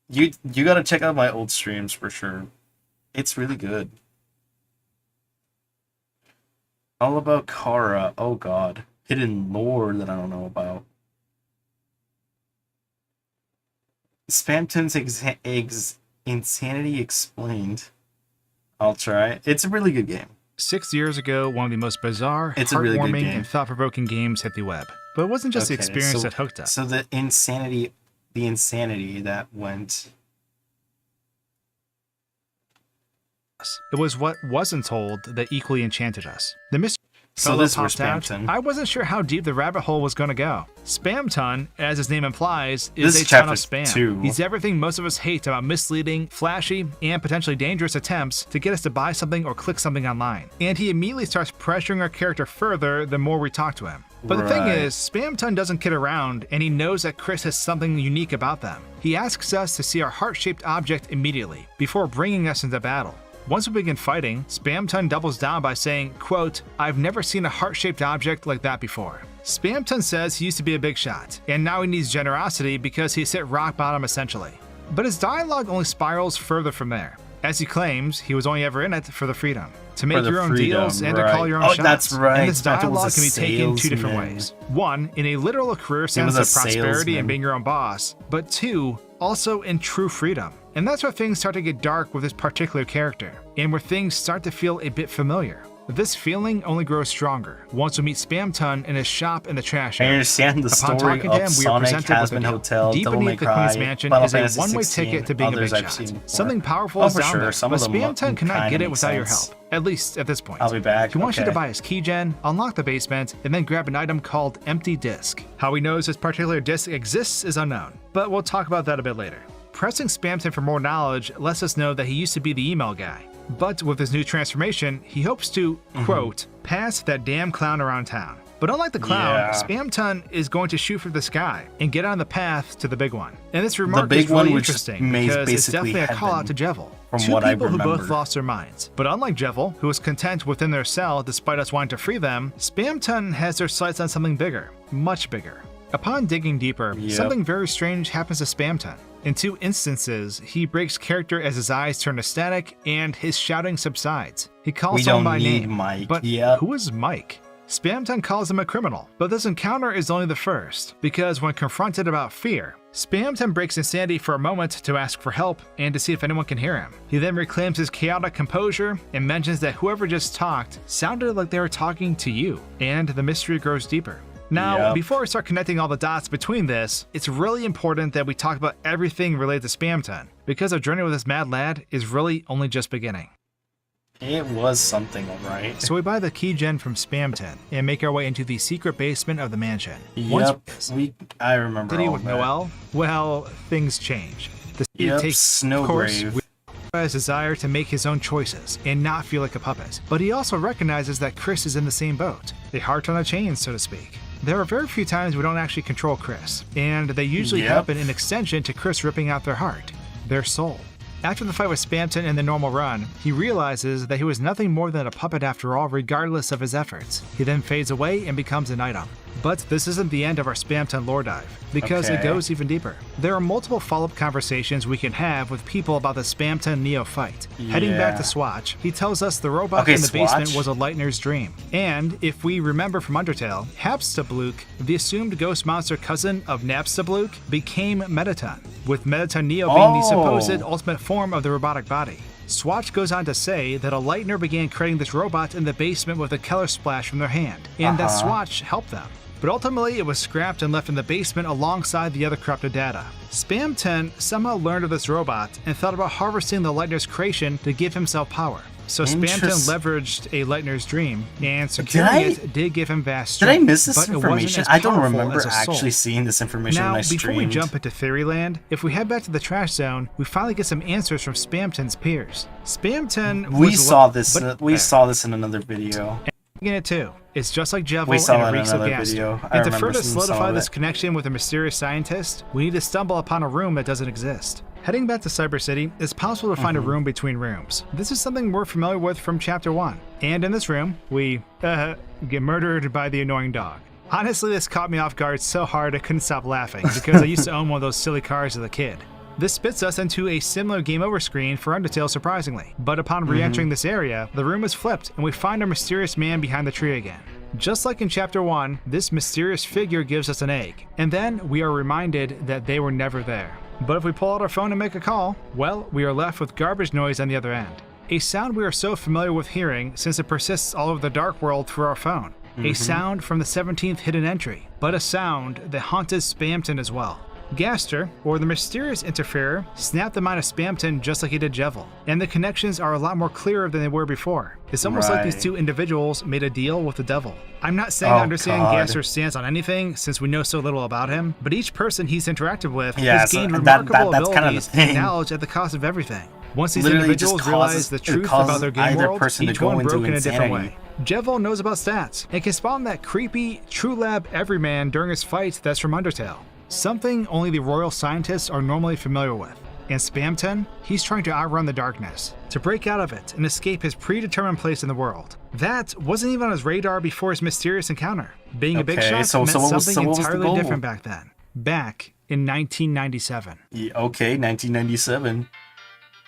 you gotta check out my old streams for sure. It's really good. All about Kara. Oh god. Hidden lore that I don't know about. Spamton's Insanity Explained. I'll try. It's a really good game. 6 years ago, one of the most bizarre, It's a really good heartwarming, game. and thought-provoking games hit the web. But it wasn't just the experience that hooked us. So the insanity that went. It was what wasn't told that equally enchanted us. The mystery So this was popped out. Spamton. I wasn't sure how deep the rabbit hole was going to go. Spamton, as his name implies, is This a is ton of chapter spam. 2. He's everything most of us hate about misleading, flashy, and potentially dangerous attempts to get us to buy something or click something online. And he immediately starts pressuring our character further the more we talk to him. But the thing is, Spamton doesn't kid around, and he knows that Chris has something unique about them. He asks us to see our heart-shaped object immediately, before bringing us into battle. Once we begin fighting, Spamton doubles down by saying, quote, "I've never seen a heart-shaped object like that before." Spamton says he used to be a big shot, and now he needs generosity because he's hit rock bottom essentially. But his dialogue only spirals further from there. As he claims, he was only ever in it for the freedom. To make your own deals and to call your own shots. That's right. And this Spamton was dialogue a can be taken two different salesman. ways. One, in a literal career sense was a of prosperity salesman. and being your own boss. But two, also in true freedom. And that's where things start to get dark with this particular character, and where things start to feel a bit familiar. This feeling only grows stronger once we meet Spamton in his shop in the trash area. I understand the Upon story talking to of him, we are Sonic, presented with a Hazbin deal. Hotel, Deep Devil May beneath the Cry, Queen's Mansion Final is a Fantasy one-way 16, ticket to being a others big I've shot. seen before. Something powerful Oh, is for down sure. there, Some but of them Spamton cannot kinda get it make without your sense. help. At least at this point. I'll be back. He wants you Okay. to buy his keygen, unlock the basement, and then grab an item called Empty Disk. How he knows this particular disk exists is unknown, but we'll talk about that a bit later. Pressing Spamton for more knowledge lets us know that he used to be the email guy. But with his new transformation, he hopes to, quote, pass that damn clown around town. But unlike the clown, Spamton is going to shoot for the sky and get on the path to the big one. And this remark is really interesting because it's definitely a call out to Jevil. Two people who both lost their minds. But unlike Jevil, who is content within their cell despite us wanting to free them, Spamton has their sights on something bigger, much bigger. Upon digging deeper, something very strange happens to Spamton. In 2 instances, he breaks character as his eyes turn to static and his shouting subsides. He calls someone by name, Mike. But who is Mike? Spamton calls him a criminal, but this encounter is only the first, because when confronted about fear, Spamton breaks insanity for a moment to ask for help and to see if anyone can hear him. He then reclaims his chaotic composure and mentions that whoever just talked sounded like they were talking to you, and the mystery grows deeper. Now, before we start connecting all the dots between this, it's really important that we talk about everything related to Spamton, because our journey with this mad lad is really only just beginning. It was something, alright. So we buy the keygen from Spamton and make our way into the secret basement of the mansion. I remember City all with that. Noel. Well, things change. The city takes, of course, his desire to make his own choices and not feel like a puppet. But he also recognizes that Chris is in the same boat. A heart on a chain, so to speak. There are very few times we don't actually control Chris, and they usually happen in extension to Chris ripping out their heart, their soul. After the fight with Spamton in the normal run, he realizes that he was nothing more than a puppet after all, regardless of his efforts. He then fades away and becomes an item. But this isn't the end of our Spamton lore dive, because it goes even deeper. There are multiple follow-up conversations we can have with people about the Spamton Neo fight. Heading back to Swatch, he tells us the robot in the basement was a Lightner's dream. And if we remember from Undertale, Hapstablook, the assumed ghost monster cousin of Napstablook, became Metaton, with Metaton Neo being the supposed ultimate form of the robotic body. Swatch goes on to say that a Lightner began creating this robot in the basement with a Keller splash from their hand, and that Swatch helped them. But ultimately it was scrapped and left in the basement alongside the other corrupted data. Spamton somehow learned of this robot and thought about harvesting the Lightner's creation to give himself power. So Spamton leveraged a Lightner's dream, and securing it did give him vast strength. Did I miss this but information? I don't remember actually seeing this information now, when I streamed. before we jump into Fairyland, if we head back to the trash zone, we finally get some answers from Spamton's peers. Spamton we saw this in another video. In it too. It's just like Jevil and it reeks of Gaster. And to further solidify this connection with a mysterious scientist, we need to stumble upon a room that doesn't exist. Heading back to Cyber City, it's possible to find a room between rooms. This is something we're familiar with from Chapter 1. And in this room, we get murdered by the annoying dog. Honestly, this caught me off guard so hard I couldn't stop laughing, because I used to own one of those silly cars as a kid. This spits us into a similar game over screen for Undertale, surprisingly. But upon re-entering this area, the room is flipped and we find our mysterious man behind the tree again. Just like in Chapter 1, this mysterious figure gives us an egg, and then we are reminded that they were never there. But if we pull out our phone and make a call, well, we are left with garbage noise on the other end. A sound we are so familiar with hearing since it persists all over the dark world through our phone. A sound from the 17th hidden entry, but a sound that haunted Spamton as well. Gaster, or the mysterious interferer, snapped the mind of Spamton just like he did Jevil, and the connections are a lot more clearer than they were before. It's almost like these two individuals made a deal with the devil. I'm not saying I understand Gaster's stance on anything, since we know so little about him, but each person he's interacted with has gained remarkable abilities and knowledge at the cost of everything. Once these individuals realize the truth about their game world, each one broke in a different way. Jevil knows about stats, and can spawn that creepy True Lab Everyman during his fight that's from Undertale. Something only the royal scientists are normally familiar with. And Spamton, he's trying to outrun the darkness, to break out of it and escape his predetermined place in the world. That wasn't even on his radar before his mysterious encounter. Being a big shot meant something entirely different back then. Back in 1997. Yeah, 1997.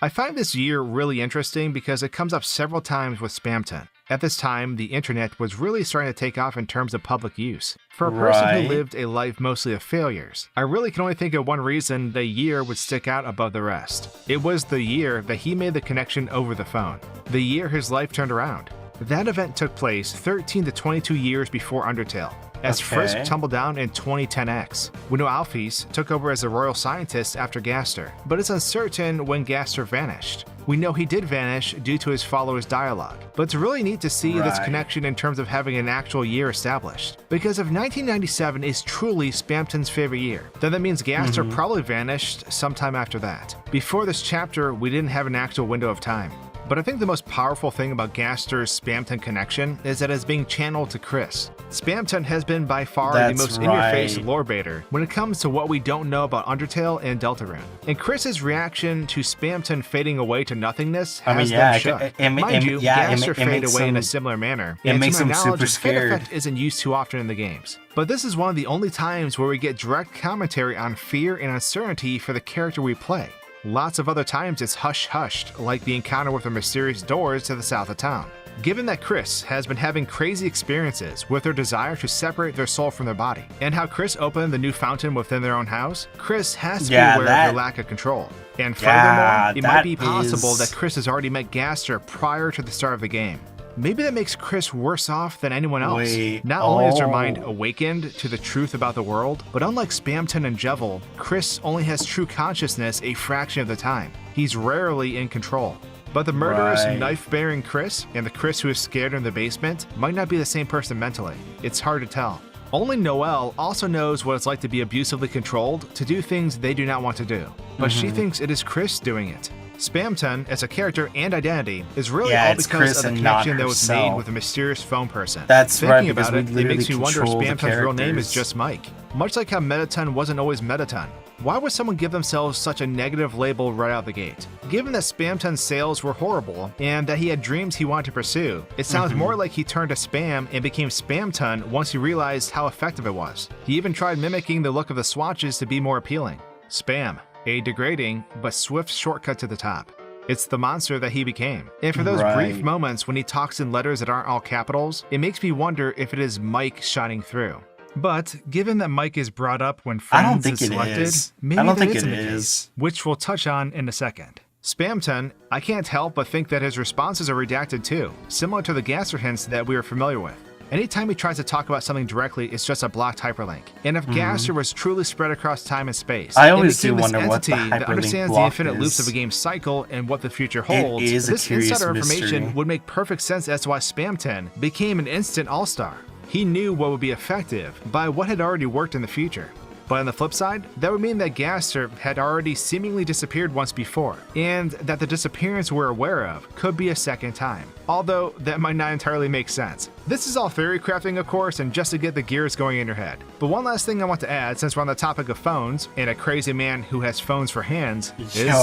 I find this year really interesting because it comes up several times with Spamton. At this time, the internet was really starting to take off in terms of public use. For a person who lived a life mostly of failures, I really can only think of one reason the year would stick out above the rest. It was the year that he made the connection over the phone. The year his life turned around. That event took place 13 to 22 years before Undertale, as Frisk tumbled down in 2010X. We know Alphys took over as a royal scientist after Gaster, but it's uncertain when Gaster vanished. We know he did vanish due to his followers' dialogue, but it's really neat to see this connection in terms of having an actual year established. Because if 1997 is truly Spamton's favorite year, then that means Gaster probably vanished sometime after that. Before this chapter, we didn't have an actual window of time. But I think the most powerful thing about Gaster's Spamton connection is that it's being channeled to Chris. Spamton has been by far the most in-your-face lore baiter when it comes to what we don't know about Undertale and Deltarune. And Chris's reaction to Spamton fading away to nothingness has them shook. Mind you, Gaster faded away in a similar manner, and to my knowledge, this effect isn't used too often in the games. But this is one of the only times where we get direct commentary on fear and uncertainty for the character we play. Lots of other times it's hush-hushed, like the encounter with the mysterious doors to the south of town. Given that Chris has been having crazy experiences with their desire to separate their soul from their body, and how Chris opened the new fountain within their own house, Chris has to be aware of their lack of control. And furthermore, it might be possible that Chris has already met Gaster prior to the start of the game. Maybe that makes Chris worse off than anyone else. Not only is their mind awakened to the truth about the world, but unlike Spamton and Jevil, Chris only has true consciousness a fraction of the time. He's rarely in control. But the murderous, knife-bearing Chris and the Chris who is scared in the basement might not be the same person mentally. It's hard to tell. Only Noelle also knows what it's like to be abusively controlled to do things they do not want to do. But she thinks it is Chris doing it. Spamton, as a character and identity, is really all because of the connection that was made with a mysterious phone person. Thinking about it, it makes me wonder if Spamton's real name is just Mike. Much like how Mettaton wasn't always Mettaton. Why would someone give themselves such a negative label right out the gate? Given that Spamton's sales were horrible, and that he had dreams he wanted to pursue, it sounds more like he turned to Spam and became Spamton once he realized how effective it was. He even tried mimicking the look of the swatches to be more appealing. Spam. A degrading but swift shortcut to the top. It's the monster that he became. And for those brief moments when he talks in letters that aren't all capitals, it makes me wonder if it is Mike shining through. But given that Mike is brought up when Friends is selected, maybe that isn't the case, which we'll touch on in a second. Spamton, I can't help but think that his responses are redacted too, similar to the Gaster hints that we are familiar with. Anytime he tries to talk about something directly, it's just a blocked hyperlink. And if Gaster was truly spread across time and space, I always do this wonder entity what the hyperlink that understands the infinite loops of a game's cycle and what the future holds, this insider information would make perfect sense as to why Spamton became an instant all-star. He knew what would be effective by what had already worked in the future. But on the flip side, that would mean that Gaster had already seemingly disappeared once before, and that the disappearance we're aware of could be a second time. Although, that might not entirely make sense. This is all theory crafting, of course, and just to get the gears going in your head. But one last thing I want to add, since we're on the topic of phones, and a crazy man who has phones for hands, is,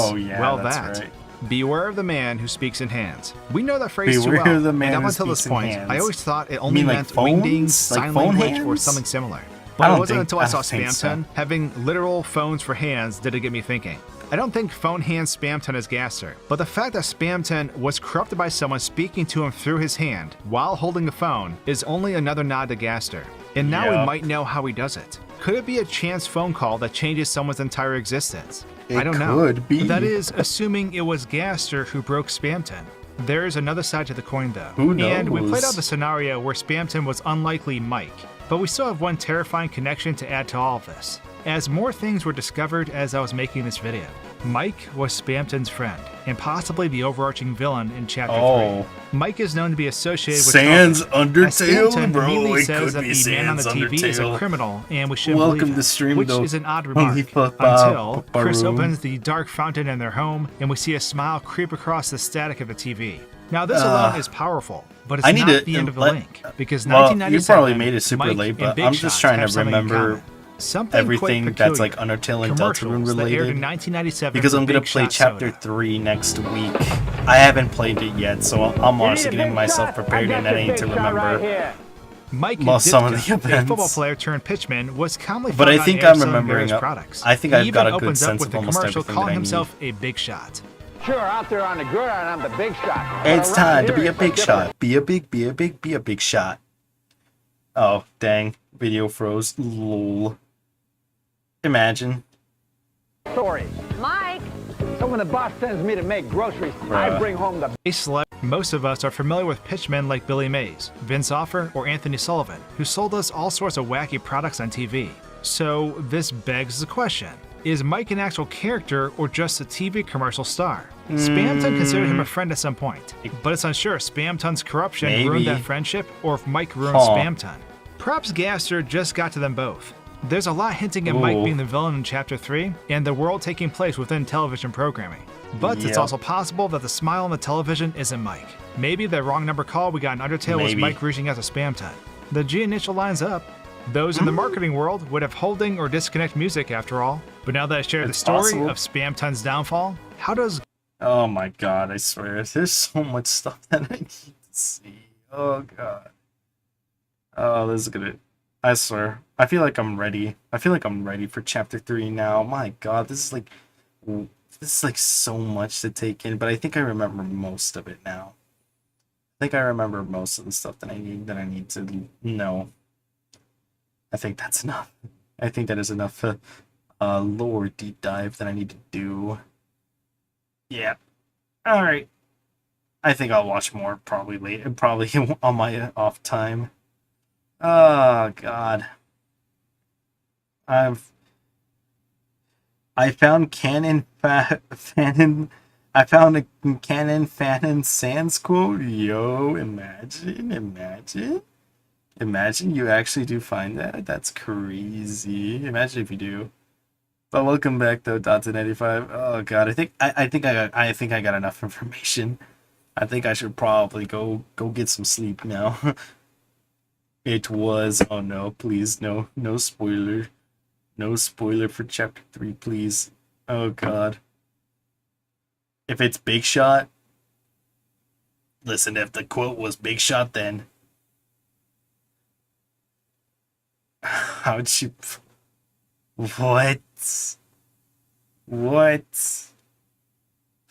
beware of the man who speaks in hands. We know that phrase too well, and up until this point, I always thought it only meant wingdings, sign language, or something similar. But it wasn't until I saw Spamton having literal phones for hands did it get me thinking. I don't think phone hands Spamton as Gaster, but the fact that Spamton was corrupted by someone speaking to him through his hand while holding the phone is only another nod to Gaster. And now we might know how he does it. Could it be a chance phone call that changes someone's entire existence? I don't know. It could be. That is, assuming it was Gaster who broke Spamton. There is another side to the coin though. Who knows? And we played out the scenario where Spamton was unlikely Mike. But we still have one terrifying connection to add to all of this, as more things were discovered as I was making this video. Mike was Spamton's friend, and possibly the overarching villain in Chapter 3. Mike is known to be associated with Sans Undertale, bro. It says could that be the man on the Sans TV is a Undertale. criminal, and we shouldn't Welcome believe to it, stream, which though. is an odd remark, until Chris opens the dark fountain in their home, and we see a smile creep across the static of the TV. Now this alone is powerful, but it's not the end of the link, because 1997, you probably made it super Mike late, and but Big I'm just Shot trying have to something in remember common. everything that's like Undertale and Deltarune related, because I'm gonna play Chapter 3 next week. I haven't played it yet, so I'm honestly getting myself prepared and I need to remember Mike some of the Ditka, a events. football player turned pitchman, was commonly But found I think on air I'm selling remembering. various products. I think He I've got even a good opens up sense with of the almost commercial everything that calling I need. himself a big shot. Sure, out there on the gridiron, I'm the big shot. It's time to be a big shot. Be a big shot. Oh, dang. Video froze. Lol. Imagine. Sorry. Mike! So when the boss sends me to make groceries, I bring home the... Most of us are familiar with pitchmen like Billy Mays, Vince Offer, or Anthony Sullivan, who sold us all sorts of wacky products on TV. So this begs the question. Is Mike an actual character or just a TV commercial star? Spamton considered him a friend at some point, but it's unsure if Spamton's corruption ruined that friendship or if Mike ruined Spamton. Perhaps Gaster just got to them both. There's a lot hinting at Mike being the villain in Chapter 3 and the world taking place within television programming. But it's also possible that the smile on the television isn't Mike. Maybe the wrong number call we got in Undertale was Mike reaching out to Spamton. The G initial lines up. Those in the marketing world would have holding or disconnect music after all. But now that I shared the story of Spamton's downfall, how does... Oh my god, I swear. There's so much stuff that I need to see. Oh god. Oh, this is gonna... I swear. I feel like I'm ready. I feel like I'm ready for Chapter 3 now. My god, this is like so much to take in, but I think I remember most of it now. I think I remember most of the stuff that I need to know. I think that's enough. I think that is enough lore deep dive that I need to do. Yeah. Alright. I think I'll watch more probably later, probably on my off time. Oh god. I found Canon Fanon. I found a Canon Fanon Sans quote. Yo, imagine you actually do find that. That's crazy. Imagine if you do. But welcome back though, Dotson85. Oh god, I think I got enough information. I think I should probably go get some sleep now. It was, oh no, please, no spoiler. No spoiler for Chapter 3, please. Oh god. If it's Big Shot, listen, if the quote was Big Shot, then how'd you... What?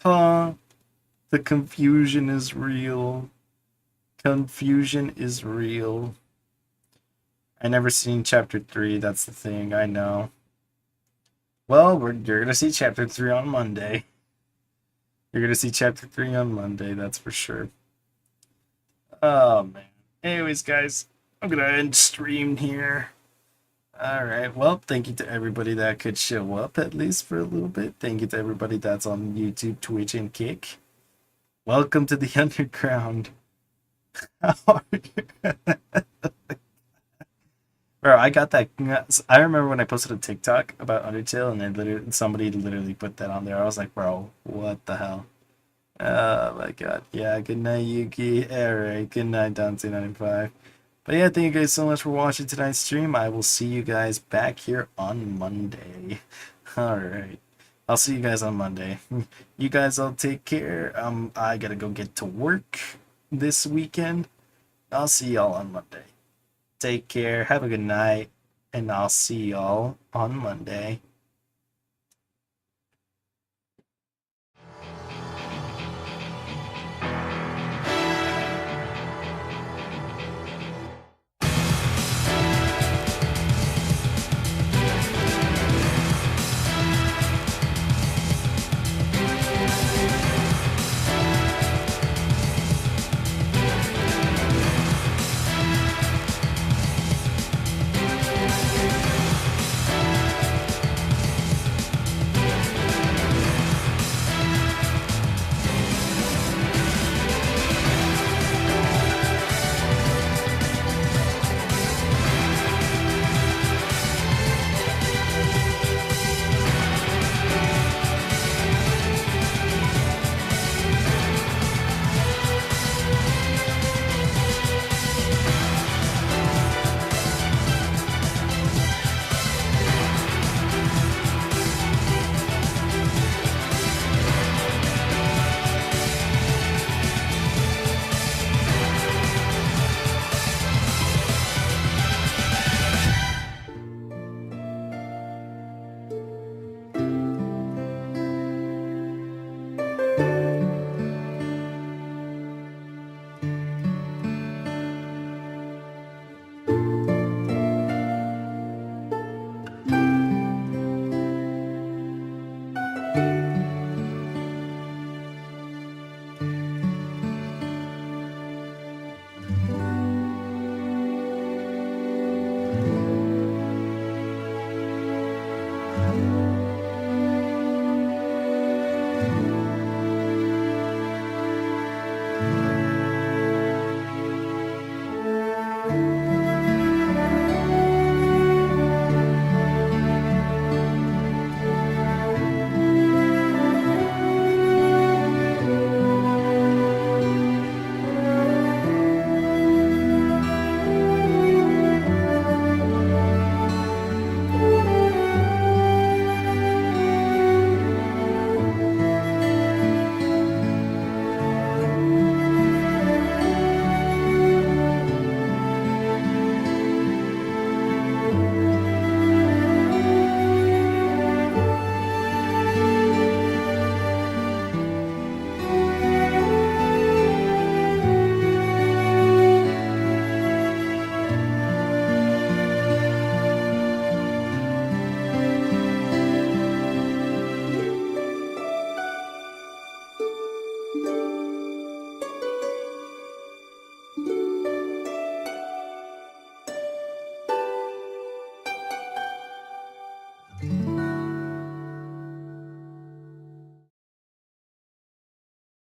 Huh? The confusion is real. Confusion is real. I never seen Chapter 3, that's the thing, I know. Well, you're gonna see Chapter 3 on Monday. You're gonna see Chapter 3 on Monday, that's for sure. Oh, man. Anyways, guys, I'm gonna end stream here. Alright, well, thank you to everybody that could show up, at least for a little bit. Thank you to everybody that's on YouTube, Twitch, and Kick. Welcome to the underground. How are you? Bro, I got that. I remember when I posted a TikTok about Undertale, and then somebody literally put that on there. I was like, bro, what the hell? Oh my god. Yeah, good night, Yuki. Alright, good night, Dante95. But yeah, thank you guys so much for watching tonight's stream. I will see you guys back here on Monday. Alright. I'll see you guys on Monday. You guys all take care. I gotta go get to work this weekend. I'll see y'all on Monday. Take care, have a good night, and I'll see y'all on Monday.